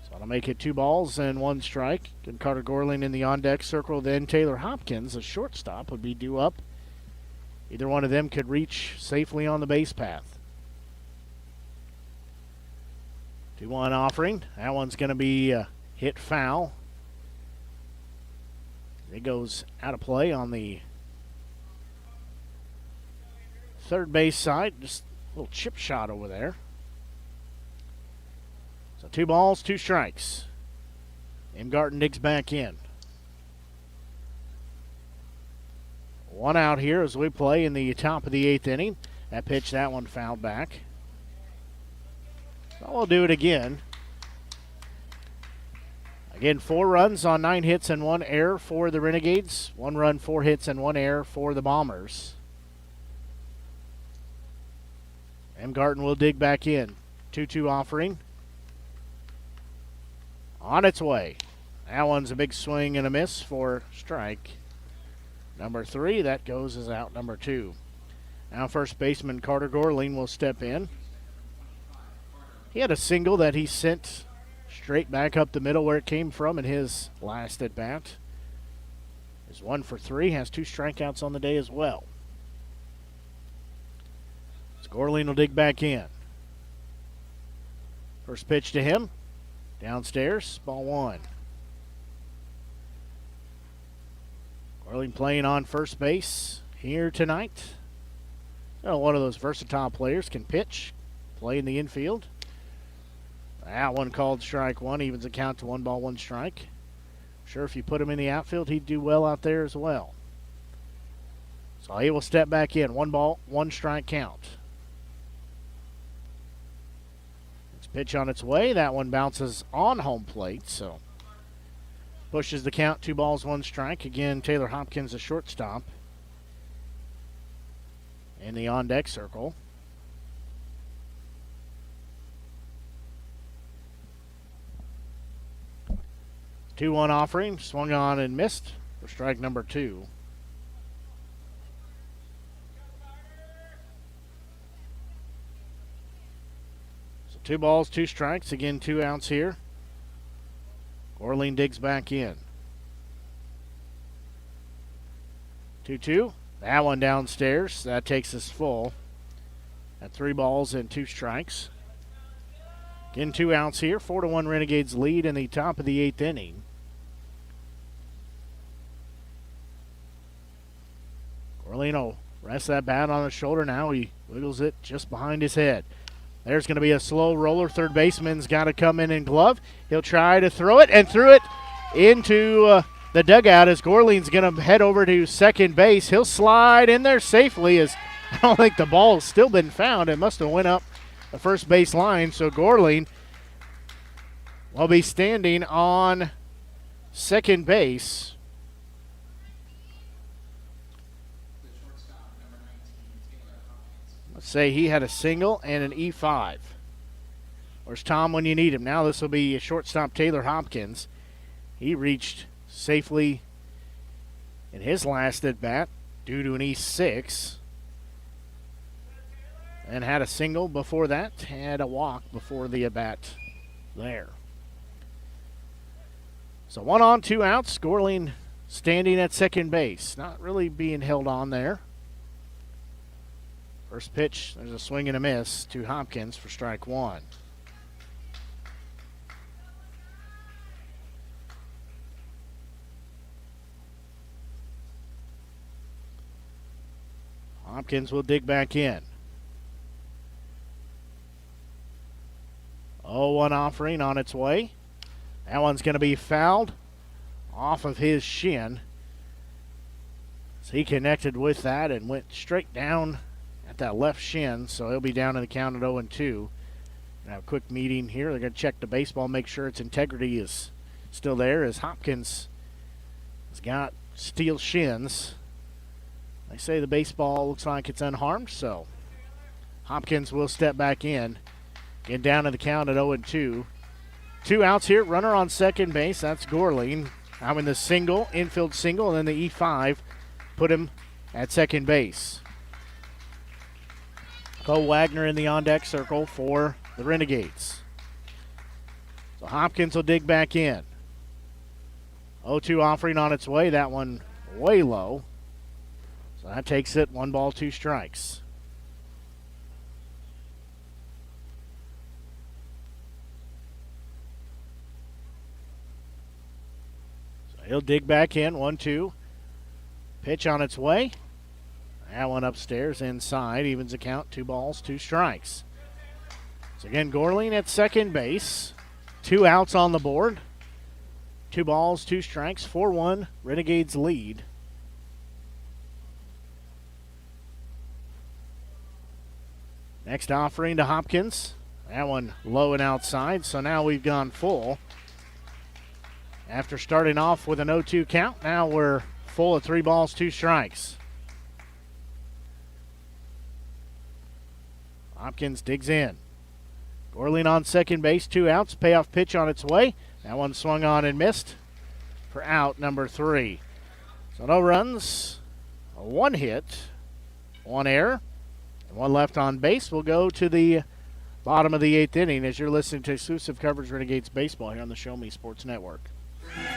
So that'll make it 2 balls and 1 strike. Good Carter Gorling in the on-deck circle. Then Taylor Hopkins, a shortstop, would be due up. Either one of them could reach safely on the base path. 2-1 offering. That one's going to be hit foul. It goes out of play on the third base side. Just a little chip shot over there. So 2 balls, 2 strikes. Imgarten digs back in. 1 out here as we play in the top of the 8th inning. That pitch, that one fouled back. So we'll do it again. Again, 4 runs on 9 hits and 1 error for the Renegades. 1 run, 4 hits, and 1 error for the Bombers. Imgarten will dig back in. 2-2 offering. On its way. That one's a big swing and a miss for strike number 3. That goes as out number 2. Now first baseman Carter Gorling will step in. He had a single that he sent straight back up the middle where it came from in his last at bat. Is 1 for 3, has 2 strikeouts on the day as well. So Gorling will dig back in. First pitch to him. Downstairs, ball 1. Gorling playing on first base here tonight. One of those versatile players, can pitch, play in the infield. That one called strike 1, evens the count to 1 ball, 1 strike. Sure, if you put him in the outfield, he'd do well out there as well. So he will step back in. 1 ball, 1 strike count. Pitch on its way. That one bounces on home plate, so pushes the count. 2 balls, 1 strike. Again, Taylor Hopkins, a shortstop, in the on-deck circle. 2-1 offering, swung on and missed for strike number 2. So 2 balls, 2 strikes. Again, 2 outs here. Gorling digs back in. 2-2. That one downstairs. That takes us full. At 3 balls and 2 strikes. Again, 2 outs here. 4-1 Renegades lead in the top of the 8th inning. Gorling will rest that bat on his shoulder now. He wiggles it just behind his head. There's going to be a slow roller. Third baseman's got to come in and glove. He'll try to throw it and threw it into the dugout as Gorling's going to head over to second base. He'll slide in there safely as I don't think the ball has still been found. It must have went up the first base line. So Gorling will be standing on second base. Let's say he had a single and an E5. Where's Tom when you need him? Now this will be a shortstop Taylor Hopkins. He reached safely in his last at bat due to an E6. And had a single before that. Had a walk before the at bat there. So 1 on, 2 outs. Gorling standing at second base. Not really being held on there. First pitch, there's a swing and a miss to Hopkins for strike 1. Hopkins will dig back in. 0-1 offering on its way. That one's going to be fouled off of his shin. So he connected with that and went straight down at that left shin, so he'll be down in the count at 0-2. Have a quick meeting here. They're going to check the baseball, make sure its integrity is still there, as Hopkins has got steel shins. They say the baseball looks like it's unharmed, so Hopkins will step back in. Get down to the count at 0-2. 2 outs here. Runner on second base. That's Gorling. Having the single, infield single, and then the E5 put him at second base. Cole Wagner in the on-deck circle for the Renegades. So Hopkins will dig back in. 0-2 offering on its way. That one way low. So that takes it 1 ball, 2 strikes. So he'll dig back in. 1-2. Pitch on its way. That one upstairs inside, evens the count, 2 balls, 2 strikes. So again, Gorling at second base. 2 outs on the board. 2 balls, 2 strikes, 4-1, Renegades lead. Next offering to Hopkins. That one low and outside, so now we've gone full. After starting off with an 0-2 count, now we're full of 3 balls, 2 strikes. Hopkins digs in. Gorling on second base, 2 outs. Payoff pitch on its way. That one swung on and missed for out number 3. So no runs, 1 hit, 1 error, and 1 left on base. We'll go to the bottom of the 8th inning as you're listening to exclusive coverage Renegades Baseball here on the Show Me Sports Network.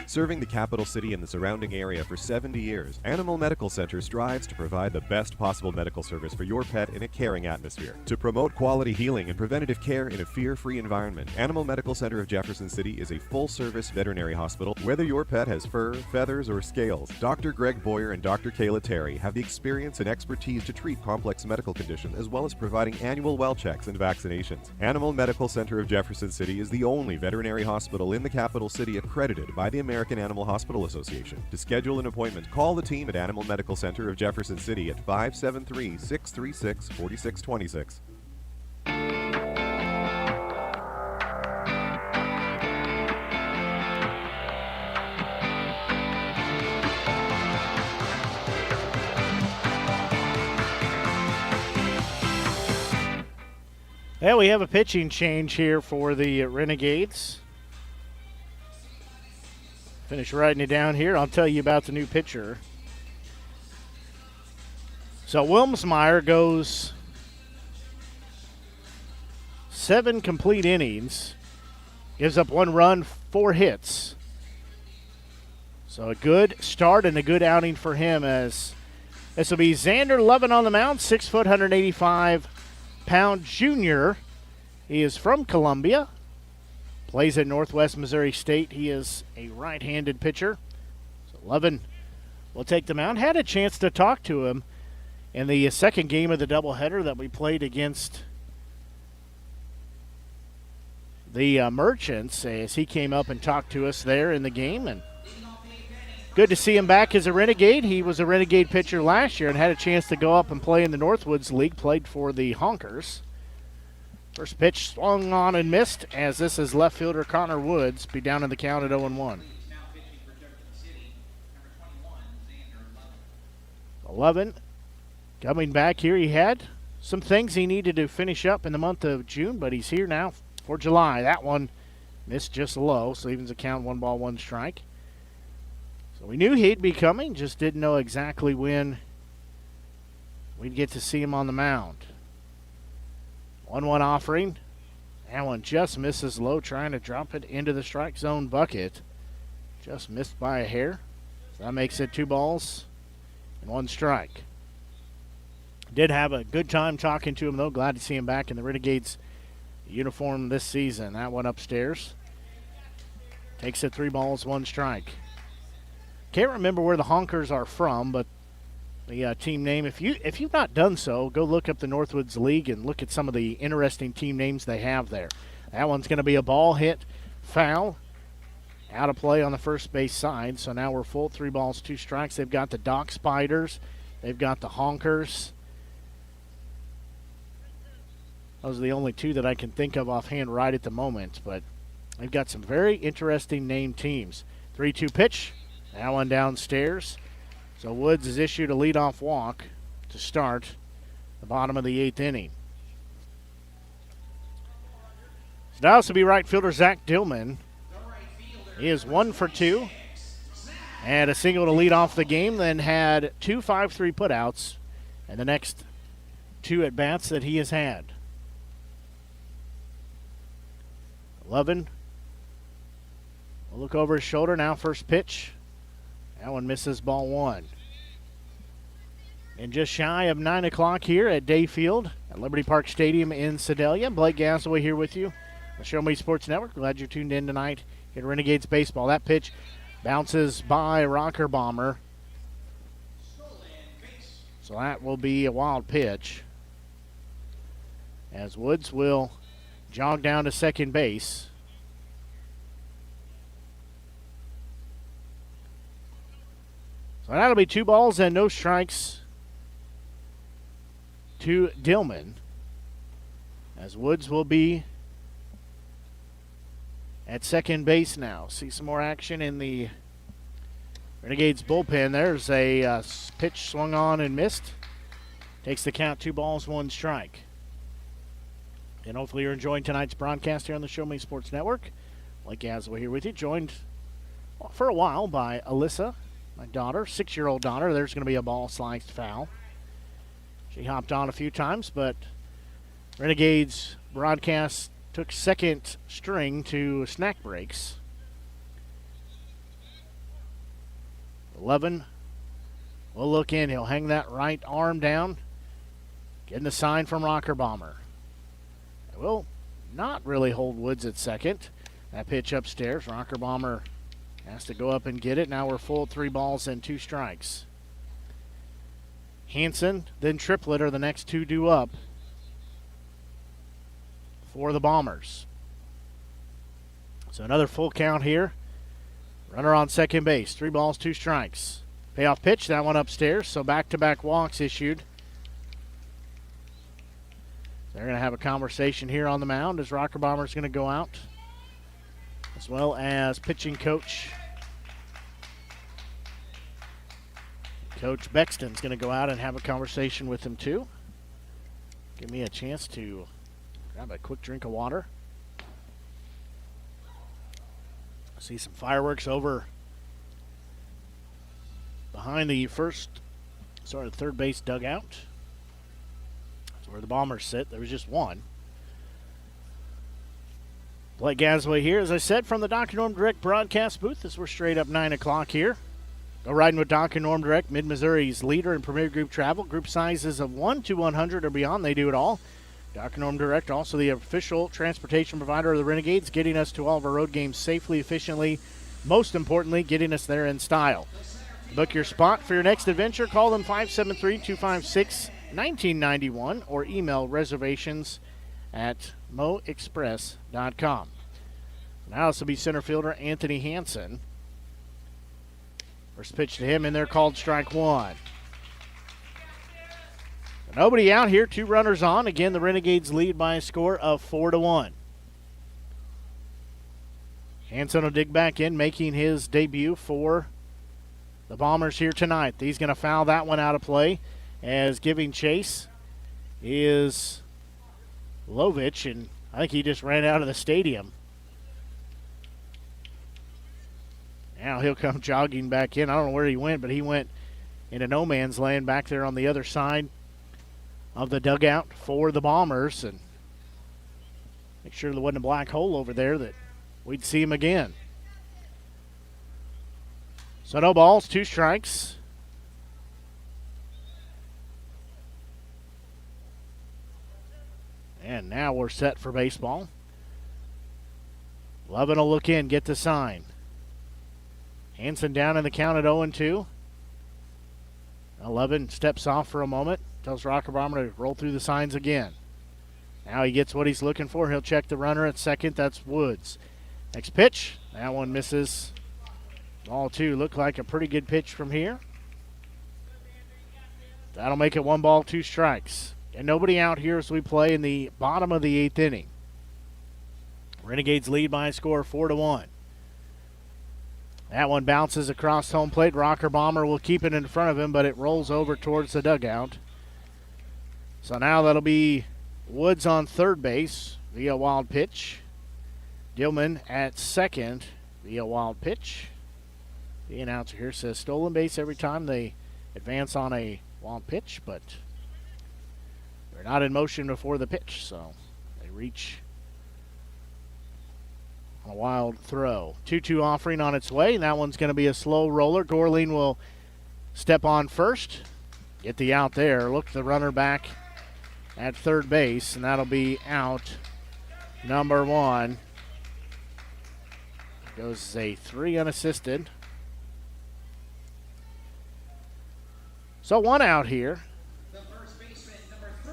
Serving the capital city and the surrounding area for 70 years, Animal Medical Center strives to provide the best possible medical service for your pet in a caring atmosphere. To promote quality healing and preventative care in a fear-free environment, Animal Medical Center of Jefferson City is a full-service veterinary hospital. Whether your pet has fur, feathers, or scales, Dr. Greg Boyer and Dr. Kayla Terry have the experience and expertise to treat complex medical conditions as well as providing annual well checks and vaccinations. Animal Medical Center of Jefferson City is the only veterinary hospital in the capital city accredited by the American Animal Hospital Association. To schedule an appointment, call the team at Animal Medical Center of Jefferson City at 573-636-4626. Well, we have a pitching change here for the Renegades. Finish writing it down here. I'll tell you about the new pitcher. So Wilmsmeyer goes 7 complete innings. Gives up 1 run, 4 hits. So a good start and a good outing for him, as this will be Xander Lovin on the mound, 6 foot, 185-pound junior. He is from Columbia, plays at Northwest Missouri State. He is a right-handed pitcher. So Lovin will take the mound. Had a chance to talk to him in the second game of the doubleheader that we played against the Merchants, as he came up and talked to us there in the game. And good to see him back as a Renegade. He was a Renegade pitcher last year and had a chance to go up and play in the Northwoods League, played for the Honkers. First pitch swung on and missed, as this is left fielder Connor Woods, be down in the count at 0-1. 11 coming back here. He had some things he needed to finish up in the month of June, but he's here now for July. That one missed just low, so evens the count, 1 ball, 1 strike. So we knew he'd be coming, just didn't know exactly when we'd get to see him on the mound. 1-1 offering. That one just misses low, trying to drop it into the strike zone bucket. Just missed by a hair. So that makes it 2 balls and 1 strike. Did have a good time talking to him, though. Glad to see him back in the Renegades uniform this season. That one upstairs. Takes it 3 balls, 1 strike. Can't remember where the Honkers are from, but the team name, if you've not done so, go look up the Northwoods League and look at some of the interesting team names they have there. That one's going to be a ball hit, foul, out of play on the first base side. So now we're full, 3 balls, 2 strikes. They've got the Dock Spiders. They've got the Honkers. Those are the only 2 that I can think of offhand right at the moment, but they've got some very interesting named teams. 3-2 pitch. That one downstairs. So Woods has issued a leadoff walk to start the bottom of the 8th inning. So now this will be right fielder Zach Dillman. He is 1 for 2. And a single to lead off the game, then had 2 5-3 putouts and the next 2 at-bats that he has had. 11. We'll look over his shoulder now. First pitch. That one misses, ball 1. And just shy of 9 o'clock here at Dayfield at Liberty Park Stadium in Sedalia. Blake Gasaway here with you on the Show Me Sports Network. Glad you're tuned in tonight at Renegades Baseball. That pitch bounces by Rocker Bomber. So that will be a wild pitch, as Woods will jog down to second base. So that'll be 2 balls and no strikes to Dillman, as Woods will be at second base now. See some more action in the Renegades bullpen. There's a pitch swung on and missed. Takes the count, 2 balls, 1 strike. And hopefully you're enjoying tonight's broadcast here on the Show Me Sports Network. Blake Gasaway here with you, joined for a while by Alyssa, my daughter, 6-year-old daughter. There's going to be a ball sliced foul. She hopped on a few times, but Renegades broadcast took second string to snack breaks. 11 will look in. He'll hang that right arm down. Getting the sign from Rocker Bomber. It will not really hold Woods at second. That pitch upstairs. Rocker Bomber has to go up and get it. Now we're full, 3 balls and 2 strikes. Hanson, then Triplett are the next 2 due up for the Bombers. So another full count here. Runner on second base. 3 balls, 2 strikes. Payoff pitch, that one upstairs. So back-to-back walks issued. They're going to have a conversation here on the mound as Rocker Bomber's going to go out, as well as pitching coach. Coach Bexton's going to go out and have a conversation with him too. Give me a chance to grab a quick drink of water. I see some fireworks over behind the third base dugout. That's where the Bombers sit. There was just one. Blake Gasaway here, as I said, from the Doc and Norm Direct broadcast booth as we're straight up 9 o'clock here. Go riding with Doc and Norm Direct, Mid-Missouri's leader in premier group travel. Group sizes of 1 to 100 or beyond, they do it all. Doc and Norm Direct, also the official transportation provider of the Renegades, getting us to all of our road games safely, efficiently, most importantly, getting us there in style. Book your spot for your next adventure. Call them 573-256-1991 or email reservations at moexpress.com. Now this will be center fielder Anthony Hansen. First pitch to him in there, called strike one. Nobody out here, 2 runners on. Again, the Renegades lead by a score of 4-1. Hansen will dig back in, making his debut for the Bombers here tonight. He's going to foul that one out of play, as giving chase is Lovich, and I think he just ran out of the stadium. Now he'll come jogging back in. I don't know where he went, but he went into no man's land back there on the other side of the dugout for the Bombers, and make sure there wasn't a black hole over there that we'd see him again. So no balls, 2 strikes. And now we're set for baseball. Lovin will look in, get the sign. Hansen down in the count at 0-2. 11 steps off for a moment. Tells Rocker Bomber to roll through the signs again. Now he gets what he's looking for. He'll check the runner at second. That's Woods. Next pitch. That one misses. Ball 2. Looked like a pretty good pitch from here. That'll make it 1 ball, 2 strikes. And nobody out here as we play in the bottom of the 8th inning. Renegades lead by a score of 4-1. That one bounces across home plate. Rocker Bomber will keep it in front of him, but it rolls over towards the dugout. So now that'll be Woods on third base via wild pitch. Dillman at second via wild pitch. The announcer here says stolen base every time they advance on a wild pitch, but they're not in motion before the pitch, so they reach on a wild throw. 2-2 offering on its way. That one's going to be a slow roller. Gorling will step on first, get the out there, look the runner back at third base, and that'll be out number 1. Goes a 3 unassisted. So 1 out here.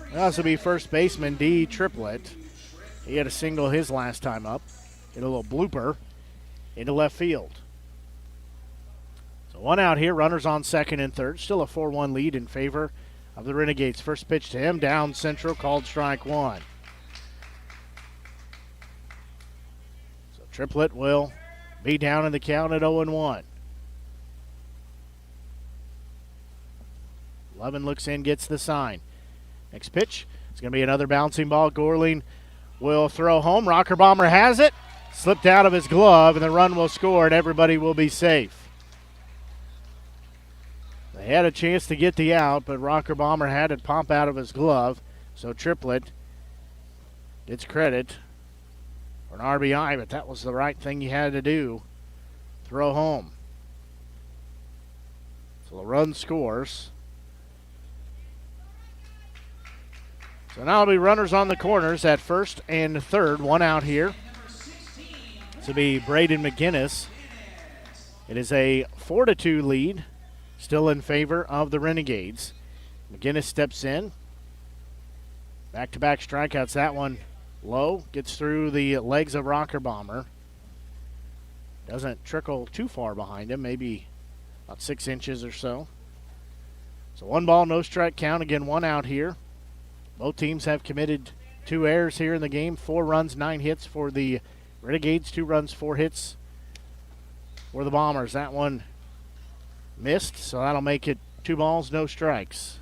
That'll also be first baseman D. Triplett. He had a single his last time up. Get a little blooper into left field. So 1 out here, runners on second and third. Still a 4-1 lead in favor of the Renegades. First pitch to him, down central, called strike 1. So Triplett will be down in the count at 0-1. Levin looks in, gets the sign. Next pitch, it's going to be another bouncing ball. Gorling will throw home. Rocker Bomber has it. Slipped out of his glove, and the run will score, and everybody will be safe. They had a chance to get the out, but Rocker Bomber had it pop out of his glove. So Triplett gets credit for an RBI, but that was the right thing you had to do. Throw home. So the run scores. So now it'll be runners on the corners at first and third. 1 out here. This will be Braden McGinnis. It is a 4-2 lead, still in favor of the Renegades. McGinnis steps in. Back-to-back strikeouts. That one low. Gets through the legs of Rocker Bomber. Doesn't trickle too far behind him. Maybe about 6 inches or so. So 1 ball, no strike count. Again, 1 out here. Both teams have committed 2 errors here in the game. 4 runs, 9 hits for the Renegades. 2 runs, 4 hits for the Bombers. That one missed, so that'll make it 2 balls, no strikes.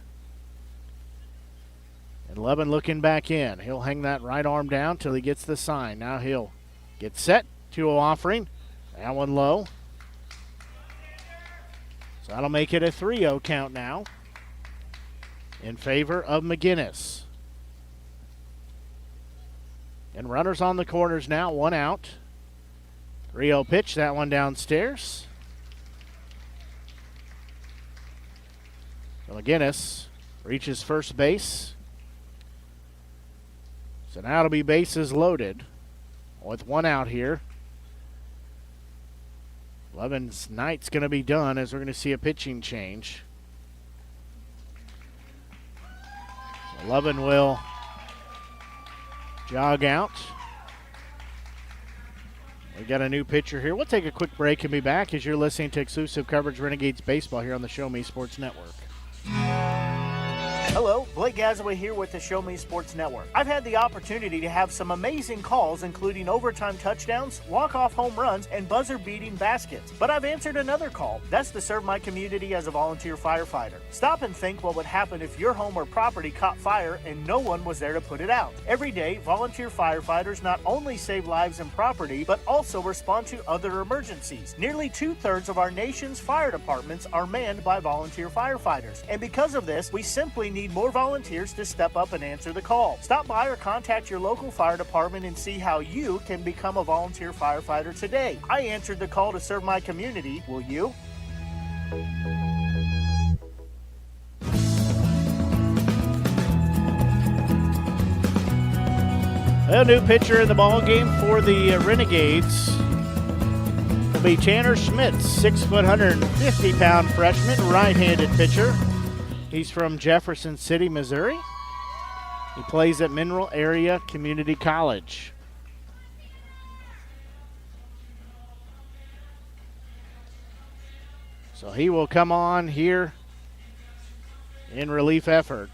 And Levin looking back in. He'll hang that right arm down till he gets the sign. Now he'll get set. 2-0 offering. That one low. So that'll make it a 3-0 count now in favor of McGinnis. And runners on the corners now, 1 out. 3-0 pitch, that one downstairs. So McGinnis reaches first base. So now it'll be bases loaded with 1 out here. Levin's night's going to be done as we're going to see a pitching change. So Levin will jog out. We got a new pitcher here. We'll take a quick break and be back as you're listening to exclusive coverage Renegades Baseball here on the Show Me Sports Network. Hello, Blake Gazaway here with the Show Me Sports Network. I've had the opportunity to have some amazing calls, including overtime touchdowns, walk-off home runs, and buzzer-beating baskets. But I've answered another call. That's to serve my community as a volunteer firefighter. Stop and think what would happen if your home or property caught fire and no one was there to put it out. Every day, volunteer firefighters not only save lives and property, but also respond to other emergencies. Nearly 2/3 of our nation's fire departments are manned by volunteer firefighters. And because of this, we simply need more volunteers to step up and answer the call. Stop by or contact your local fire department and see how you can become a volunteer firefighter today. I answered the call to serve my community. Will you? A new pitcher in the ball game for the Renegades will be Tanner Schmitz, 6 foot, 150-pound freshman, right-handed pitcher. He's from Jefferson City, Missouri. He plays at Mineral Area Community College. So he will come on here in relief effort.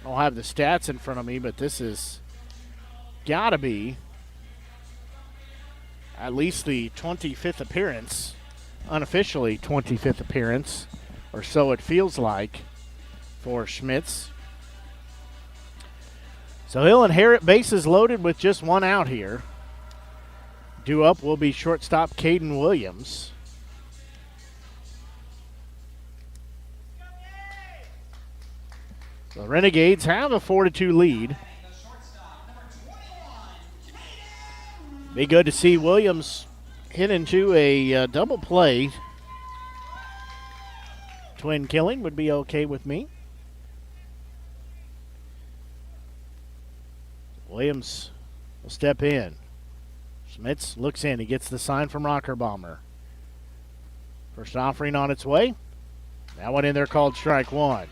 I don't have the stats in front of me, but this is got to be at least the 25th appearance. Unofficially 25th appearance, or so it feels like, for Schmitz. So he'll inherit bases loaded with just 1 out here. Due up will be shortstop Caden Williams. The Renegades have a 4-2 lead. Be good to see Williams hit into a double play. Twin killing would be okay with me. Williams will step in. Schmitz looks in. He gets the sign from Rocker Bomber. First offering on its way. That one in there called strike 1.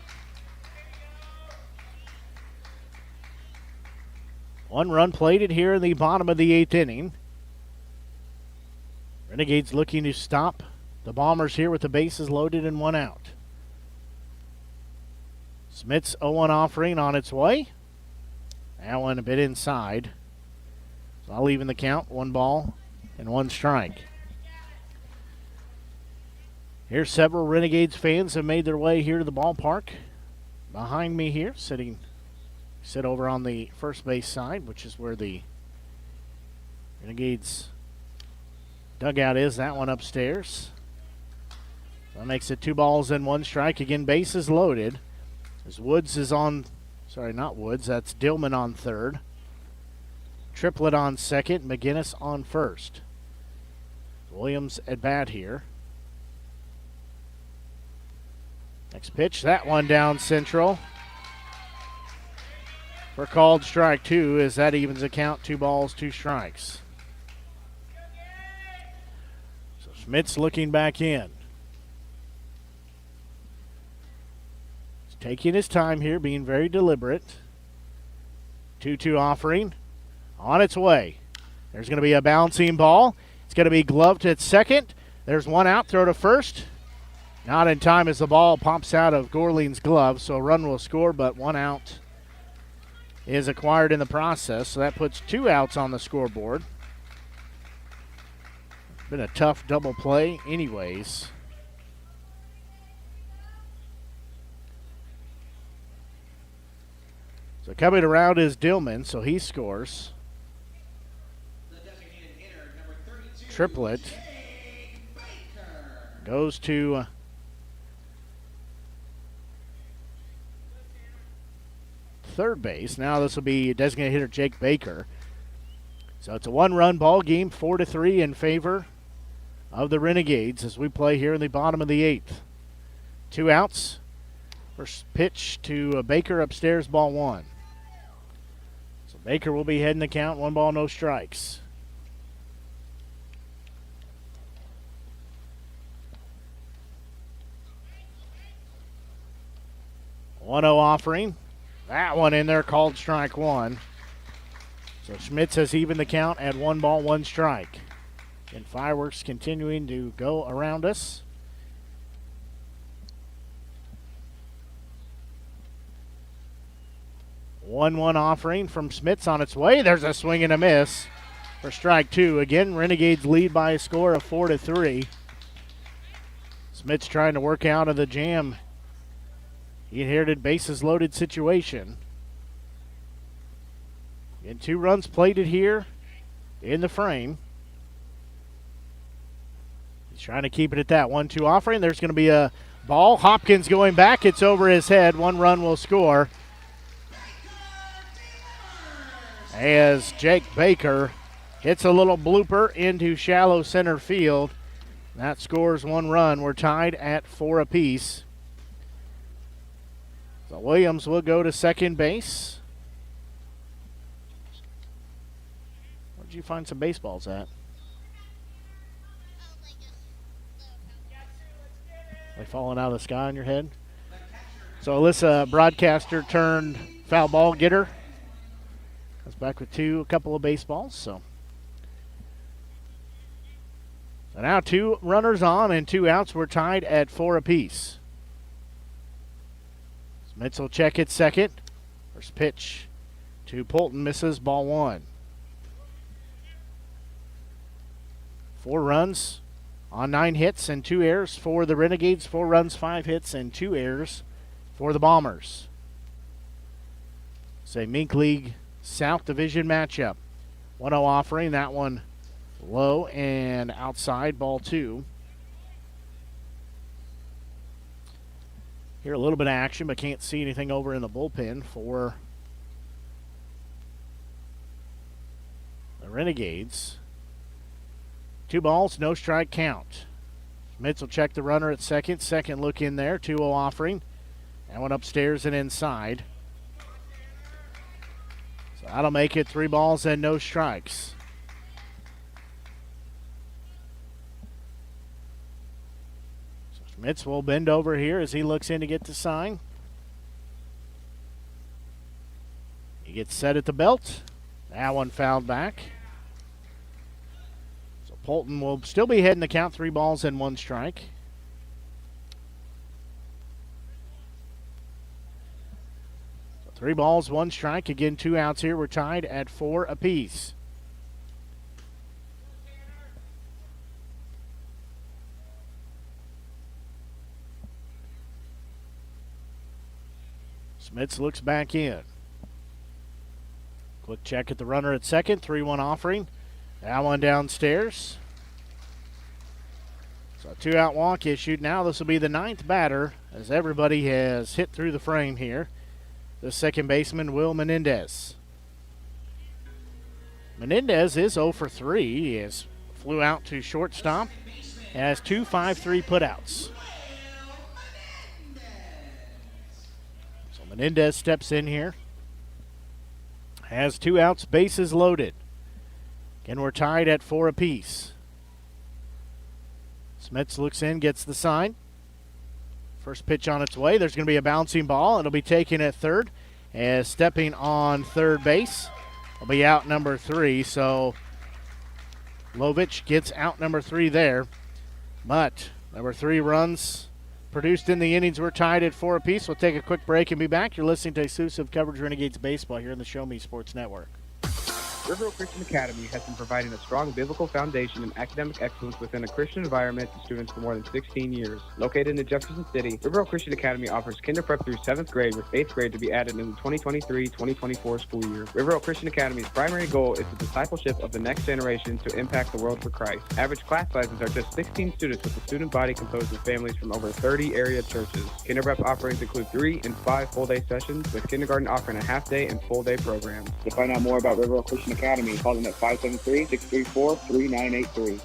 1 run plated here in the bottom of the 8th inning. Renegades looking to stop the Bombers here with the bases loaded and 1 out. Smith's 0-1 offering on its way. That one a bit inside. So I'll even the count. 1 ball and 1 strike. Here, several Renegades fans have made their way here to the ballpark. Behind me here, sit over on the first base side, which is where the Renegades dugout is. That one upstairs. That makes it 2 balls and 1 strike. Again, bases loaded. As Woods is on, sorry, not Woods. That's Dillman on third. Triplett on second. McGinnis on first. Williams at bat here. Next pitch, that one down central. For called strike 2, as that evens the count. 2 balls, 2 strikes. Schmitz looking back in. He's taking his time here, being very deliberate. 2-2 offering. On its way. There's going to be a bouncing ball. It's going to be gloved at second. There's 1 out, throw to first. Not in time as the ball pops out of Gorling's glove, so a run will score, but 1 out is acquired in the process. So that puts 2 outs on the scoreboard. Been a tough double play anyways. So coming around is Dillman, so he scores. Triplet goes to third base. Now this will be designated hitter Jake Baker. So it's a one-run ball game, 4-3 in favor of the Renegades as we play here in the bottom of the 8th. 2 outs. First pitch to Baker upstairs, ball 1. So Baker will be heading the count, 1 ball, no strikes. One-0 offering. That one in there called strike 1. So Schmitz has evened the count at 1 ball, 1 strike. And fireworks continuing to go around us. 1-1 offering from Schmitz on its way. There's a swing and a miss for strike 2. Again, Renegades lead by a score of 4-3. Schmitz trying to work out of the jam. He inherited bases loaded situation. And 2 runs plated here in the frame. He's trying to keep it at that 1-2 offering. There's going to be a ball. Hopkins going back. It's over his head. 1 run will score. As Jake Baker hits a little blooper into shallow center field. That scores 1 run. We're tied at 4 apiece. So Williams will go to second base. Where'd you find some baseballs at? They falling out of the sky on your head? So Alyssa, broadcaster turned foul ball getter. Comes back with a couple of baseballs. So now 2 runners on and 2 outs. We're tied at 4 apiece. Schmitz will check at second. First pitch to Polton misses, ball 1. 4 runs on 9 hits and 2 errors for the Renegades. 4 runs, 5 hits, and 2 errors for the Bombers. It's a Mink League South Division matchup. 1-0 offering, that one low and outside, ball 2. Here a little bit of action, but can't see anything over in the bullpen for the Renegades. 2 balls, no strike count. Schmitz will check the runner at second. Second look in there, 2-0 offering. That one upstairs and inside. So that'll make it 3 balls and no strikes. Schmitz will bend over here as he looks in to get the sign. He gets set at the belt. That one fouled back. So Polton will still be heading the count, 3 balls and 1 strike. So 3 balls, 1 strike. Again, 2 outs here. We're tied at 4 apiece. Schmitz looks back in. Quick check at the runner at second. 3-1 offering. That one downstairs. So a 2-out walk issued. Now this will be the 9th batter as everybody has hit through the frame here. The second baseman, Will Menendez. Menendez is 0 for 3. He has flew out to shortstop and has 2 5-3 putouts. Menendez steps in here. Has 2 outs, bases loaded. Again, we're tied at 4 apiece. Schmitz looks in, gets the sign. First pitch on its way. There's going to be a bouncing ball. It'll be taken at third. As stepping on third base will be out number 3. So Lovich gets out number 3 there. But number 3 runs produced in the innings. We're tied at 4 apiece. We'll take a quick break and be back. You're listening to exclusive coverage Renegades baseball here on the Show Me Sports Network. River Oak Christian Academy has been providing a strong biblical foundation and academic excellence within a Christian environment to students for more than 16 years. Located in Jefferson City, River Oak Christian Academy offers kinder prep through 7th grade with 8th grade to be added in the 2023-2024 school year. River Oak Christian Academy's primary goal is the discipleship of the next generation to impact the world for Christ. Average class sizes are just 16 students with a student body composed of families from over 30 area churches. Kinder prep offerings include 3 and 5 full-day sessions, with kindergarten offering a half-day and full-day programs. To find out more about River Oak Christian Academy, call them at 573-634-3983.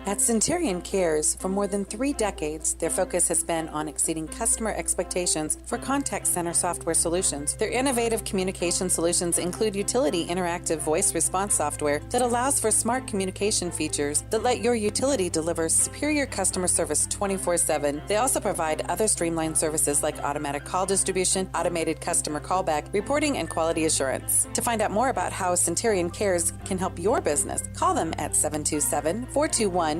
At Centurion Cares, for more than 3 decades, their focus has been on exceeding customer expectations for contact center software solutions. Their innovative communication solutions include utility interactive voice response software that allows for smart communication features that let your utility deliver superior customer service 24/7. They also provide other streamlined services like automatic call distribution, automated customer callback, reporting, and quality assurance. To find out more about how Centurion Cares can help your business, call them at 727-421-5300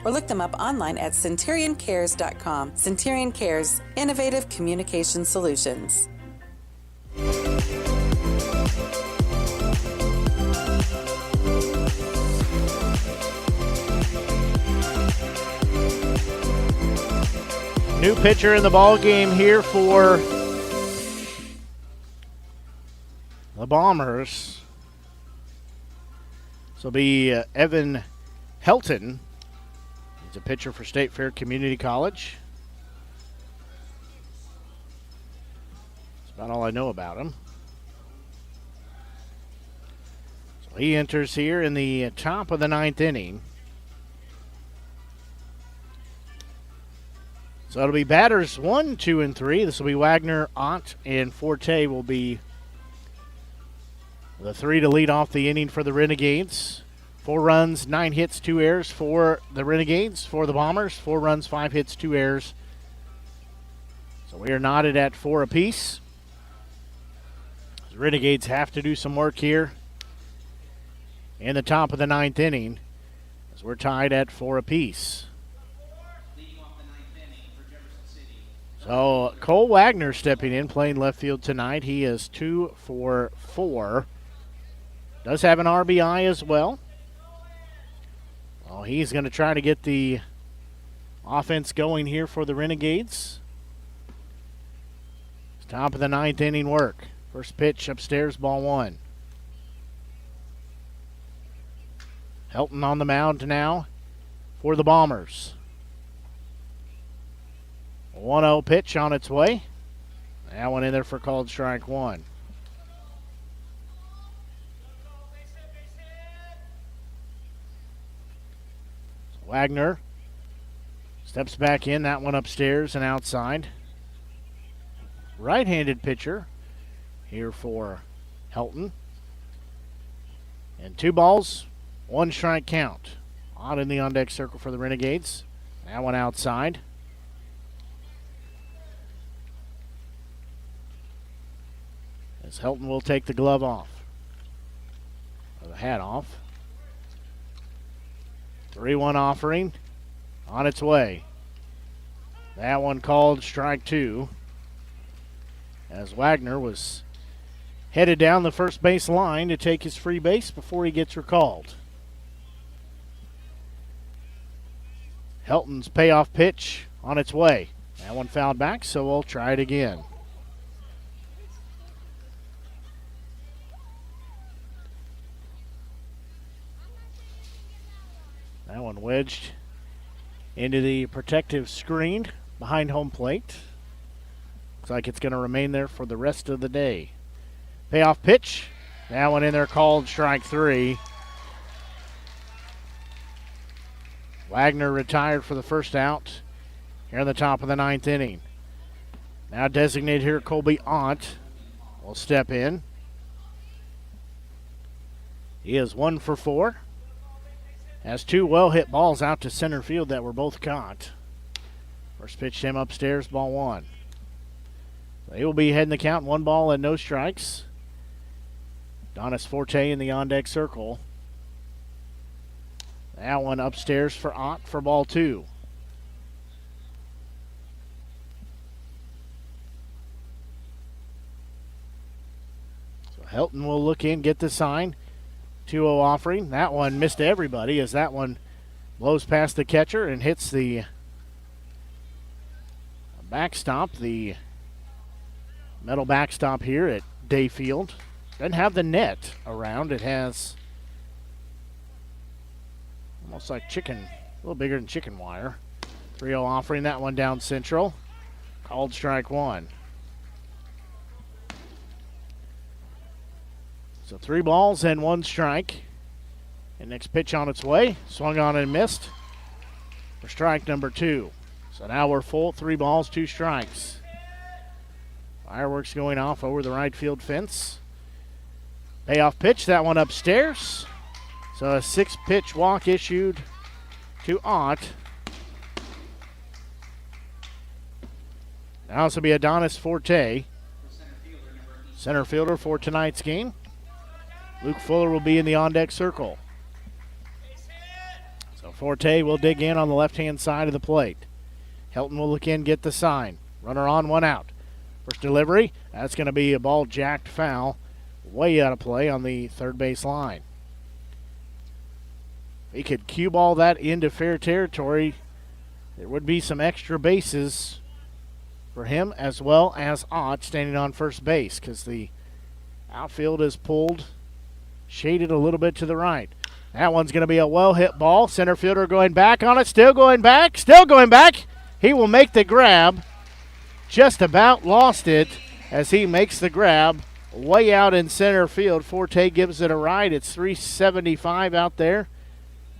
or look them up online at centurioncares.com. Centurion Cares, innovative communication solutions. New pitcher in the ball game here for the Bombers. This will be Evan Helton. He's a pitcher for State Fair Community College. That's about all I know about him. So he enters here in the top of the 9th inning. So it'll be batters 1, 2, and 3. This will be Wagner, Ott, and Forte will be the 3 to lead off the inning for the Renegades. 4 runs, 9 hits, 2 errors for the Renegades. For the Bombers, 4 runs, 5 hits, 2 errors. So we are knotted at 4 apiece. The Renegades have to do some work here in the top of the 9th inning as we're tied at 4 apiece. So Cole Wagner stepping in, playing left field tonight. He is 2 for 4. Does have an RBI as well. Well, he's going to try to get the offense going here for the Renegades. It's top of the 9th inning work. First pitch upstairs, ball 1. Helton on the mound now for the Bombers. 1-0 pitch on its way. That one in there for called strike 1. Wagner steps back in, that one upstairs and outside. Right-handed pitcher here for Helton. And 2 balls, 1 strike count. Out in the on-deck circle for the Renegades. That one outside. As Helton will take the glove off. Or the hat off. 3-1 offering on its way. That one called strike 2. As Wagner was headed down the first base line to take his free base before he gets recalled. Helton's payoff pitch on its way. That one fouled back, so we'll try it again. That one wedged into the protective screen behind home plate. Looks like it's going to remain there for the rest of the day. Payoff pitch. That one in there called strike 3. Wagner retired for the first out here in the top of the 9th inning. Now designated here Colby Ott will step in. He is 1 for 4. Has 2 well-hit balls out to center field that were both caught. First pitch to him upstairs, ball 1. They will be heading the count, 1 ball and no strikes. Donis Forte in the on-deck circle. That one upstairs for Ott for ball 2. So Helton will look in, get the sign. 2-0 offering. That one missed everybody as that one blows past the catcher and hits the backstop, the metal backstop here at Dayfield. Doesn't have the net around. It has almost like chicken, a little bigger than chicken wire. 3-0 offering, that one down central. Called strike one. So 3 balls and 1 strike. And next pitch on its way. Swung on and missed for strike number 2. So now we're full, 3 balls, 2 strikes. Fireworks going off over the right field fence. Payoff pitch, that one upstairs. So a 6-pitch walk issued to Ott. Now this will be Adonis Forte, center fielder for tonight's game. Luke Fuller will be in the on-deck circle. So Forte will dig in on the left-hand side of the plate. Helton will look in, get the sign. Runner on, 1 out. First delivery, that's going to be a ball jacked foul, way out of play on the third base line. He could cue ball that into fair territory. There would be some extra bases for him as well as Ott standing on first base because the outfield is pulled, shaded a little bit to the right. That one's going to be a well-hit ball. Center fielder going back on it, still going back. He will make the grab. Just about lost it as he makes the grab way out in center field. Forte gives it a ride. It's 375 out there.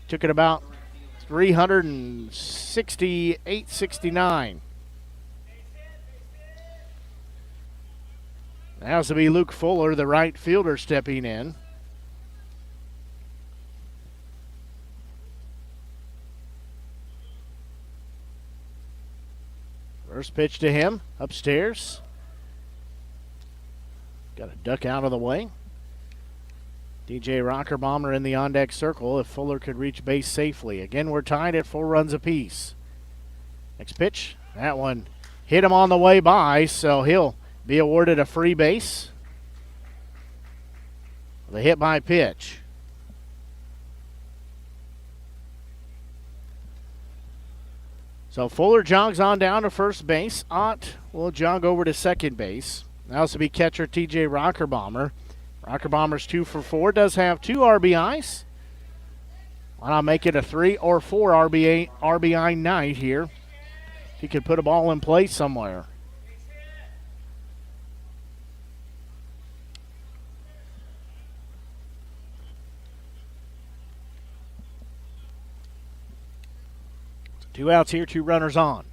Took it about 368, 69. Now this will be Luke Fuller, the right fielder, stepping in. First pitch to him, upstairs. Got a duck out of the way. DJ Rockerbomber in the on-deck circle if Fuller could reach base safely. Again, we're tied at 4 runs apiece. Next pitch, that one hit him on the way by, so he'll be awarded a free base. The hit by pitch. So Fuller jogs on down to first base. Ott will jog over to second base. Now this will be catcher TJ Rockerbomber. Rockerbomber's 2 for 4, does have 2 RBIs. Why not make it a 3 or 4 RBI night here? He could put a ball in play somewhere. Two outs here, 2 runners on.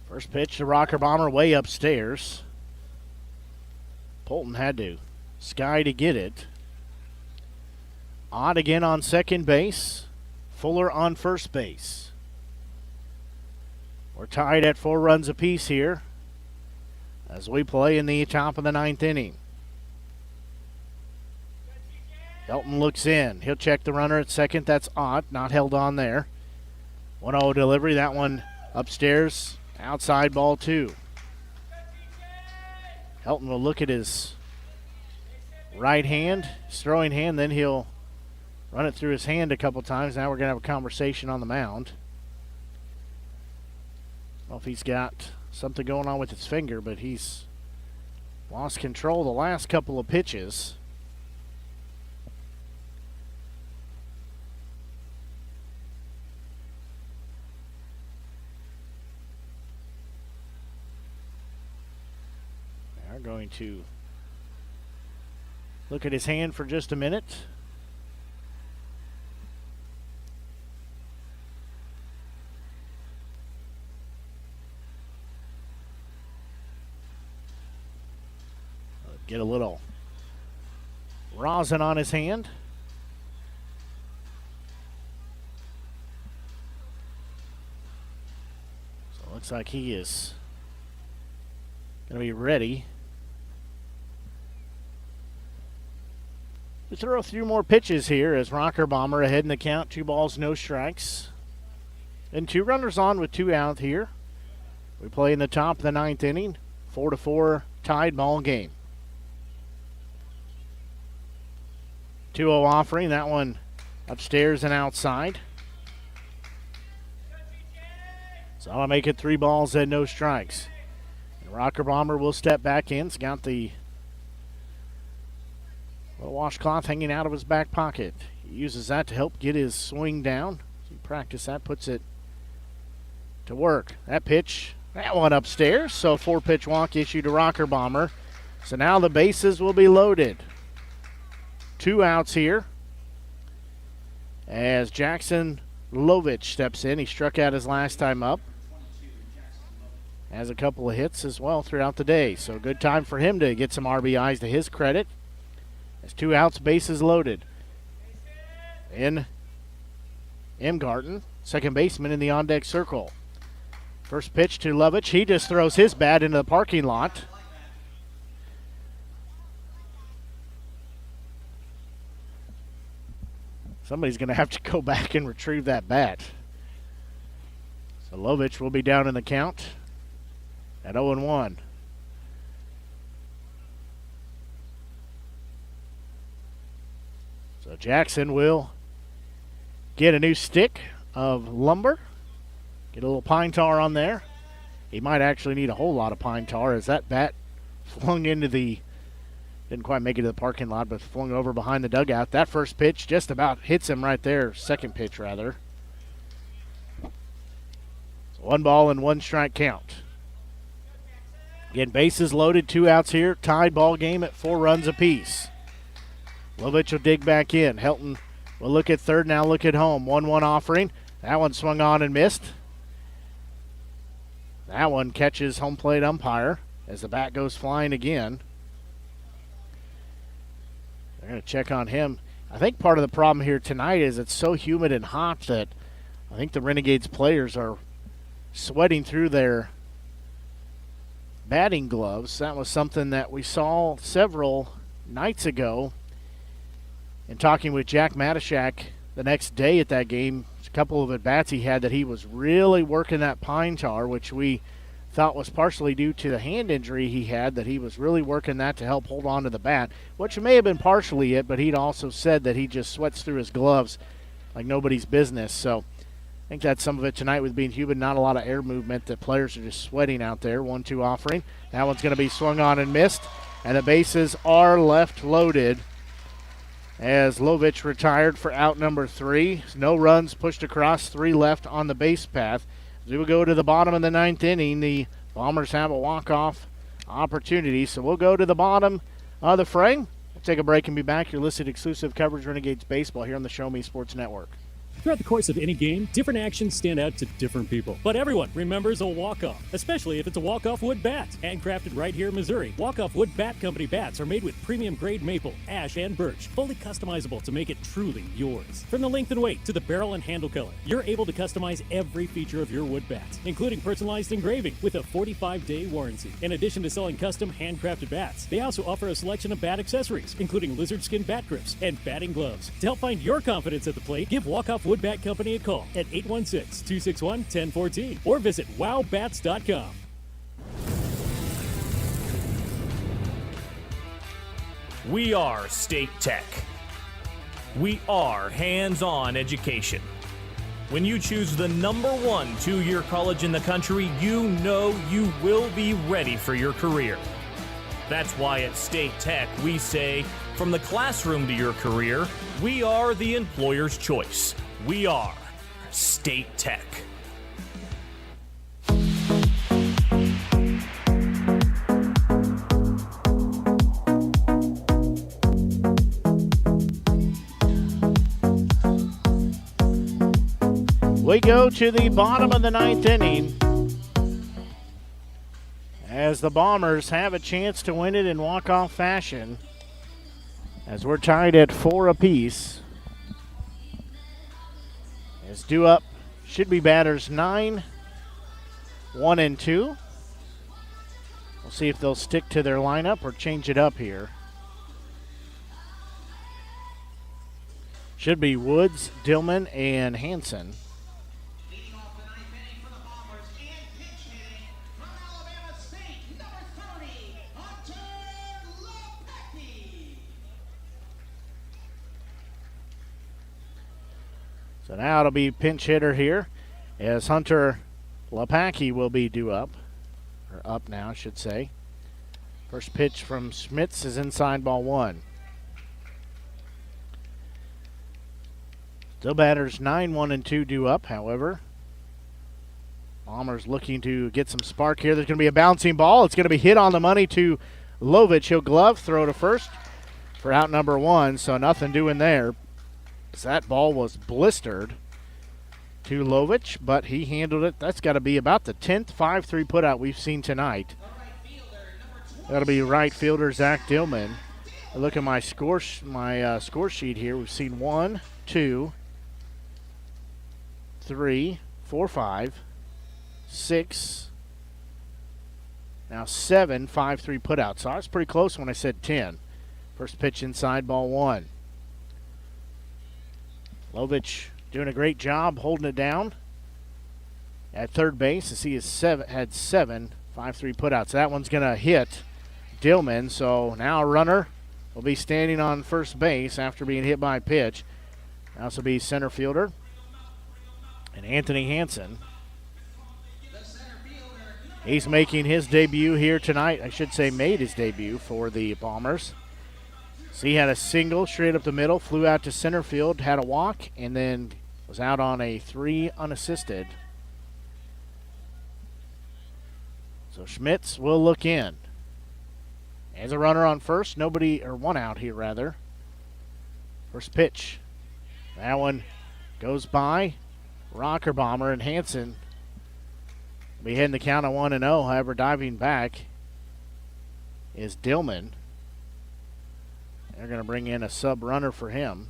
First pitch to Rockerbomber way upstairs. Polton had to sky to get it. Ott again on second base. Fuller on first base. We're tied at 4 runs apiece here as we play in the top of the 9th inning. Helton looks in. He'll check the runner at second. That's Ott, not held on there. 1-0 delivery. That one upstairs. Outside ball 2. Helton will look at his right hand, his throwing hand, then he'll run it through his hand a couple times. Now we're going to have a conversation on the mound. I don't know if he's got something going on with his finger, but he's lost control the last couple of pitches. Going to look at his hand for just a minute. Get a little rosin on his hand. So it looks like he is going to be ready. We throw a few more pitches here as Rockerbomber ahead in the count. 2 balls, no strikes. And 2 runners on with 2 out here. We play in the top of the 9th inning. 4-4 tied ball game. 2-0 offering. That one upstairs and outside. So I'll make it 3 balls and no strikes. And Rocker Bomber will step back in. He's got the little washcloth hanging out of his back pocket. He uses that to help get his swing down. He practices that, puts it to work. That pitch, that one upstairs. So 4-pitch walk issued to Rocker Bomber. So now the bases will be loaded. 2 outs here as Jackson Lovich steps in. He struck out his last time up. Has a couple of hits as well throughout the day. So good time for him to get some RBIs to his credit. As 2 outs, bases loaded. In Imgarten, second baseman in the on-deck circle. First pitch to Lovich. He just throws his bat into the parking lot. Somebody's going to have to go back and retrieve that bat. So Lovich will be down in the count at 0-1. So Jackson will get a new stick of lumber. Get a little pine tar on there. He might actually need a whole lot of pine tar as that bat flung into the, didn't quite make it to the parking lot, but flung over behind the dugout. That first pitch just about hits him right there. Second pitch, rather. So 1 ball and 1 strike count. Again, bases loaded, 2 outs here. Tied ball game at 4 runs apiece. Lovich will dig back in. Helton will look at third, now look at home. 1-1 offering. That one swung on and missed. That one catches home plate umpire as the bat goes flying again. They're going to check on him. I think part of the problem here tonight is it's so humid and hot that I think the Renegades players are sweating through their batting gloves. That was something that we saw several nights ago. And talking with Jack Matashak the next day at that game, a couple of at-bats he had that he was really working that pine tar, which we thought was partially due to the hand injury he had, that he was really working that to help hold on to the bat, which may have been partially it, but he'd also said that he just sweats through his gloves like nobody's business. So I think that's some of it tonight with being humid, not a lot of air movement, that players are just sweating out there. 1-2 offering. That one's going to be swung on and missed, and the bases are left loaded as Lovich retired for out number 3. No runs pushed across, 3 left on the base path. As we will go to the bottom of the 9th inning, the Bombers have a walk-off opportunity. So we'll go to the bottom of the frame. We'll take a break and be back. You're listening to exclusive coverage Renegades Baseball here on the Show Me Sports Network. Throughout the course of any game, different actions stand out to different people. But everyone remembers a walk-off, especially if it's a walk-off wood bat. Handcrafted right here in Missouri, Walk-Off Wood Bat Company bats are made with premium-grade maple, ash, and birch, fully customizable to make it truly yours. From the length and weight to the barrel and handle color, you're able to customize every feature of your wood bat, including personalized engraving with a 45-day warranty. In addition to selling custom handcrafted bats, they also offer a selection of bat accessories, including lizard skin bat grips and batting gloves. To help find your confidence at the plate, give Walk-Off Wood Bat Company a call at 816-261-1014 or visit wowbats.com. We are State Tech. We are hands-on education. When you choose the #1 2-year college in the country, you know you will be ready for your career. That's why at State Tech we say, from the classroom to your career, we are the employer's choice. We are State Tech. We go to the bottom of the 9th inning as the Bombers have a chance to win it in walk-off fashion as we're tied at 4 apiece. As due up should be batters 9, 1, and 2. We'll see if they'll stick to their lineup or change it up here. Should be Woods, Dillman, and Hanson. So now it'll be pinch hitter here as Hunter Lepacki will be due up. Or up now, I should say. First pitch from Schmitz is inside, ball 1. Still batters 9, 1, and 2 due up, however. Bombers looking to get some spark here. There's going to be a bouncing ball. It's going to be hit on the money to Lovich. He'll glove, throw to first for out number 1, so nothing doing there. That ball was blistered to Lovich, but he handled it. That's got to be about the 10th 5-3 putout we've seen tonight. That'll be right fielder Zach Dillman. I look at my score sheet here. We've seen 1, 2, 3, 4, 5, 6, now 7 5-3 putouts. So I was pretty close when I said 10. First pitch inside, ball 1. Lovich doing a great job holding it down at third base as he had 7 5-3 putouts. That one's going to hit Dillman, so now a runner will be standing on first base after being hit by a pitch. This will be center fielder and Anthony Hansen. He's making his debut here tonight. I should say made his debut for the Bombers. So he had a single straight up the middle, flew out to center field, had a walk, and then was out on a 3 unassisted. So Schmitz will look in. As a runner on first, one out here rather. First pitch. That one goes by Rocker Bomber, and Hansen will be hitting the count of 1-0. However, diving back is Dillman. They're going to bring in a sub runner for him.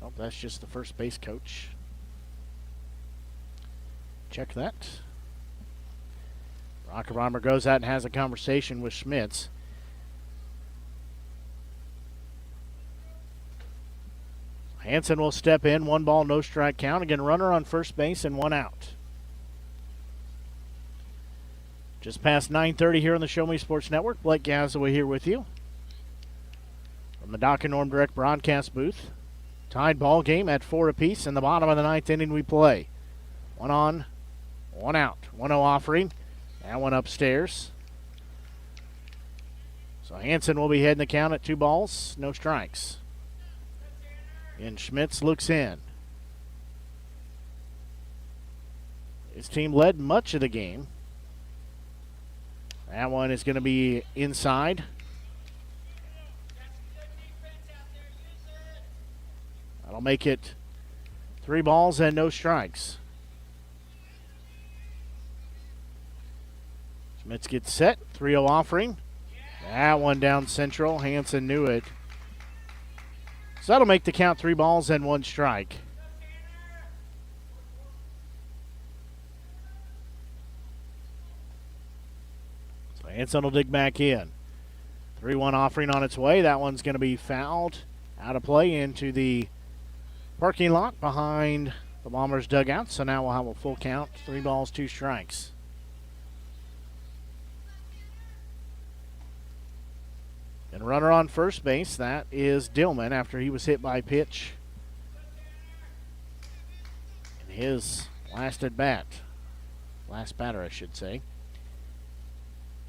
Oh, that's just the first base coach. Check that. Rocker Bomber goes out and has a conversation with Schmitz. Hansen will step in. 1 ball, no strike count. Again, runner on first base and 1 out. Just past 9:30 here on the Show Me Sports Network. Blake Gazaway here with you from the Doc and Norm Direct broadcast booth. Tied ball game at 4 apiece. In the bottom of the 9th inning we play. 1 on, 1 out. 1-0 offering. That one upstairs. So Hansen will be heading the count at 2 balls, no strikes. And Schmitz looks in. His team led much of the game. That one is going to be inside. That'll make it 3 balls and no strikes. Schmitz gets set. 3-0 offering. That one down central. Hansen knew it. So that'll make the count 3 balls and 1 strike. So Hansen will dig back in. 3-1 offering on its way. That one's going to be fouled. Out of play into the parking lot behind the Bombers' dugout. So now we'll have a full count. 3 balls, 2 strikes. And runner on first base, that is Dillman after he was hit by pitch in his last at bat. Last batter, I should say.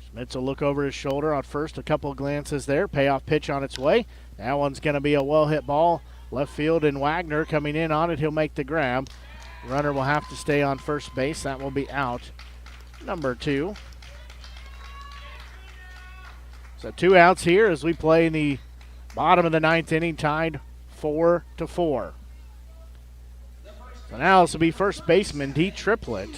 Schmitz will look over his shoulder on first. A couple of glances there. Payoff pitch on its way. That one's going to be a well-hit ball. Left field, and Wagner coming in on it. He'll make the grab. Runner will have to stay on first base. That will be out. Number 2. So 2 outs here as we play in the bottom of the 9th inning, tied 4-4. So now this will be first baseman D. Triplett.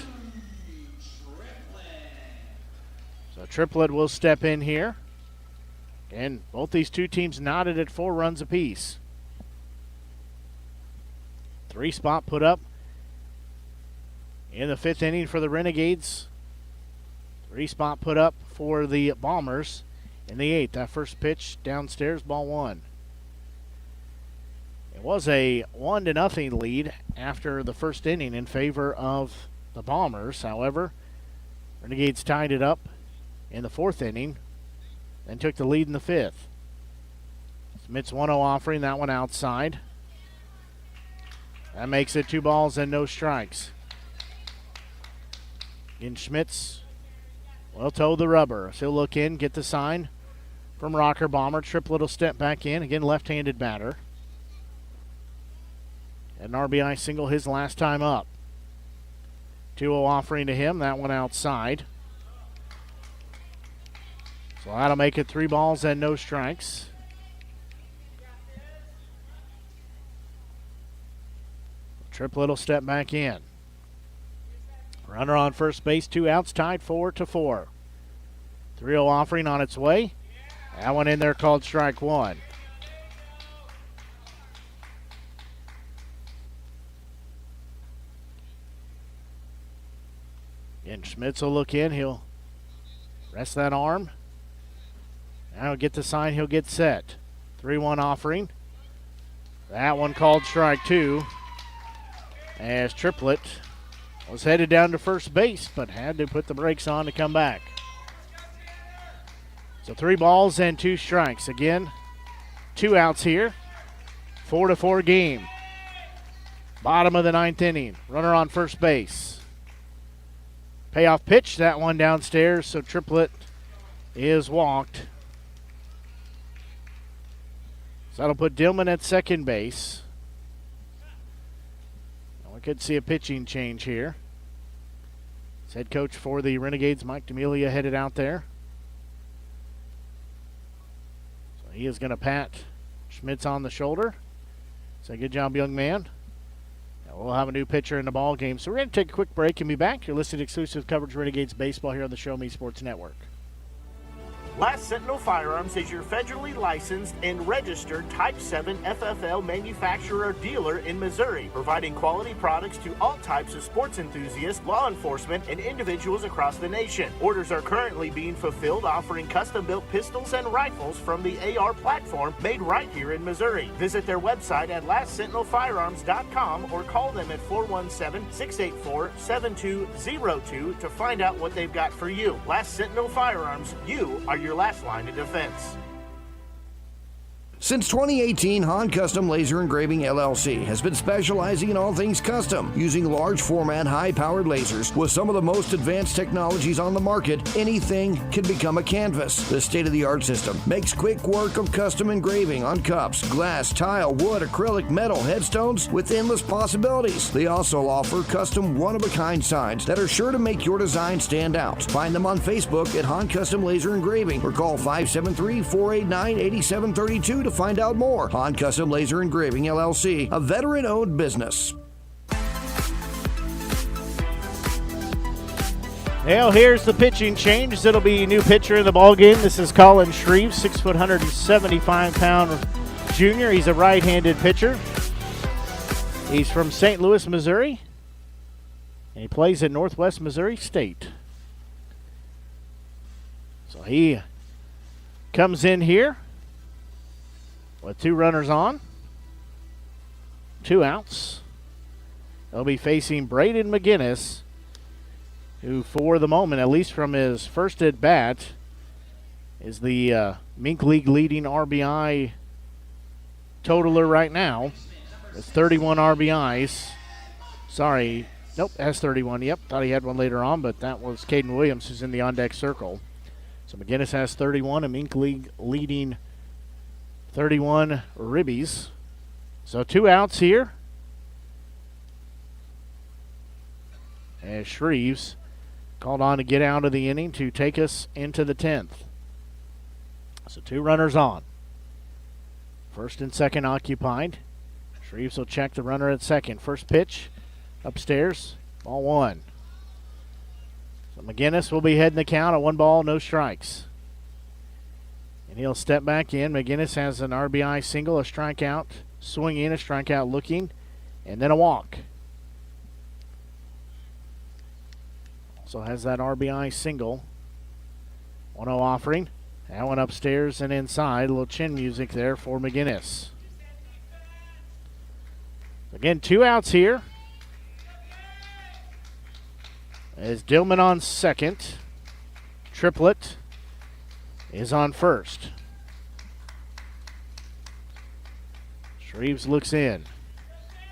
So Triplett will step in here. And both these 2 teams knotted at 4 runs apiece. 3 spot put up in the 5th inning for the Renegades. 3 spot put up for the Bombers. In the 8th, that first pitch downstairs, ball 1. It was a 1-0 lead after the first inning in favor of the Bombers. However, Renegades tied it up in the 4th inning and took the lead in the 5th. Schmitz 1-0 offering, that one outside. That makes it 2 balls and no strikes. Again, Schmitz will toe the rubber. So he'll look in, get the sign from Rocker Bomber. Triplett will step back in. Again, left-handed batter. An RBI single his last time up. 2-0 offering to him. That one outside. So that'll make it 3 balls and no strikes. Triplett will step back in. Runner on first base, 2 outs, tied 4-4. 3-0 offering on its way. That one in there called strike 1. And Schmitz will look in. He'll rest that arm. Now he'll get the sign. He'll get set. 3-1 offering. That one called strike 2. As Triplett was headed down to first base, but had to put the brakes on to come back. So 3 balls and 2 strikes. Again, 2 outs here. 4-4 game. Bottom of the 9th inning. Runner on first base. Payoff pitch, that one downstairs, so Triplett is walked. So that'll put Dillman at second base. Now we could see a pitching change here. As head coach for the Renegades, Mike D'Amelia, headed out there. So he is going to pat Schmitz on the shoulder. Say, good job, young man. We'll have a new pitcher in the ball game. So we're going to take a quick break and be back. You're listening to exclusive coverage of Renegades baseball here on the Show Me Sports Network. Last Sentinel Firearms is your federally licensed and registered Type 7 FFL manufacturer dealer in Missouri, providing quality products to all types of sports enthusiasts, law enforcement, and individuals across the nation. Orders are currently being fulfilled, offering custom-built pistols and rifles from the AR platform made right here in Missouri. Visit their website at lastsentinelfirearms.com or call them at 417-684-7202 to find out what they've got for you. Last Sentinel Firearms, you are your last line of defense. Since 2018, Han Custom Laser Engraving LLC has been specializing in all things custom, using large format, high-powered lasers with some of the most advanced technologies on the market. Anything can become a canvas. This state-of-the-art system makes quick work of custom engraving on cups, glass, tile, wood, acrylic, metal, headstones with endless possibilities. They also offer custom one-of-a-kind signs that are sure to make your design stand out. Find them on Facebook at Han Custom Laser Engraving or call 573-489-8732 to find out more. Han Custom Laser Engraving LLC, a veteran-owned business. Well, here's the pitching change. It'll be a new pitcher in the ballgame. This is Colin Shreve, 6 foot, 175-pound junior. He's a right-handed pitcher. He's from St. Louis, Missouri, and he plays at Northwest Missouri State. So he comes in here with 2 runners on, 2 outs. They'll be facing Braden McGinnis, who for the moment, at least from his first at bat, is the Mink League leading RBI totaler right now. With 31 RBIs. Sorry, nope, has 31. Yep, thought he had one later on, but that was Caden Williams, who's in the on-deck circle. So McGinnis has 31, and Mink League leading 31 ribbies. So 2 outs here. As Shreves called on to get out of the inning to take us into the 10th. So 2 runners on. First and second occupied. Shreves will check the runner at second. First pitch upstairs, ball 1. So McGinnis will be heading the count at 1 ball, no strikes. And he'll step back in. McGinnis has an RBI single, a strikeout, swing in, a strikeout looking, and then a walk. Also has that RBI single. 1-0 offering. That one upstairs and inside. A little chin music there for McGinnis. Again, 2 outs here. As Dillman on second. Triplett is on first. Shreves looks in.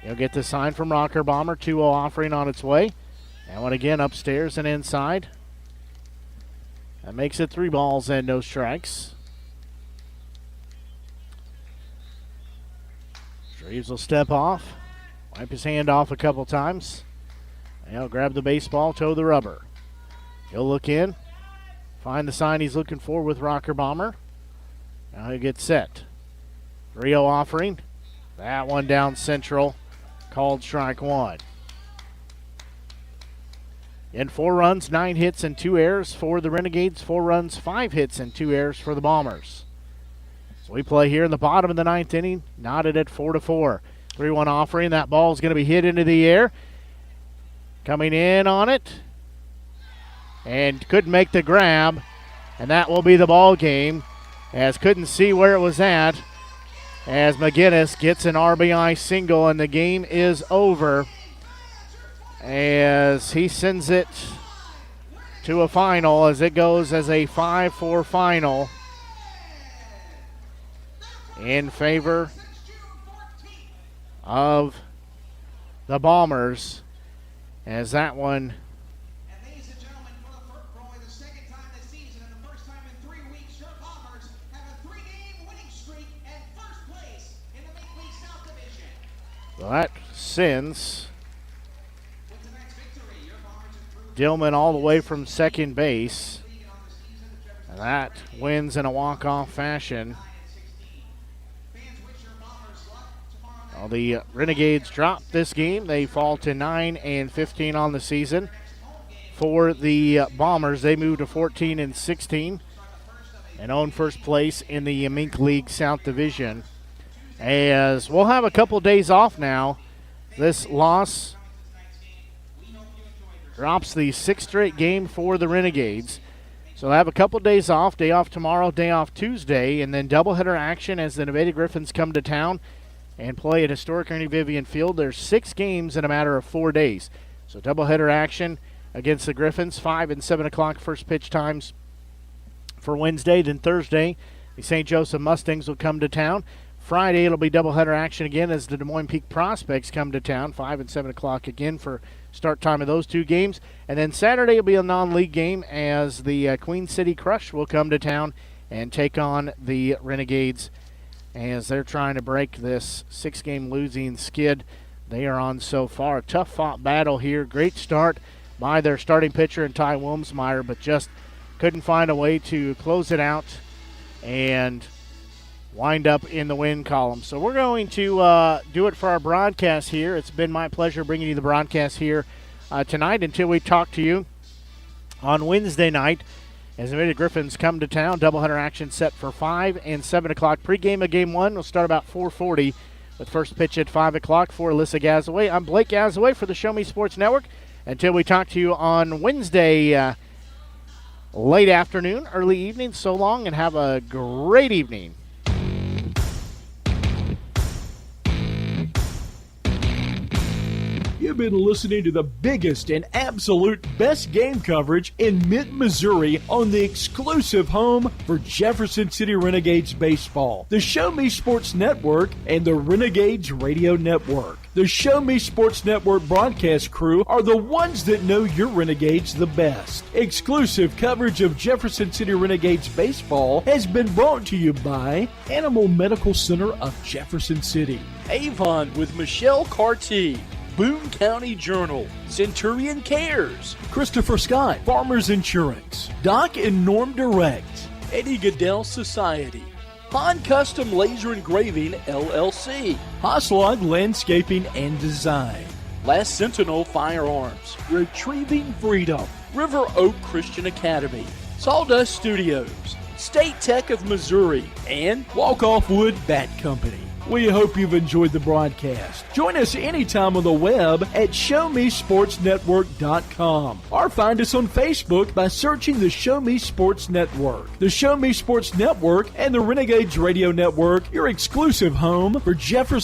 He'll get the sign from Rocker Bomber. 2-0 offering on its way. That one again upstairs and inside. That makes it 3 balls and no strikes. Reeves will step off, wipe his hand off a couple times. He'll grab the baseball, toe the rubber. He'll look in, find the sign he's looking for with Rocker Bomber. Now he gets set. 3-0 offering. That one down central, called strike 1. In 4 runs, 9 hits, and 2 errors for the Renegades. 4 runs, 5 hits, and 2 errors for the Bombers. So we play here in the bottom of the 9th inning, knotted at 4-4. 3-1 offering. That ball is going to be hit into the air. Coming in on it. And couldn't make the grab. And that will be the ball game, as couldn't see where it was at, as McGinnis gets an RBI single, and the game is over as he sends it to a final, as it goes as a 5-4 final in favor of the Bombers, as that one that sends Dillman all the way from second base. And that wins in a walk-off fashion. Well, the Renegades drop this game. They fall to 9-15 on the season. For the Bombers, they move to 14-16 and own first place in the Mink League South Division. As we'll have a couple days off now. This loss drops the 6th straight game for the Renegades. So they'll have a couple days off. Day off tomorrow, day off Tuesday, and then doubleheader action as the Nevada Griffins come to town and play at historic Ernie Vivian Field. There's 6 games in a matter of 4 days. So doubleheader action against the Griffins, 5 and 7 o'clock first pitch times for Wednesday. Then Thursday, the St. Joseph Mustangs will come to town. Friday, it'll be doubleheader action again as the Des Moines Peak Prospects come to town, 5 and 7 o'clock again for start time of those 2 games. And then Saturday will be a non-league game as the Queen City Crush will come to town and take on the Renegades as they're trying to break this 6-game losing skid they are on so far. A tough-fought battle here. Great start by their starting pitcher in Ty Wilmsmeyer, but just couldn't find a way to close it out and wind up in the win column. So we're going to do it for our broadcast here. It's been my pleasure bringing you the broadcast here tonight until we talk to you on Wednesday night as the Nevada Griffins come to town. Doubleheader action set for 5 and 7 o'clock. Pre-game of Game 1 will start about 4:40 with first pitch at 5 o'clock. For Alyssa Gazaway, I'm Blake Gazaway for the Show Me Sports Network. Until we talk to you on Wednesday late afternoon, early evening, so long, and have a great evening. You've been listening to the biggest and absolute best game coverage in mid-Missouri on the exclusive home for Jefferson City Renegades baseball, the Show Me Sports Network and the Renegades Radio Network. The Show Me Sports Network broadcast crew are the ones that know your Renegades the best. Exclusive coverage of Jefferson City Renegades baseball has been brought to you by Animal Medical Center of Jefferson City, Avon with Michelle Carty, Boone County Journal, Centurion Cares, Christopher Scott, Farmers Insurance, Doc and Norm Direct, Eddie Goodell Society, Han Custom Laser Engraving LLC, Hoslog Landscaping and Design, Last Sentinel Firearms, Retrieving Freedom, River Oak Christian Academy, Sawdust Studios, State Tech of Missouri, and Walk Off Wood Bat Company. We hope you've enjoyed the broadcast. Join us anytime on the web at ShowMeSportsNetwork.com or find us on Facebook by searching the Show Me Sports Network. The Show Me Sports Network and the Renegades Radio Network, your exclusive home for Jefferson